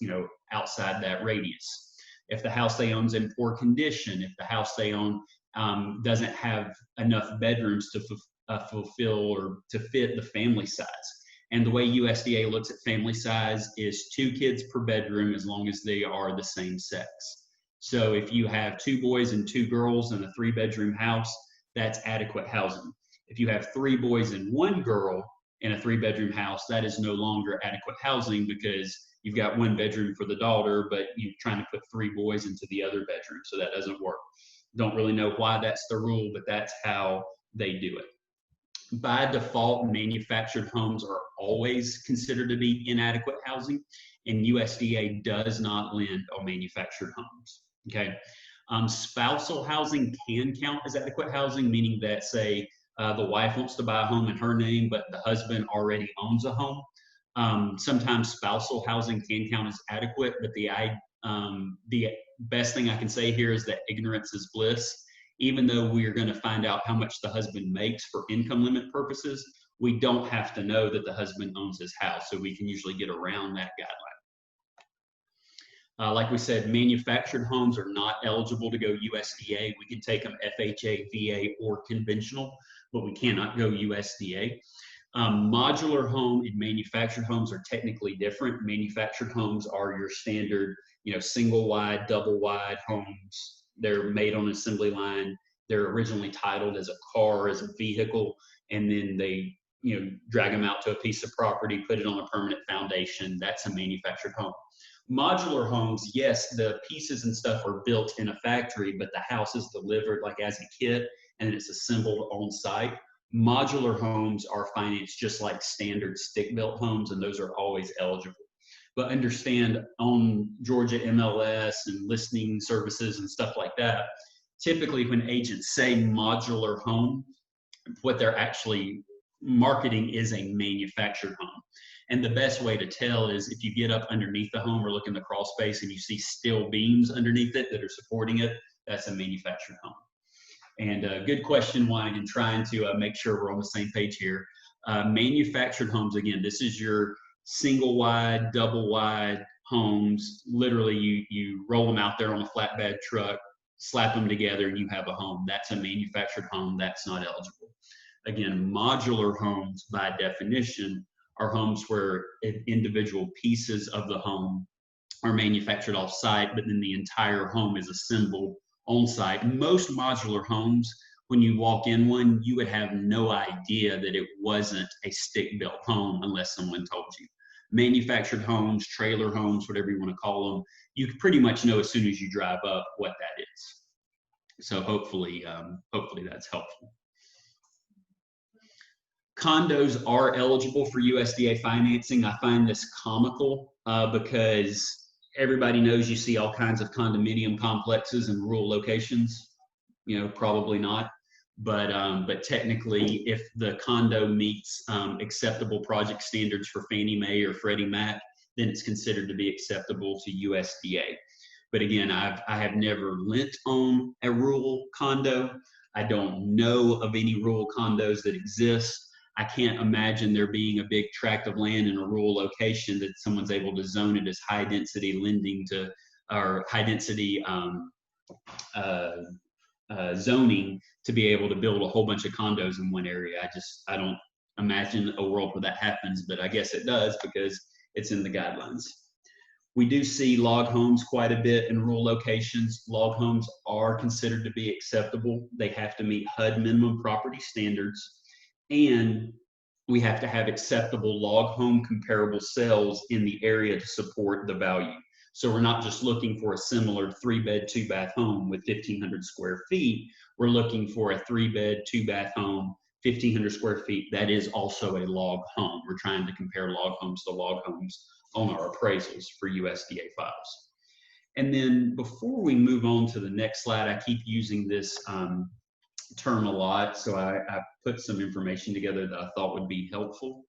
outside that radius. If the house they own is in poor condition, if the house they own doesn't have enough bedrooms to fulfill or to fit the family size. And the way USDA looks at family size is 2 kids per bedroom as long as they are the same sex. So if you have 2 boys and 2 girls in a 3-bedroom house, that's adequate housing. If you have 3 boys and 1 girl in a 3-bedroom house, that is no longer adequate housing because you've got 1 bedroom for the daughter, but you're trying to put 3 boys into the other bedroom, so that doesn't work. Don't really know why that's the rule, but that's how they do it. By default, manufactured homes are always considered to be inadequate housing, and USDA does not lend on manufactured homes. Okay, spousal housing can count as adequate housing, meaning that, say, the wife wants to buy a home in her name, but the husband already owns a home. Sometimes spousal housing can count as adequate, but the best thing I can say here is that ignorance is bliss. Even though we are going to find out how much the husband makes for income limit purposes, we don't have to know that the husband owns his house, so we can usually get around that guideline. Like we said, manufactured homes are not eligible to go USDA. We can take them FHA, VA, or conventional, but we cannot go USDA. Modular home and manufactured homes are technically different. Manufactured homes are your standard, single wide, double wide homes. They're made on an assembly line. They're originally titled as a car, as a vehicle, and then they, drag them out to a piece of property, put it on a permanent foundation. That's a manufactured home. Modular homes, yes, the pieces and stuff are built in a factory, but the house is delivered like as a kit, and it's assembled on site. Modular homes are financed just like standard stick-built homes, and those are always eligible. But understand, on Georgia MLS and listing services and stuff like that, typically when agents say modular home, what they're actually marketing is a manufactured home. And the best way to tell is if you get up underneath the home or look in the crawl space and you see steel beams underneath it that are supporting it, that's a manufactured home. And good question, Wine, and trying to make sure we're on the same page here. Manufactured homes, again, this is your single wide, double wide homes. Literally, you roll them out there on a flatbed truck, slap them together, and you have a home. That's a manufactured home. That's not eligible. Again, modular homes, by definition, are homes where individual pieces of the home are manufactured off-site, but then the entire home is assembled on-site. Most modular homes, when you walk in one, you would have no idea that it wasn't a stick-built home unless someone told you. Manufactured homes, trailer homes, whatever you want to call them, you can pretty much know as soon as you drive up what that is. So hopefully that's helpful. Condos are eligible for USDA financing. I find this comical because everybody knows you see all kinds of condominium complexes in rural locations. Probably not. But technically, if the condo meets acceptable project standards for Fannie Mae or Freddie Mac, then it's considered to be acceptable to USDA. But again, I have never lent on a rural condo. I don't know of any rural condos that exist. I can't imagine there being a big tract of land in a rural location that someone's able to zone it as high density lending to, or high density zoning to be able to build a whole bunch of condos in one area. I don't imagine a world where that happens, but I guess it does because it's in the guidelines. We do see log homes quite a bit in rural locations. Log homes are considered to be acceptable. They have to meet HUD minimum property standards, and we have to have acceptable log home comparable sales in the area to support the value. So we're not just looking for a similar 3-bed, 2-bath home with 1,500 square feet. We're looking for a 3-bed, 2-bath home, 1,500 square feet. That is also a log home. We're trying to compare log homes to log homes on our appraisals for USDA files. And then before we move on to the next slide, I keep using this term a lot, so I put some information together that I thought would be helpful.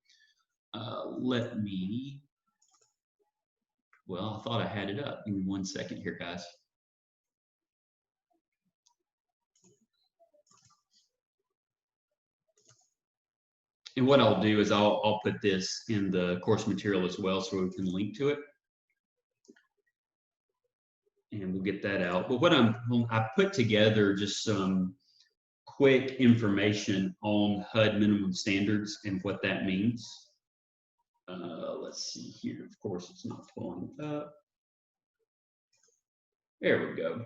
Well, I thought I had it up. Give me 1 second here, guys. And what I'll do is I'll put this in the course material as well so we can link to it. And we'll get that out. But I put together just some quick information on HUD minimum standards and what that means. Let's see here. Of course, it's not pulling up. There we go.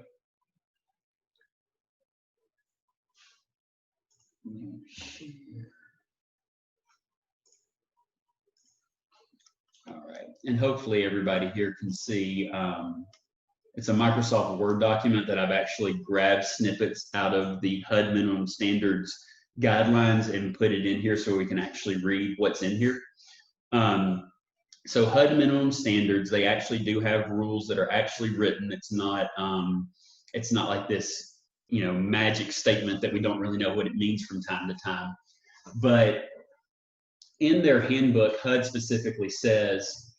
All right, and hopefully everybody here can see. It's a Microsoft Word document that I've actually grabbed snippets out of the HUD minimum standards guidelines and put it in here so we can actually read what's in here. So HUD minimum standards, they actually do have rules that are actually written. It's not like this, magic statement that we don't really know what it means from time to time. But in their handbook, HUD specifically says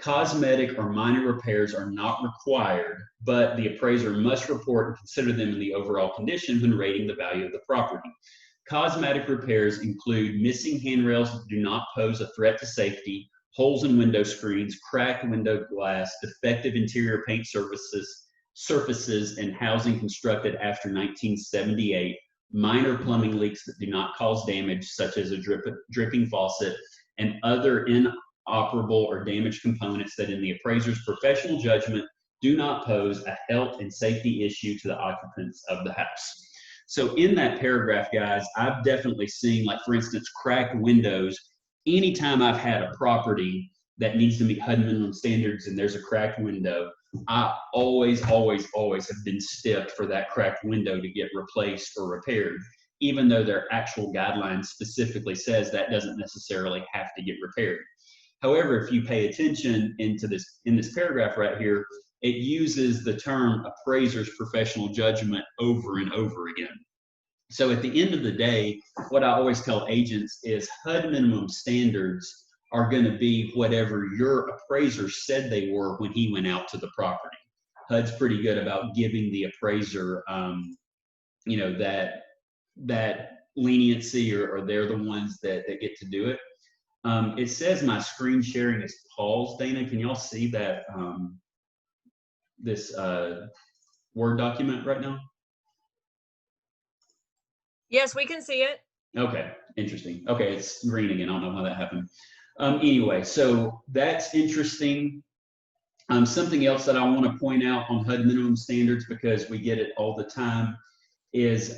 cosmetic or minor repairs are not required, but the appraiser must report and consider them in the overall condition when rating the value of the property. Cosmetic repairs include missing handrails that do not pose a threat to safety, holes in window screens, cracked window glass, defective interior paint surfaces and housing constructed after 1978, minor plumbing leaks that do not cause damage, such as a dripping faucet, and other inoperable or damaged components that in the appraiser's professional judgment do not pose a health and safety issue to the occupants of the house. So in that paragraph, guys, I've definitely seen, like for instance, cracked windows. Anytime I've had a property that needs to meet HUD minimum standards and there's a cracked window, I always have been stiffed for that cracked window to get replaced or repaired, even though their actual guidelines specifically says that doesn't necessarily have to get repaired. However, if you pay attention in this paragraph right here, it uses the term appraiser's professional judgment over and over again. So at the end of the day, what I always tell agents is HUD minimum standards are going to be whatever your appraiser said they were when he went out to the property. HUD's pretty good about giving the appraiser, that leniency, or they're the ones that get to do it. It says my screen sharing is paused. Dana, can y'all see that this Word document right now? Yes, we can see it. Okay, interesting. Okay, it's green again. I don't know how that happened. Anyway, so that's interesting. Something else that I want to point out on HUD minimum standards, because we get it all the time, is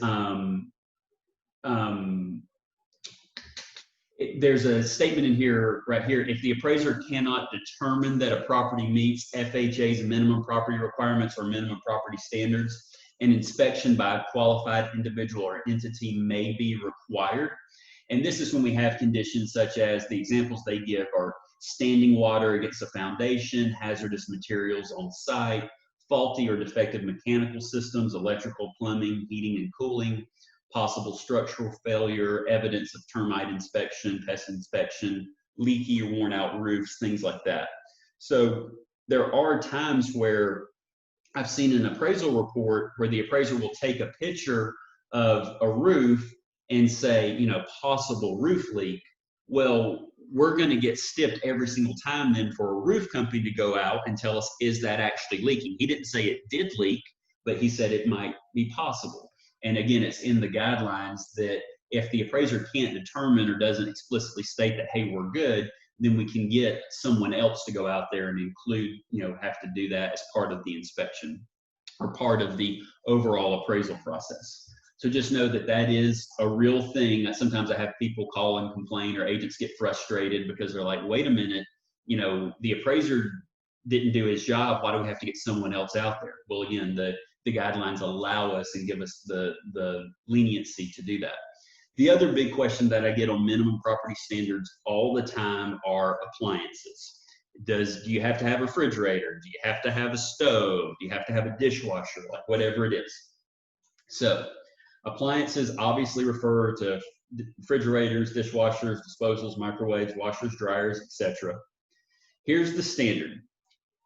there's a statement in here, right here. If the appraiser cannot determine that a property meets FHA's minimum property requirements or minimum property standards, an inspection by a qualified individual or entity may be required. And this is when we have conditions such as the examples they give are standing water against the foundation, hazardous materials on site, faulty or defective mechanical systems, electrical, plumbing, heating and cooling, possible structural failure, evidence of termite inspection, pest inspection, leaky or worn out roofs, things like that. So there are times where I've seen an appraisal report where the appraiser will take a picture of a roof and say, possible roof leak. Well, we're going to get stiffed every single time then for a roof company to go out and tell us, is that actually leaking? He didn't say it did leak, but he said it might be possible. And again, it's in the guidelines that if the appraiser can't determine or doesn't explicitly state that, hey, we're good, then we can get someone else to go out there and include, have to do that as part of the inspection or part of the overall appraisal process. So just know that that is a real thing. Sometimes I have people call and complain, or agents get frustrated because they're like, wait a minute, the appraiser didn't do his job. Why do we have to get someone else out there? Well, again, the guidelines allow us and give us the leniency to do that. The other big question that I get on minimum property standards all the time are appliances. Do you have to have a refrigerator? Do you have to have a stove? Do you have to have a dishwasher? Like whatever it is. So appliances obviously refer to refrigerators, dishwashers, disposals, microwaves, washers, dryers, etc. Here's the standard.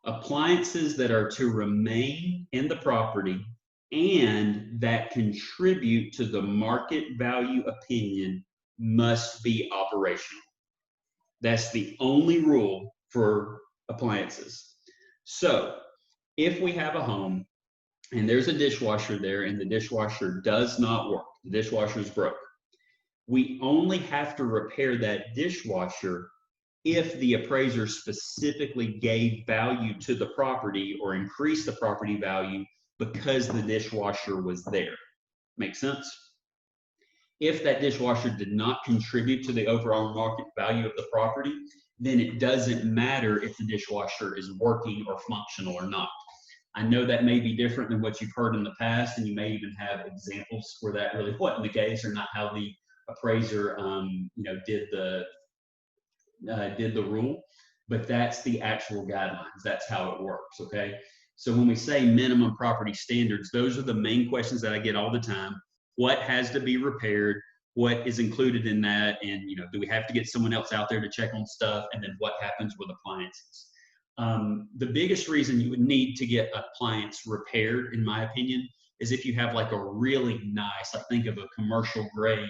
Appliances that are to remain in the property and that contribute to the market value opinion must be operational. That's the only rule for appliances. So if we have a home and there's a dishwasher there and the dishwasher does not work, the dishwasher is broke, we only have to repair that dishwasher if the appraiser specifically gave value to the property or increased the property value because the dishwasher was there. Make sense? If that dishwasher did not contribute to the overall market value of the property, then it doesn't matter if the dishwasher is working or functional or not. I know that may be different than what you've heard in the past, and you may even have examples where that really wasn't the case or not how the appraiser did the rule, but that's the actual guidelines. That's how it works, okay? So when we say minimum property standards, those are the main questions that I get all the time. What has to be repaired? What is included in that? And, do we have to get someone else out there to check on stuff? And then what happens with appliances? The biggest reason you would need to get an appliance repaired, in my opinion, is if you have like a really nice, I think of a commercial grade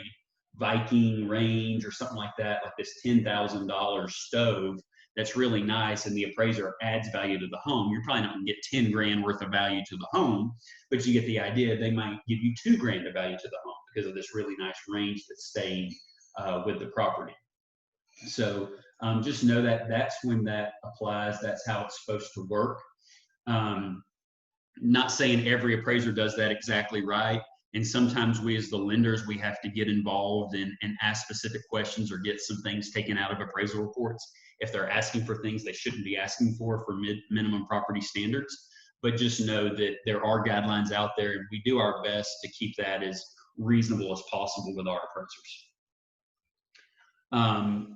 Viking range or something like that, like this $10,000 stove that's really nice, and the appraiser adds value to the home. You're probably not going to get 10 grand worth of value to the home, but you get the idea. They might give you 2 grand of value to the home because of this really nice range that's staying with the property. So just know that that's when that applies. That's how it's supposed to work. Not saying every appraiser does that exactly right. And sometimes we as the lenders, we have to get involved and ask specific questions or get some things taken out of appraisal reports if they're asking for things they shouldn't be asking for minimum property standards. But just know that there are guidelines out there, and we do our best to keep that as reasonable as possible with our appraisers.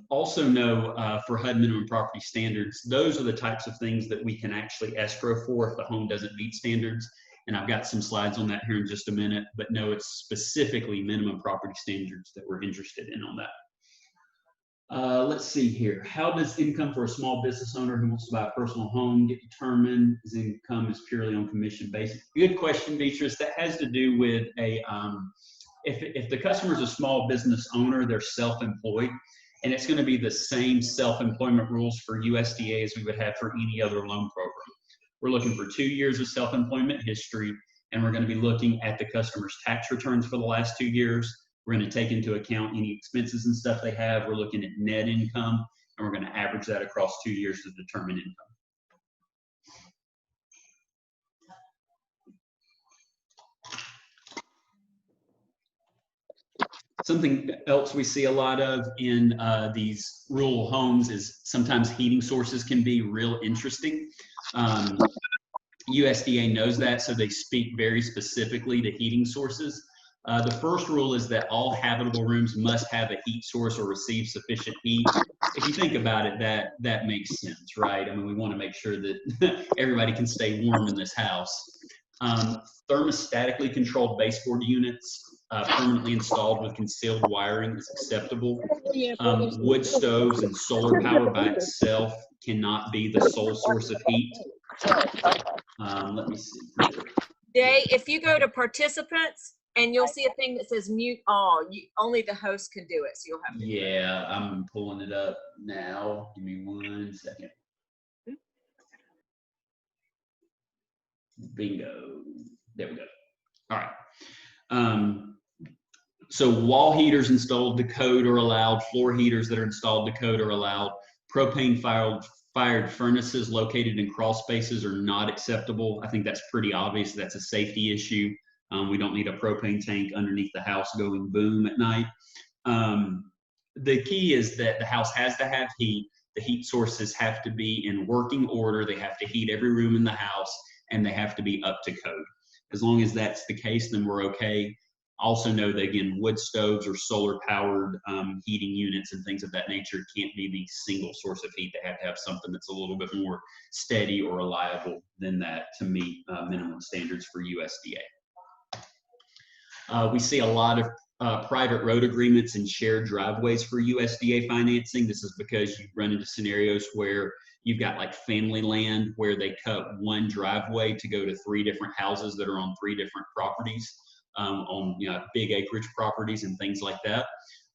Also know for HUD minimum property standards, those are the types of things that we can actually escrow for if the home doesn't meet standards. And I've got some slides on that here in just a minute, but no, it's specifically minimum property standards that we're interested in on that. Let's see here. How does income for a small business owner who wants to buy a personal home get determined? His income is purely on commission basis. Good question, Beatrice. That has to do with if the customer is a small business owner, they're self-employed, and it's going to be the same self-employment rules for USDA as we would have for any other loan program. We're looking for 2 years of self-employment history, and we're going to be looking at the customer's tax returns for the last 2 years. We're going to take into account any expenses and stuff they have. We're looking at net income, and we're going to average that across 2 years to determine income. Something else we see a lot of in these rural homes is sometimes heating sources can be real interesting. USDA knows that, so they speak very specifically to heating sources. The first rule is that all habitable rooms must have a heat source or receive sufficient heat. If you think about it, that makes sense, right? I mean, we want to make sure that everybody can stay warm in this house. Thermostatically controlled baseboard units permanently installed with concealed wiring is acceptable. Wood stoves and solar power by itself cannot be the sole source of heat. Let me see. Jay, if you go to participants, and you'll see a thing that says mute all. Only the host can do it, so you'll have to. Yeah, I'm pulling it up now. Give me 1 second. Bingo. There we go. All right. So wall heaters installed to code are allowed. Floor heaters that are installed to code are allowed. Propane fired furnaces located in crawl spaces are not acceptable. I think that's pretty obvious. That's a safety issue. We don't need a propane tank underneath the house going boom at night. The key is that the house has to have heat. The heat sources have to be in working order. They have to heat every room in the house, and they have to be up to code. As long as that's the case, then we're okay. Also know that, again, wood stoves or solar-powered heating units and things of that nature can't be the single source of heat. They have to have something that's a little bit more steady or reliable than that to meet minimum standards for USDA. We see a lot of private road agreements and shared driveways for USDA financing. This is because you run into scenarios where you've got like family land where they cut one driveway to go to 3 different houses that are on 3 different properties, on big acreage properties and things like that.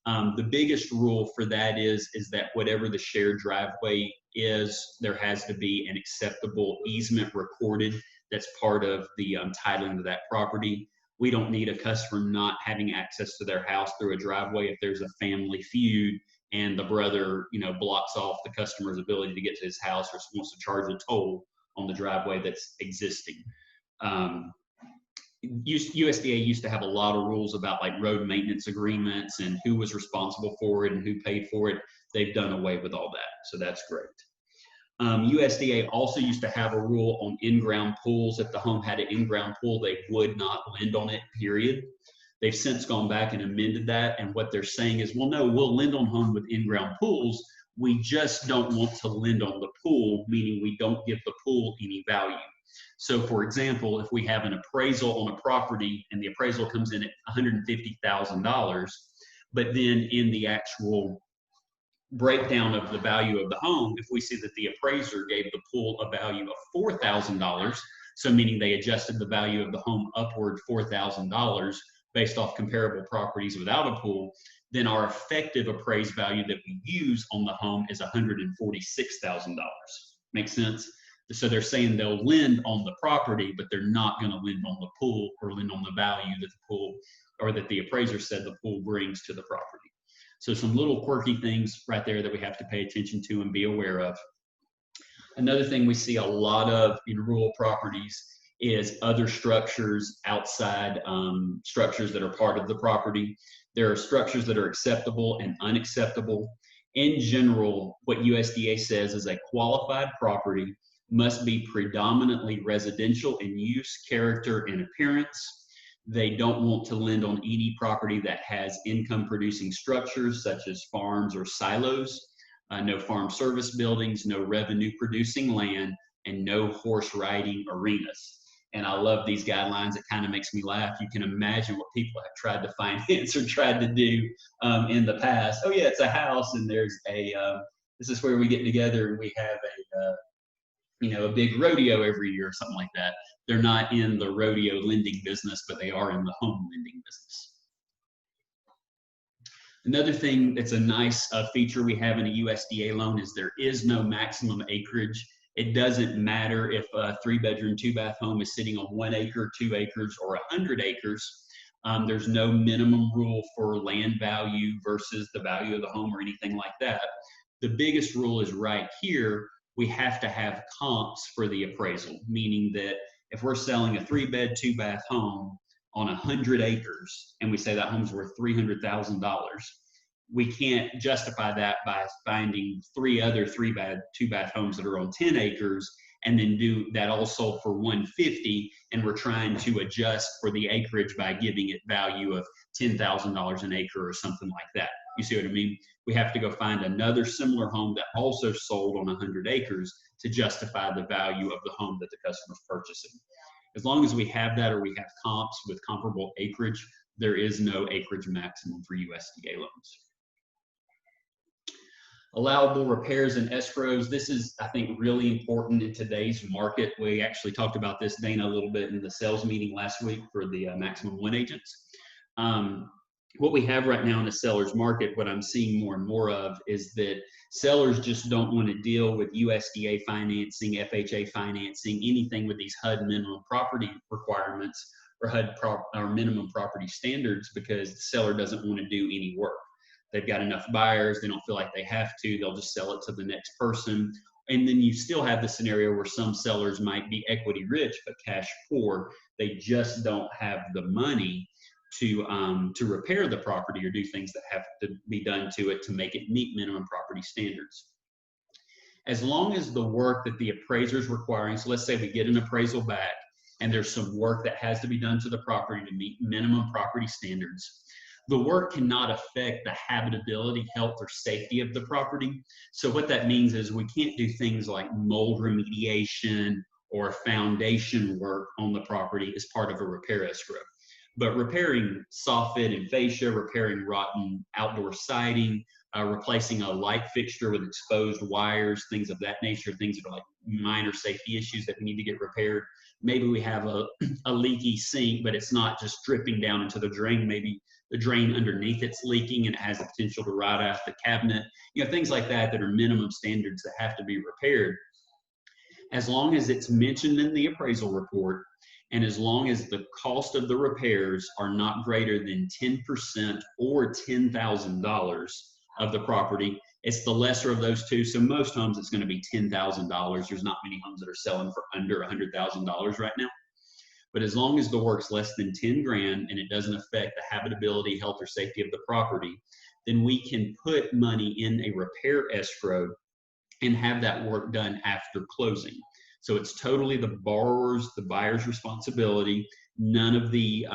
The biggest rule for that is that whatever the shared driveway is, there has to be an acceptable easement recorded that's part of the titling of that property. We don't need a customer not having access to their house through a driveway if there's a family feud and the brother, blocks off the customer's ability to get to his house or wants to charge a toll on the driveway that's existing. USDA used to have a lot of rules about like road maintenance agreements and who was responsible for it and who paid for it. They've done away with all that, so that's great. USDA also used to have a rule on in-ground pools. If the home had an in-ground pool, they would not lend on it, period. They've since gone back and amended that, and what they're saying is, well, no, we'll lend on home with in-ground pools. We just don't want to lend on the pool, meaning we don't give the pool any value. So for example, if we have an appraisal on a property and the appraisal comes in at $150,000, but then in the actual breakdown of the value of the home, if we see that the appraiser gave the pool a value of $4,000, so meaning they adjusted the value of the home upward $4,000 based off comparable properties without a pool, then our effective appraised value that we use on the home is $146,000. Make sense? So they're saying they'll lend on the property, but they're not going to lend on the pool or lend on the value that the pool or that the appraiser said the pool brings to the property. So some little quirky things right there that we have to pay attention to and be aware of. Another thing we see a lot of in rural properties is other structures outside structures that are part of the property. There are structures that are acceptable and unacceptable. In general, what USDA says is a qualified property must be predominantly residential in use, character, and appearance. They don't want to lend on any property that has income producing structures such as farms or silos, no farm service buildings, no revenue producing land, and no horse riding arenas. And I love these guidelines. It kind of makes me laugh. You can imagine what people have tried to finance or tried to do in the past. Oh yeah, it's a house and there's a, this is where we get together and we have a big rodeo every year or something like that. They're not in the rodeo lending business, but they are in the home lending business. Another thing that's a nice feature we have in a USDA loan is there is no maximum acreage. It doesn't matter if a 3-bedroom, 2-bath home is sitting on 1 acre, 2 acres, or 100 acres. There's no minimum rule for land value versus the value of the home or anything like that. The biggest rule is right here. We have to have comps for the appraisal, meaning that if we're selling a 3-bed, 2-bath home on 100 acres and we say that home's worth $300,000, we can't justify that by finding 3 other 3-bed, 2-bath homes that are on 10 acres and then do that all sold for $150, and we're trying to adjust for the acreage by giving it value of $10,000 an acre or something like that. You see what I mean? We have to go find another similar home that also sold on 100 acres to justify the value of the home that the customer's purchasing. As long as we have that or we have comps with comparable acreage, there is no acreage maximum for USDA loans. Allowable repairs and escrows. This is, I think, really important in today's market. We actually talked about this, Dana, a little bit in the sales meeting last week for the maximum one agents. What we have right now in the seller's market, what I'm seeing more and more of is that sellers just don't want to deal with USDA financing, FHA financing, anything with these HUD minimum property requirements or HUD or minimum property standards, because the seller doesn't want to do any work. They've got enough buyers. They don't feel like they have to. They'll just sell it to the next person. And then you still have the scenario where some sellers might be equity rich but cash poor. They just don't have the money to repair the property or do things that have to be done to it to make it meet minimum property standards. As long as the work that the appraiser is requiring, so let's say we get an appraisal back and there's some work that has to be done to the property to meet minimum property standards, the work cannot affect the habitability, health, or safety of the property. So what that means is we can't do things like mold remediation or foundation work on the property as part of a repair escrow. But repairing soffit and fascia, repairing rotten outdoor siding, replacing a light fixture with exposed wires, things of that nature, things that are like minor safety issues that we need to get repaired, maybe we have a leaky sink, but it's not just dripping down into the drain. Maybe the drain underneath it's leaking and it has the potential to rot out the cabinet. Things like that are minimum standards that have to be repaired. As long as it's mentioned in the appraisal report, and as long as the cost of the repairs are not greater than 10% or $10,000 of the property, it's the lesser of those two. So most homes, it's going to be $10,000. There's not many homes that are selling for under $100,000 right now. But as long as the work's less than 10 grand and it doesn't affect the habitability, health, or safety of the property, then we can put money in a repair escrow and have that work done after closing. So it's totally the buyer's responsibility. None of the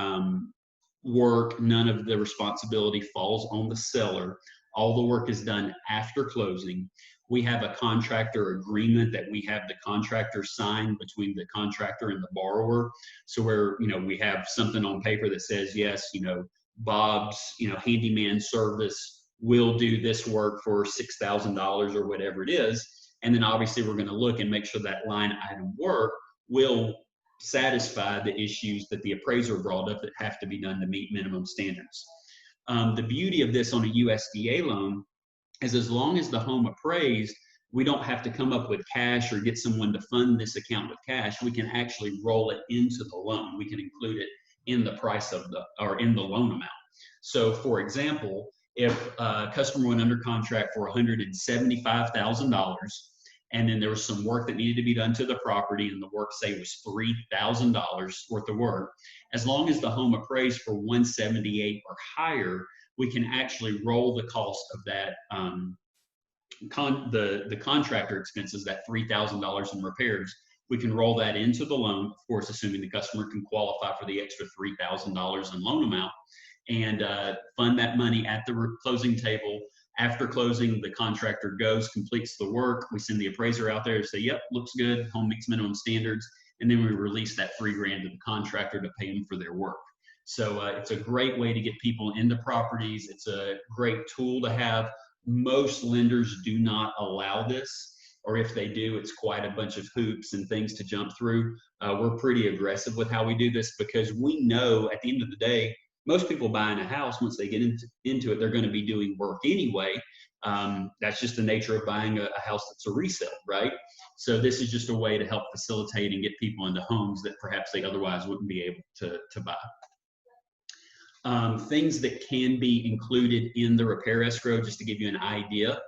work, none of the responsibility falls on the seller. All the work is done after closing. We have a contractor agreement that we have the contractor sign between the contractor and the borrower. So where, we have something on paper that says, yes, Bob's, handyman service will do this work for $6,000 or whatever it is. And then obviously we're going to look and make sure that line item work will satisfy the issues that the appraiser brought up that have to be done to meet minimum standards. The beauty of this on a USDA loan is as long as the home appraised, we don't have to come up with cash or get someone to fund this account with cash. We can actually roll it into the loan. We can include it in the price of in the loan amount. So for example, if a customer went under contract for $175,000, and then there was some work that needed to be done to the property, and the work, say, was $3,000 worth of work, as long as the home appraised for $178,000 or higher, we can actually roll the cost of that, the contractor expenses, that $3,000 in repairs, we can roll that into the loan, of course, assuming the customer can qualify for the extra $3,000 in loan amount, and fund that money at the closing table. After closing, the contractor goes, completes the work. We send the appraiser out there to say, yep, looks good, home meets minimum standards. And then we release that $3,000 to the contractor to pay them for their work. So it's a great way to get people into properties. It's a great tool to have. Most lenders do not allow this, or if they do, it's quite a bunch of hoops and things to jump through. We're pretty aggressive with how we do this because we know at the end of the day, most people buying a house, once they get into it, they're going to be doing work anyway. That's just the nature of buying a house that's a resale, right? So this is just a way to help facilitate and get people into homes that perhaps they otherwise wouldn't be able to buy. Things that can be included in the repair escrow, just to give you an idea,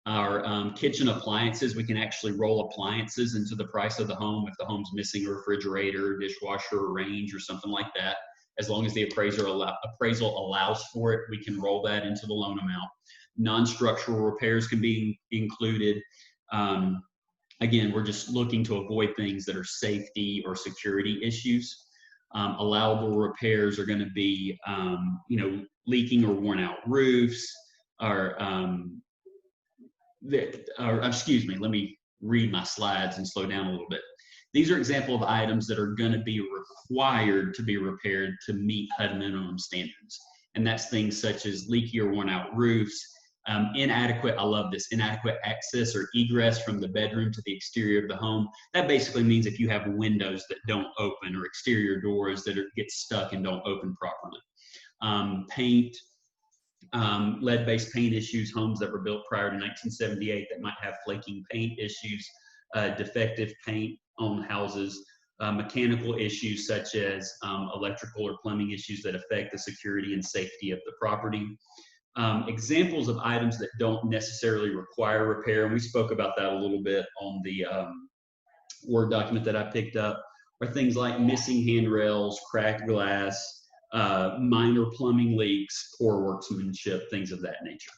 are kitchen appliances. We can actually roll appliances into the price of the home if the home's missing a refrigerator, dishwasher, range, or something like that. As long as the appraisal allows for it, we can roll that into the loan amount. Non-structural repairs can be included. Again, we're just looking to avoid things that are safety or security issues. Allowable repairs are going to be, leaking or worn out roofs, or excuse me, let me read my slides and slow down a little bit. These are examples of items that are going to be required to be repaired to meet HUD minimum standards. And that's things such as leaky or worn out roofs, inadequate, I love this, inadequate access or egress from the bedroom to the exterior of the home. That basically means if you have windows that don't open or exterior doors that get stuck and don't open properly. Paint, lead-based paint issues, homes that were built prior to 1978 that might have flaking paint issues, defective paint on houses, mechanical issues such as electrical or plumbing issues that affect the security and safety of the property. Examples of items that don't necessarily require repair, and we spoke about that a little bit on the Word document that I picked up, are things like missing handrails, cracked glass, minor plumbing leaks, poor workmanship, things of that nature.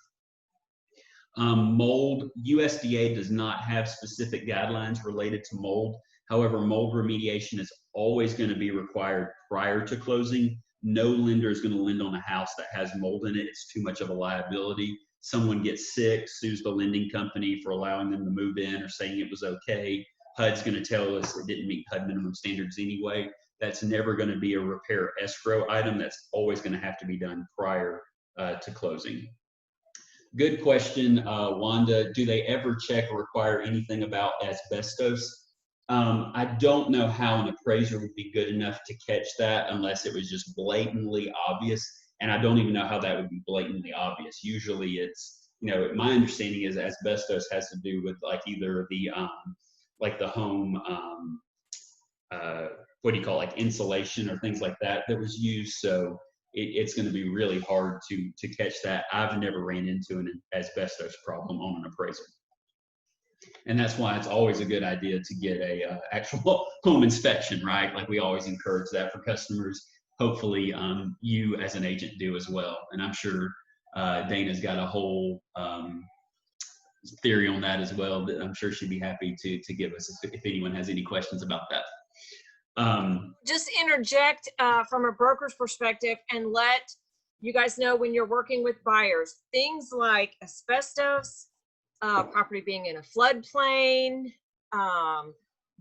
Mold, USDA does not have specific guidelines related to mold. However, mold remediation is always going to be required prior to closing. No lender is going to lend on a house that has mold in it. It's too much of a liability. Someone gets sick, sues the lending company for allowing them to move in or saying it was okay. HUD's going to tell us it didn't meet HUD minimum standards anyway. That's never going to be a repair escrow item. That's always going to have to be done prior to closing. Good question, Wanda. Do they ever check or require anything about asbestos? I don't know how an appraiser would be good enough to catch that unless it was just blatantly obvious. And I don't even know how that would be blatantly obvious. Usually it's, my understanding is asbestos has to do with like either the, like the home, what do you call it, like insulation or things like that was used. So it's going to be really hard to catch that. I've never ran into an asbestos problem on an appraisal. And that's why it's always a good idea to get a actual home inspection, right? Like we always encourage that for customers. Hopefully you as an agent do as well. And I'm sure Dana's got a whole theory on that as well that I'm sure she'd be happy to give us if anyone has any questions about that. Just interject from a broker's perspective and let you guys know when you're working with buyers, things like asbestos, property being in a floodplain,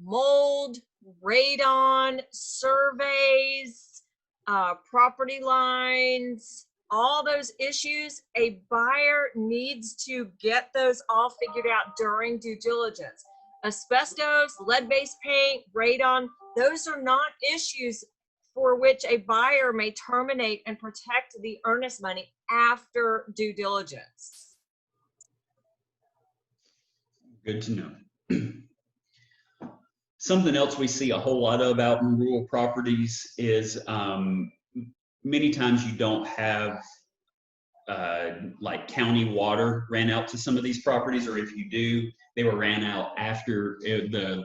mold, radon, surveys, property lines, all those issues, a buyer needs to get those all figured out during due diligence. Asbestos, lead-based paint, radon, those are not issues for which a buyer may terminate and protect the earnest money after due diligence. Good to know. Something else we see a whole lot of out in rural properties is many times you don't have like county water ran out to some of these properties, or if you do, they were ran out after the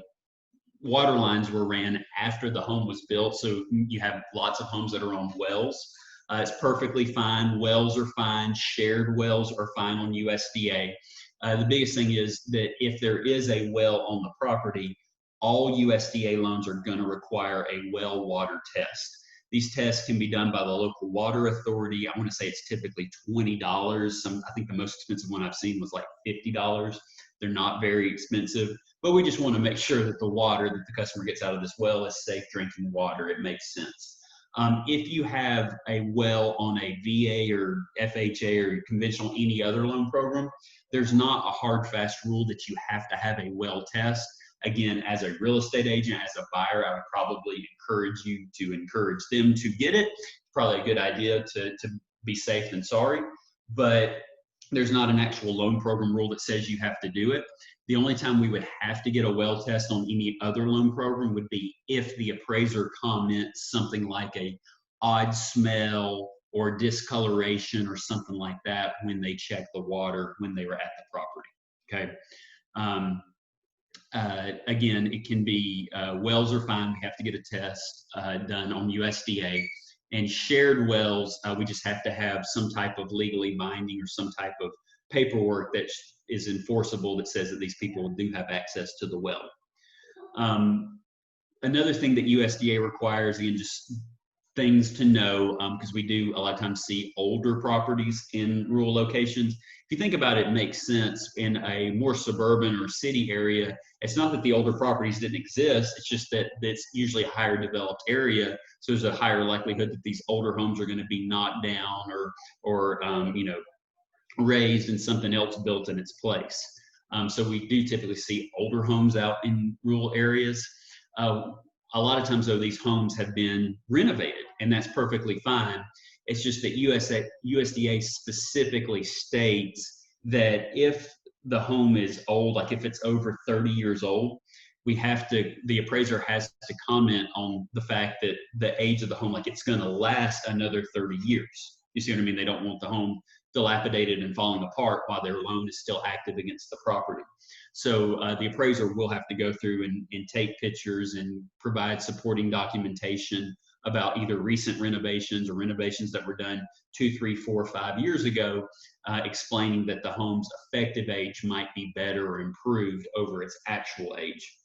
water lines were ran after the home was built. So you have lots of homes that are on wells. It's perfectly fine. Wells are fine. Shared wells are fine on USDA. The biggest thing is that if there is a well on the property, all USDA loans are going to require a well water test. These tests can be done by the local water authority. I want to say it's typically $20. I think the most expensive one I've seen was like $50. They're not very expensive, but we just want to make sure that the water that the customer gets out of this well is safe drinking water. It makes sense. If you have a well on a VA or FHA or conventional any other loan program, there's not a hard, fast rule that you have to have a well test. Again, as a real estate agent, as a buyer, I would probably encourage you to encourage them to get it. Probably a good idea to be safe than sorry, but there's not an actual loan program rule that says you have to do it. The only time we would have to get a well test on any other loan program would be if the appraiser comments something like a odd smell or discoloration or something like that when they check the water when they were at the property, okay? Again, it can be, wells are fine. We have to get a test done on USDA. And shared wells, we just have to have some type of legally binding or some type of paperwork that is enforceable that says that these people do have access to the well. Another thing that USDA requires, again, just things to know, because we do a lot of times see older properties in rural locations. If you think about it, it makes sense. In a more suburban or city area, it's not that the older properties didn't exist, it's just that it's usually a higher developed area, so there's a higher likelihood that these older homes are going to be knocked down or raised and something else built in its place. So we do typically see older homes out in rural areas. A lot of times, though, these homes have been renovated, and that's perfectly fine. It's just that USDA specifically states that if the home is old, like if it's over 30 years old, the appraiser has to comment on the fact that the age of the home, like it's going to last another 30 years. You see what I mean? They don't want the home dilapidated and falling apart while their loan is still active against the property. So the appraiser will have to go through and take pictures and provide supporting documentation about either recent renovations or renovations that were done 2, 3, 4, 5 years ago, explaining that the home's effective age might be better or improved over its actual age.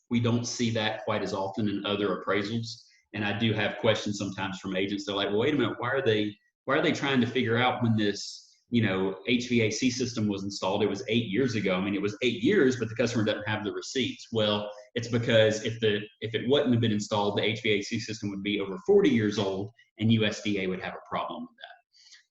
We don't see that quite as often in other appraisals. And I do have questions sometimes from agents. They're like, well, wait a minute, why are they trying to figure out when this HVAC system was installed? It was 8 years ago. I mean, it was 8 years, but the customer doesn't have the receipts. Well, it's because if it wouldn't have been installed, the HVAC system would be over 40 years old, and USDA would have a problem with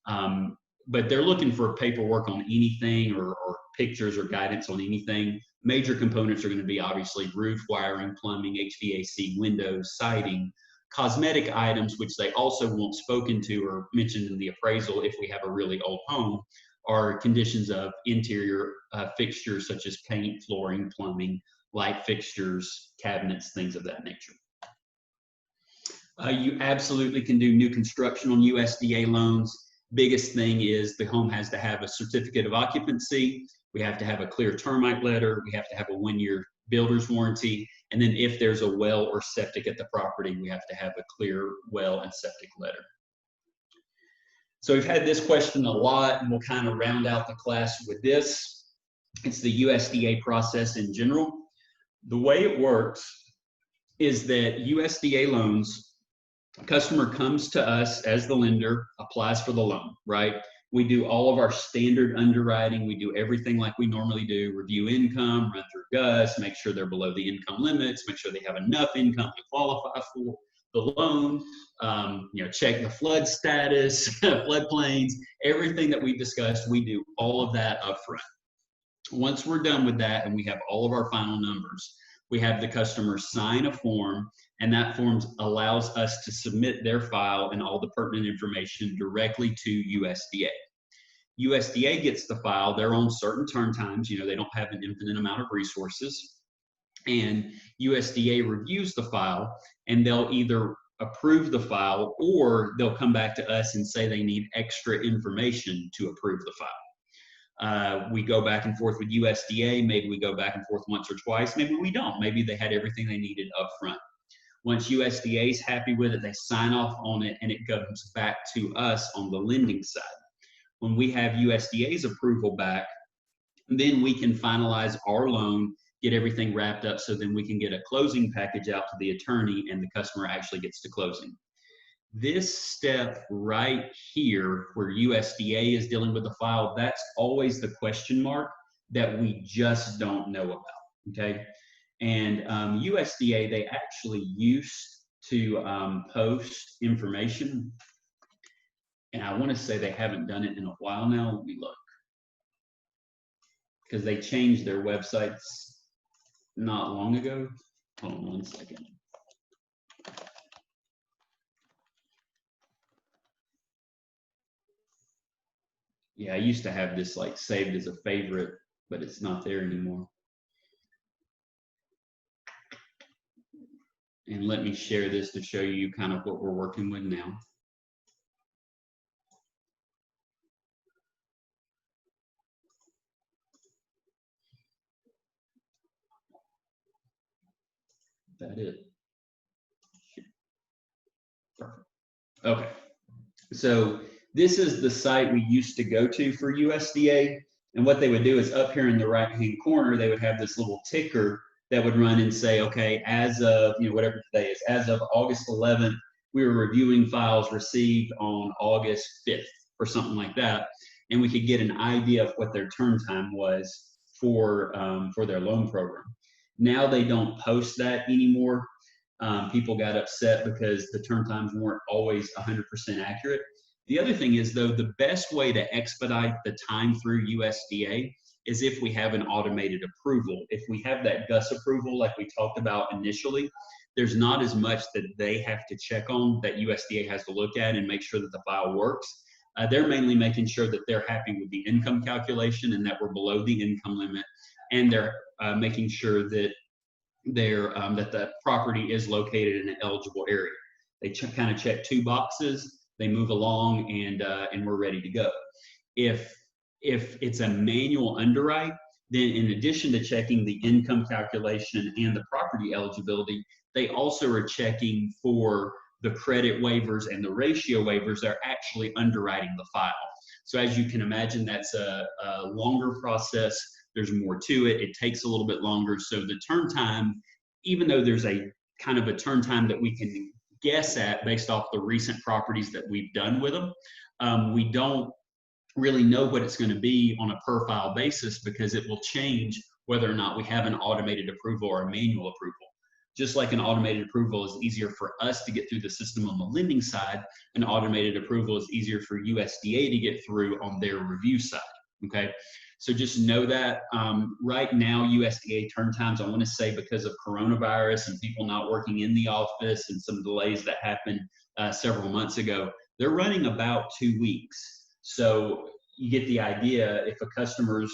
that. But they're looking for paperwork on anything or pictures or guidance on anything. Major components are going to be obviously roof, wiring, plumbing, HVAC, windows, siding, cosmetic items, which they also want spoken to or mentioned in the appraisal if we have a really old home, are conditions of interior fixtures such as paint, flooring, plumbing, light fixtures, cabinets, things of that nature. You absolutely can do new construction on USDA loans. Biggest thing is the home has to have a certificate of occupancy. We have to have a clear termite letter. We have to have a 1-year builder's warranty. And then if there's a well or septic at the property, we have to have a clear well and septic letter. So we've had this question a lot, and we'll kind of round out the class with this. It's the USDA process in general. The way it works is that USDA loans, a customer comes to us as the lender, applies for the loan, right? We do all of our standard underwriting. We do everything like we normally do, review income, run through GUS, make sure they're below the income limits, make sure they have enough income to qualify for the loan, check the flood status, floodplains, everything that we've discussed, we do all of that up front. Once we're done with that and we have all of our final numbers, we have the customer sign a form, and that form allows us to submit their file and all the pertinent information directly to USDA. USDA gets the file. They're on certain turn times. They don't have an infinite amount of resources. And USDA reviews the file, and they'll either approve the file or they'll come back to us and say they need extra information to approve the file. We go back and forth with USDA. Maybe we go back and forth once or twice. Maybe we don't. Maybe they had everything they needed up front. Once USDA is happy with it, they sign off on it, and it comes back to us on the lending side. When we have USDA's approval back, then we can finalize our loan, get everything wrapped up, so then we can get a closing package out to the attorney, and the customer actually gets to closing. This step right here, where USDA is dealing with the file, that's always the question mark that we just don't know about, okay? And USDA, they actually used to post information, and I want to say they haven't done it in a while now. Let me look, because they changed their websites not long ago. Hold on one second. Yeah, I used to have this like saved as a favorite, but it's not there anymore. And let me share this to show you kind of what we're working with now. Is that it? Perfect. Okay. So this is the site we used to go to for USDA. And what they would do is up here in the right-hand corner, they would have this little ticker that would run and say, okay, as of, whatever today is, as of August 11th, we were reviewing files received on August 5th or something like that. And we could get an idea of what their turn time was for their loan program. Now they don't post that anymore. People got upset because the turn times weren't always 100% accurate. The other thing is, though, the best way to expedite the time through USDA is if we have an automated approval. If we have that GUS approval like we talked about initially, there's not as much that they have to check on, that USDA has to look at and make sure that the file works. They're mainly making sure that they're happy with the income calculation and that we're below the income limit, and they're making sure that that the property is located in an eligible area. They kind of check 2 boxes, they move along, and we're ready to go. If it's a manual underwrite, then in addition to checking the income calculation and the property eligibility, they also are checking for the credit waivers and the ratio waivers that are actually underwriting the file. So as you can imagine, that's a longer process. There's more to it. It takes a little bit longer. So the turn time, even though there's a kind of a turn time that we can guess at based off the recent properties that we've done with them, we don't really know what it's going to be on a per file basis, because it will change whether or not we have an automated approval or a manual approval. Just like an automated approval is easier for us to get through the system on the lending side, an automated approval is easier for USDA to get through on their review side, okay? So just know that right now, USDA turn times, I want to say because of coronavirus and people not working in the office and some delays that happened several months ago, they're running about 2 weeks. So you get the idea. If a customer's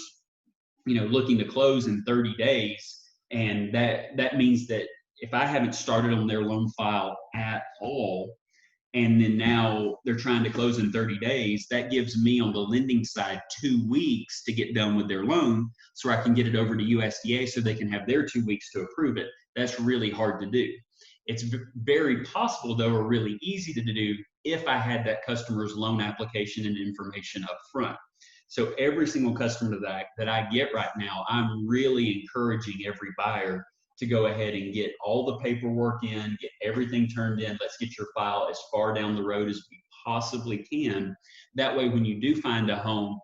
looking to close in 30 days, and that means that if I haven't started on their loan file at all, and then now they're trying to close in 30 days, that gives me on the lending side 2 weeks to get done with their loan so I can get it over to USDA so they can have their 2 weeks to approve it. That's really hard to do. It's very possible, though, or really easy to do if I had that customer's loan application and information up front. So every single customer that I get right now, I'm really encouraging every buyer to go ahead and get all the paperwork in, get everything turned in. Let's get your file as far down the road as we possibly can. That way, when you do find a home,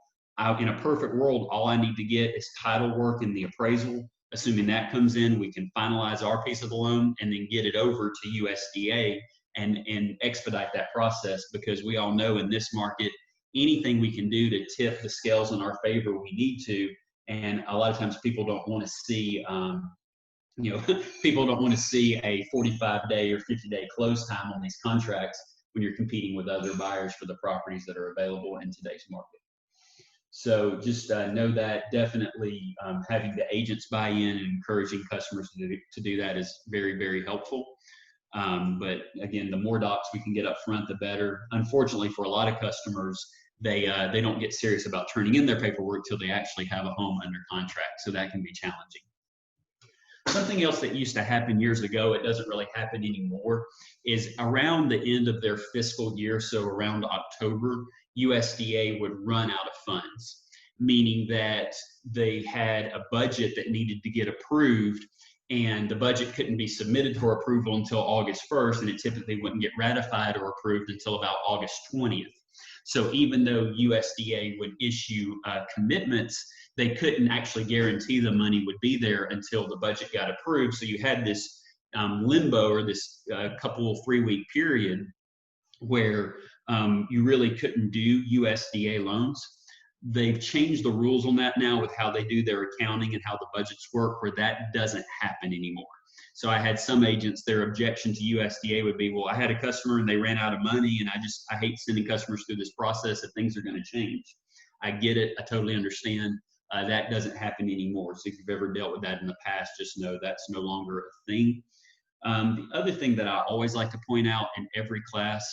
in a perfect world, all I need to get is title work and the appraisal. Assuming that comes in, we can finalize our piece of the loan and then get it over to USDA and expedite that process, because we all know in this market, anything we can do to tip the scales in our favor, we need to. And a lot of times people don't want to see, people don't want to see a 45-day or 50-day close time on these contracts when you're competing with other buyers for the properties that are available in today's market. So just know that definitely having the agents buy in and encouraging customers to do that is very, very helpful. But again, the more docs we can get up front, the better. Unfortunately, for a lot of customers, they don't get serious about turning in their paperwork till they actually have a home under contract. So that can be challenging. Something else that used to happen years ago, it doesn't really happen anymore, is around the end of their fiscal year, so around October, USDA would run out of funds, meaning that they had a budget that needed to get approved, and the budget couldn't be submitted for approval until August 1st, and it typically wouldn't get ratified or approved until about August 20th. So even though USDA would issue commitments, they couldn't actually guarantee the money would be there until the budget got approved. So you had this limbo, or this couple of 3-week period where you really couldn't do USDA loans. They've changed the rules on that now with how they do their accounting and how the budgets work, where that doesn't happen anymore. So I had some agents, their objection to USDA would be, well, I had a customer and they ran out of money, and I hate sending customers through this process if things are going to change. I get it. I totally understand. That doesn't happen anymore. So if you've ever dealt with that in the past, just know that's no longer a thing. The other thing that I always like to point out in every class,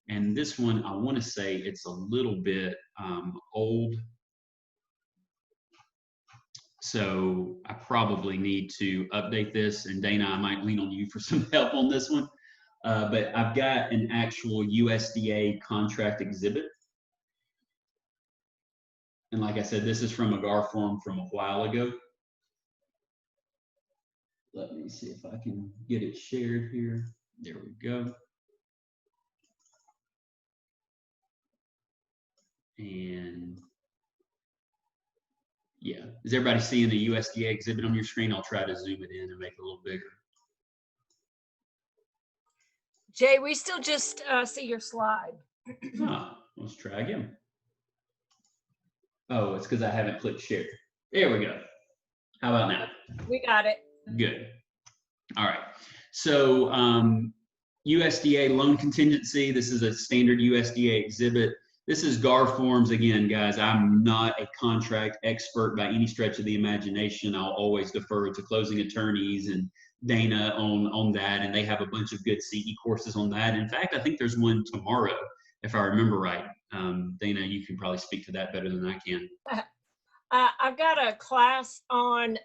and this one, I want to say it's a little bit old, so I probably need to update this. And Dana, I might lean on you for some help on this one. But I've got an actual USDA contract exhibit. And like I said, this is from a GAR form from a while ago. Let me see if I can get it shared here. There we go. And yeah, is everybody seeing the USDA exhibit on your screen? I'll try to zoom it in and make it a little bigger. Jay, we still just see your slide. Let's try again. Oh, it's because I haven't clicked share. There we go. How about now? We got it. Good. All right. So USDA loan contingency. This is a standard USDA exhibit. This is GAR forms. Again, guys, I'm not a contract expert by any stretch of the imagination. I'll always defer to closing attorneys and Dana on that, and they have a bunch of good CE courses on that. In fact, I think there's one tomorrow, if I remember right. Dana, you can probably speak to that better than I can. I've got a class on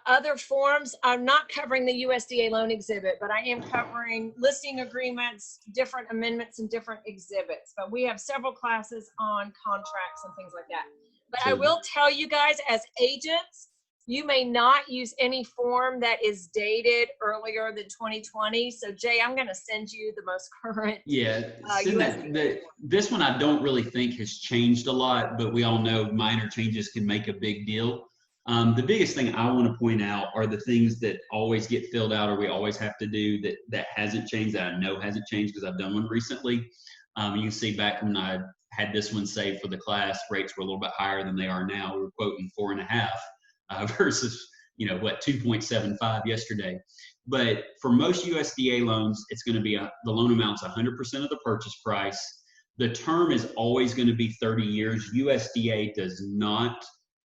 other forms. I'm not covering the USDA loan exhibit, but I am covering listing agreements, different amendments, and different exhibits. But we have several classes on contracts and things like that. But I will tell you guys, as agents, you may not use any form that is dated earlier than 2020. So Jay, I'm going to send you the most current. Yeah, this one I don't really think has changed a lot, but we all know minor changes can make a big deal. The biggest thing I want to point out are the things that always get filled out, or we always have to do that hasn't changed, that I know hasn't changed because I've done one recently. You can see back when I had this one saved for the class, rates were a little bit higher than they are now. We were quoting 4.5 versus, you know, what, 2.75 yesterday. But for most USDA loans, it's going to be the loan amount's 100% of the purchase price. The term is always going to be 30 years. USDA does not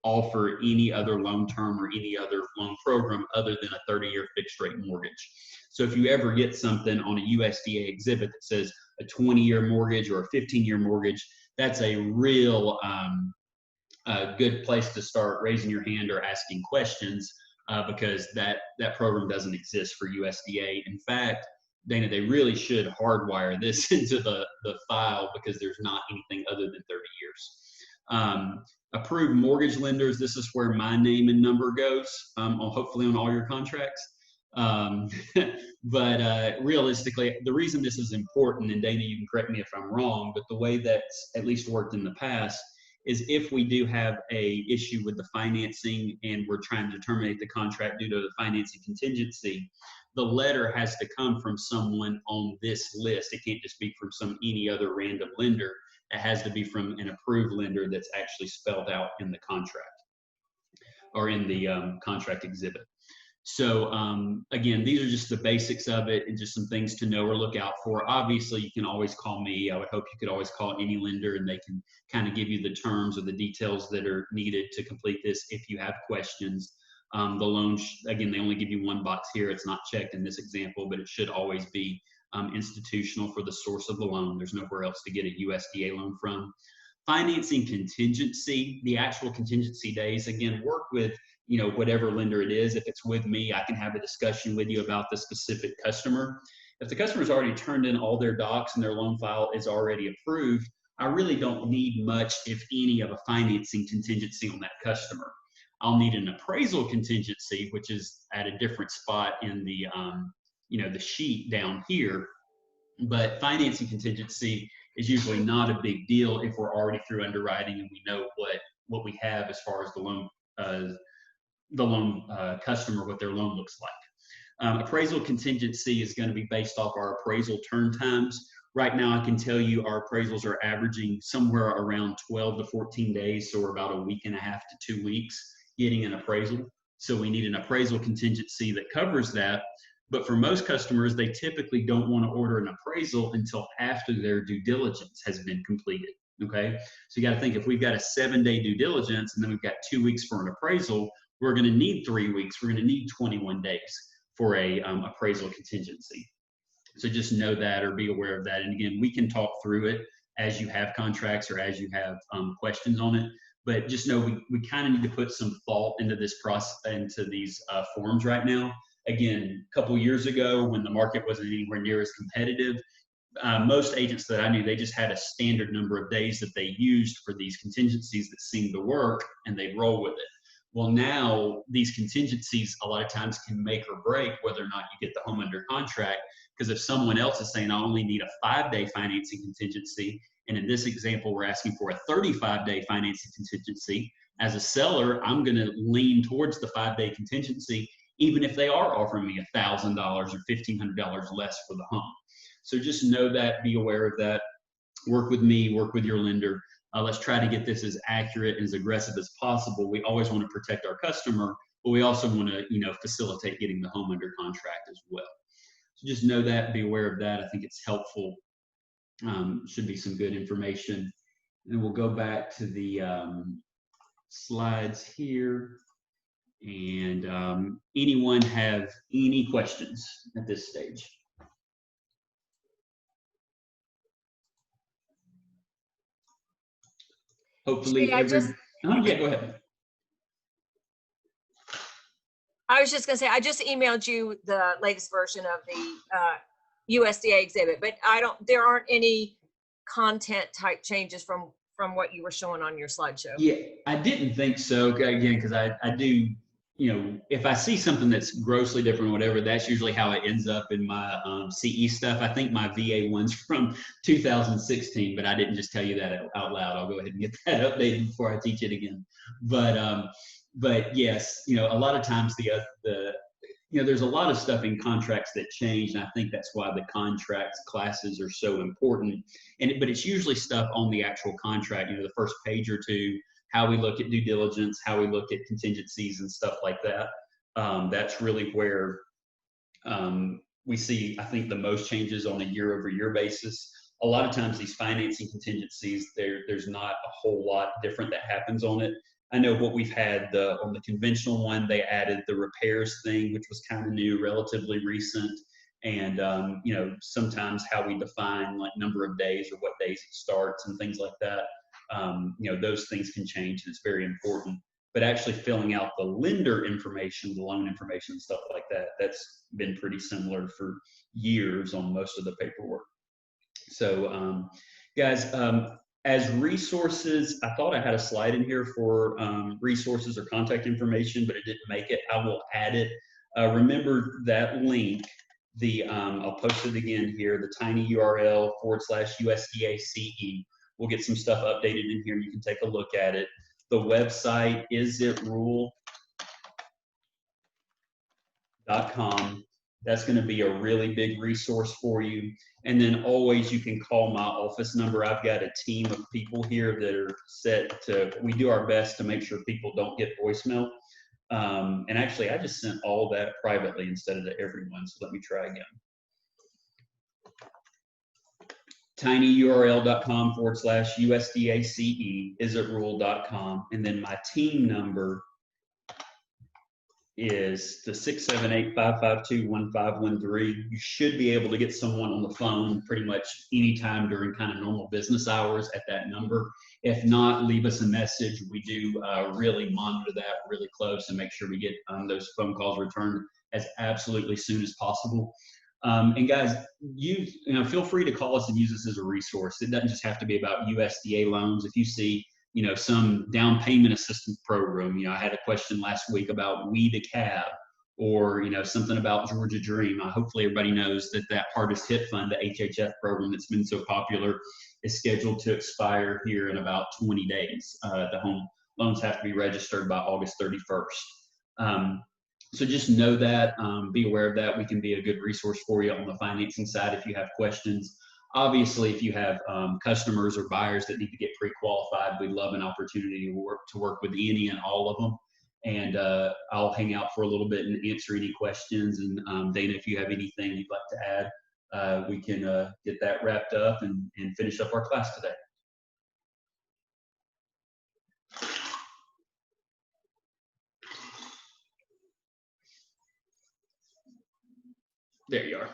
offer any other loan term or any other loan program other than a 30-year fixed rate mortgage. So if you ever get something on a USDA exhibit that says a 20-year mortgage or a 15-year mortgage, that's a real good place to start raising your hand or asking questions because that program doesn't exist for USDA. In fact, Dana, they really should hardwire this into the file because there's not anything other than 30 years. Approved mortgage lenders, this is where my name and number goes, hopefully on all your contracts. But realistically, the reason this is important, and Dana, you can correct me if I'm wrong, but the way that's at least worked in the past is if we do have a issue with the financing and we're trying to terminate the contract due to the financing contingency, the letter has to come from someone on this list. It can't just be from any other random lender. It has to be from an approved lender that's actually spelled out in the contract or in the contract exhibit. So again, these are just the basics of it and just some things to know or look out for. Obviously, you can always call me. I would hope you could always call any lender and they can kind of give you the terms or the details that are needed to complete this if you have questions. The loan, again, they only give you one box here. It's not checked in this example, but it should always be institutional for the source of the loan. There's nowhere else to get a USDA loan from. Financing contingency, the actual contingency days, again, work with, you know, whatever lender it is. If it's with me, I can have a discussion with you about the specific customer. If the customer's already turned in all their docs and their loan file is already approved, I really don't need much, if any, of a financing contingency on that customer. I'll need an appraisal contingency, which is at a different spot in the, you know, the sheet down here. But financing contingency is usually not a big deal if we're already through underwriting and we know what we have as far as the loan customer, what their loan looks like. Appraisal contingency is going to be based off our appraisal turn times. Right now, I can tell you our appraisals are averaging somewhere around 12 to 14 days, so we're about a week and a half to 2 weeks getting an appraisal. So we need an appraisal contingency that covers that. But for most customers, they typically don't want to order an appraisal until after their due diligence has been completed. Okay, so you got to think, if we've got a 7-day due diligence and then we've got 2 weeks for an appraisal, we're going to need 3 weeks. We're going to need 21 days for a appraisal contingency. So just know that or be aware of that. And again, we can talk through it as you have contracts or as you have questions on it. But just know we kind of need to put some thought into this process, into these forms right now. Again, a couple years ago when the market wasn't anywhere near as competitive, most agents that I knew, they just had a standard number of days that they used for these contingencies that seemed to work, and they'd roll with it. Well, now these contingencies a lot of times can make or break whether or not you get the home under contract, because if someone else is saying I only need a 5-day financing contingency, and in this example we're asking for a 35-day financing contingency, as a seller I'm going to lean towards the 5-day contingency even if they are offering me $1,000 or $1,500 less for the home. So just know that, be aware of that. Work with me, work with your lender. Let's try to get this as accurate and as aggressive as possible. We always want to protect our customer, but we also want to, facilitate getting the home under contract as well. So just know that, be aware of that. I think it's helpful. Should be some good information. And we'll go back to the slides here. And anyone have any questions at this stage? Hopefully, yeah, go ahead. I was just going to say, I just emailed you the latest version of the USDA exhibit, but there aren't any content type changes from what you were showing on your slideshow. Yeah, I didn't think so. Again, because I do, if I see something that's grossly different or whatever, that's usually how it ends up in my CE stuff. I think my VA one's from 2016, but I didn't just tell you that out loud. I'll go ahead and get that updated before I teach it again. But yes, a lot of times there's a lot of stuff in contracts that change, and I think that's why the contracts classes are so important. But it's usually stuff on the actual contract, the first page or two, how we look at due diligence, how we look at contingencies and stuff like that. That's really where we see, I think, the most changes on a year-over-year basis. A lot of times these financing contingencies, there's not a whole lot different that happens on it. I know what we've had on the conventional one, they added the repairs thing, which was kind of new, relatively recent. And, sometimes how we define like number of days or what days it starts and things like that. Those things can change, and it's very important. But actually filling out the lender information, the loan information, and stuff like that, that's been pretty similar for years on most of the paperwork. So, guys, as resources, I thought I had a slide in here for resources or contact information, but it didn't make it. I will add it. Remember that link, I'll post it again here, the tiny URL /USDA CE. We'll get some stuff updated in here, and you can take a look at it. The website, isitrule.com. That's going to be a really big resource for you. And then always you can call my office number. I've got a team of people here that are set to, we do our best to make sure people don't get voicemail. And actually, I just sent all that privately instead of to everyone. So let me try again. tinyurl.com /USDA CE, isitrule.com. And then my team number is the 678-552-1513. You should be able to get someone on the phone pretty much anytime during kind of normal business hours at that number. If not, leave us a message. We do really monitor that really close and make sure we get those phone calls returned as absolutely soon as possible. And guys, feel free to call us and use this as a resource. It doesn't just have to be about USDA loans. If you see some down payment assistance program. I had a question last week about We the Cab, or, something about Georgia Dream. Hopefully everybody knows that Hardest Hit Fund, the HHF program that's been so popular, is scheduled to expire here in about 20 days. The home loans have to be registered by August 31st. So just know that, be aware of that. We can be a good resource for you on the financing side if you have questions. Obviously, if you have customers or buyers that need to get pre-qualified, we'd love an opportunity to work with any and all of them. And I'll hang out for a little bit and answer any questions. And Dana, if you have anything you'd like to add, we can get that wrapped up and finish up our class today. There you are.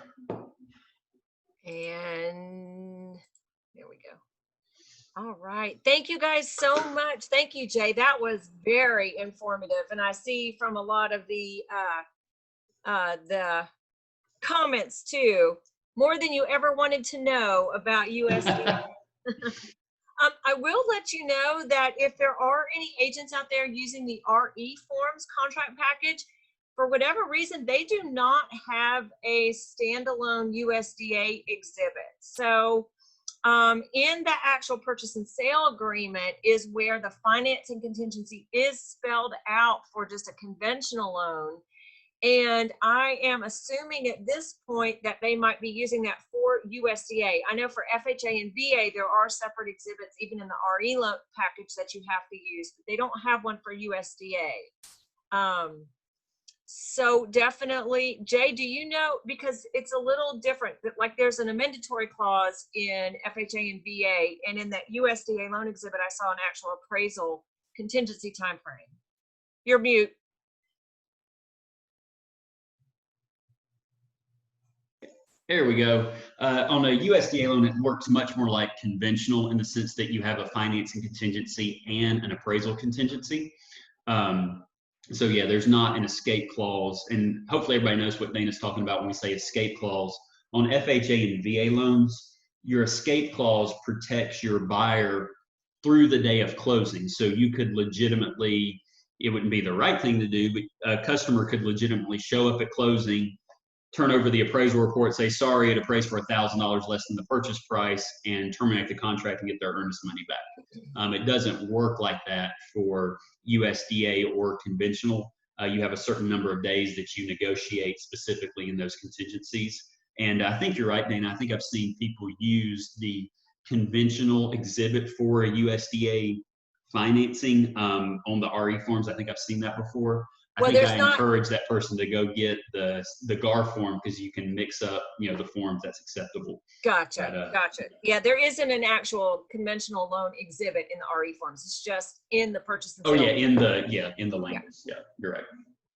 And there we go. All right. Thank you guys so much. Thank you, Jay. That was very informative. And I see from a lot of the comments too, more than you ever wanted to know about USDA. I will let you know that if there are any agents out there using the RE forms contract package, for whatever reason, they do not have a standalone USDA exhibit. So in the actual purchase and sale agreement is where the financing contingency is spelled out for just a conventional loan. And I am assuming at this point that they might be using that for USDA. I know for FHA and VA, there are separate exhibits, even in the RE loan package that you have to use, but they don't have one for USDA. So definitely, Jay, do you know, because it's a little different, like there's an amendatory clause in FHA and VA, and in that USDA loan exhibit, I saw an actual appraisal contingency time frame. You're mute. There we go. On a USDA loan, it works much more like conventional in the sense that you have a financing contingency and an appraisal contingency. So yeah, there's not an escape clause, and hopefully everybody knows what Dana's talking about when we say escape clause. On FHA and VA loans, your escape clause protects your buyer through the day of closing. So you could legitimately, it wouldn't be the right thing to do, but a customer could legitimately show up at closing, turn over the appraisal report, say, sorry, it appraised for $1,000 less than the purchase price, and terminate the contract and get their earnest money back. It doesn't work like that for USDA or conventional. you have a certain number of days that you negotiate specifically in those contingencies. And I think you're right, Dana. I think I've seen people use the conventional exhibit for a USDA financing on the RE forms. I think I've seen that before. I think I encourage that person to go get the GAR form because you can mix up, the forms that's acceptable. Gotcha. Gotcha. Yeah, there isn't an actual conventional loan exhibit in the RE forms. It's just in the purchase and sale. Oh yeah, in the language. Yeah, you're right.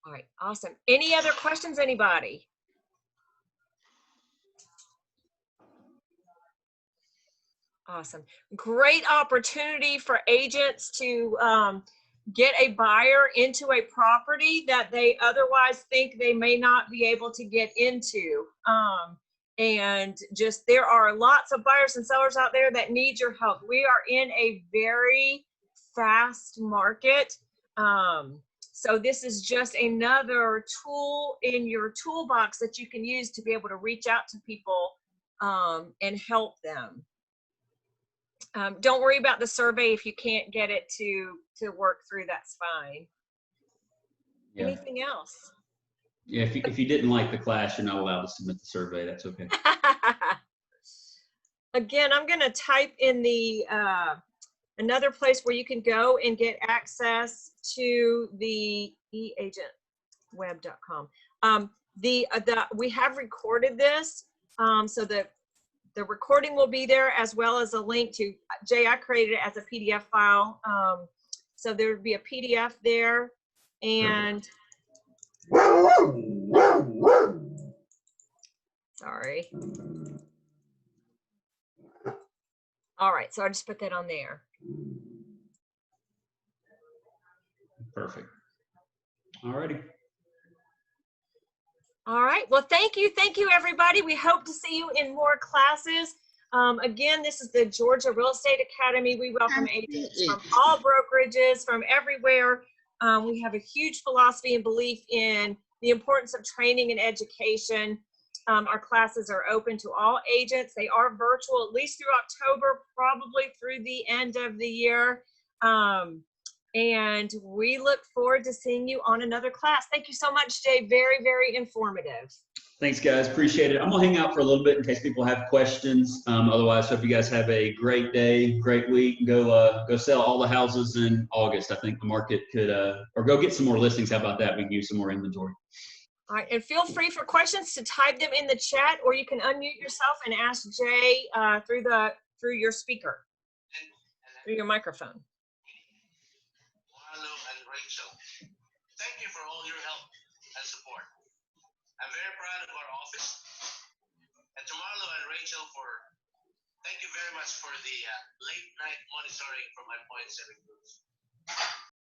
All right, awesome. Any other questions, anybody? Awesome. Great opportunity for agents to get a buyer into a property that they otherwise think they may not be able to get into. And just, there are lots of buyers and sellers out there that need your help. We are in a very fast market. So this is just another tool in your toolbox that you can use to be able to reach out to people and help them. Don't worry about the survey if you can't get it to work through, that's fine. Yeah. Anything else? Yeah, if you didn't like the class, you're not allowed to submit the survey. That's okay. Again, I'm going to type in the another place where you can go and get access to the eagentweb.com. We have recorded this, so the recording will be there, as well as a link to Jay. I created it as a PDF file, so there would be a PDF there, and sorry. All right, so I just put that on there. Perfect. All righty. All right, well, thank you everybody. We hope to see you in more classes. Again, this is the Georgia Real Estate Academy. We welcome agents from all brokerages, from everywhere. We have a huge philosophy and belief in the importance of training and education. Our classes are open to all agents. They are virtual, at least through October, probably through the end of the year. And we look forward to seeing you on another class. Thank you so much, Jay. Very, very informative. Thanks, guys. Appreciate it. I'm going to hang out for a little bit in case people have questions. Otherwise, hope you guys have a great day, great week. Go sell all the houses in August. I think the market could, or go get some more listings. How about that? We can use some more inventory. All right, and feel free for questions to type them in the chat, or you can unmute yourself and ask Jay through your speaker, through your microphone. Marlo and Rachel, thank you for all your help and support. I'm very proud of our office, and to Marlo and Rachel thank you very much for the late night monitoring for my point setting groups.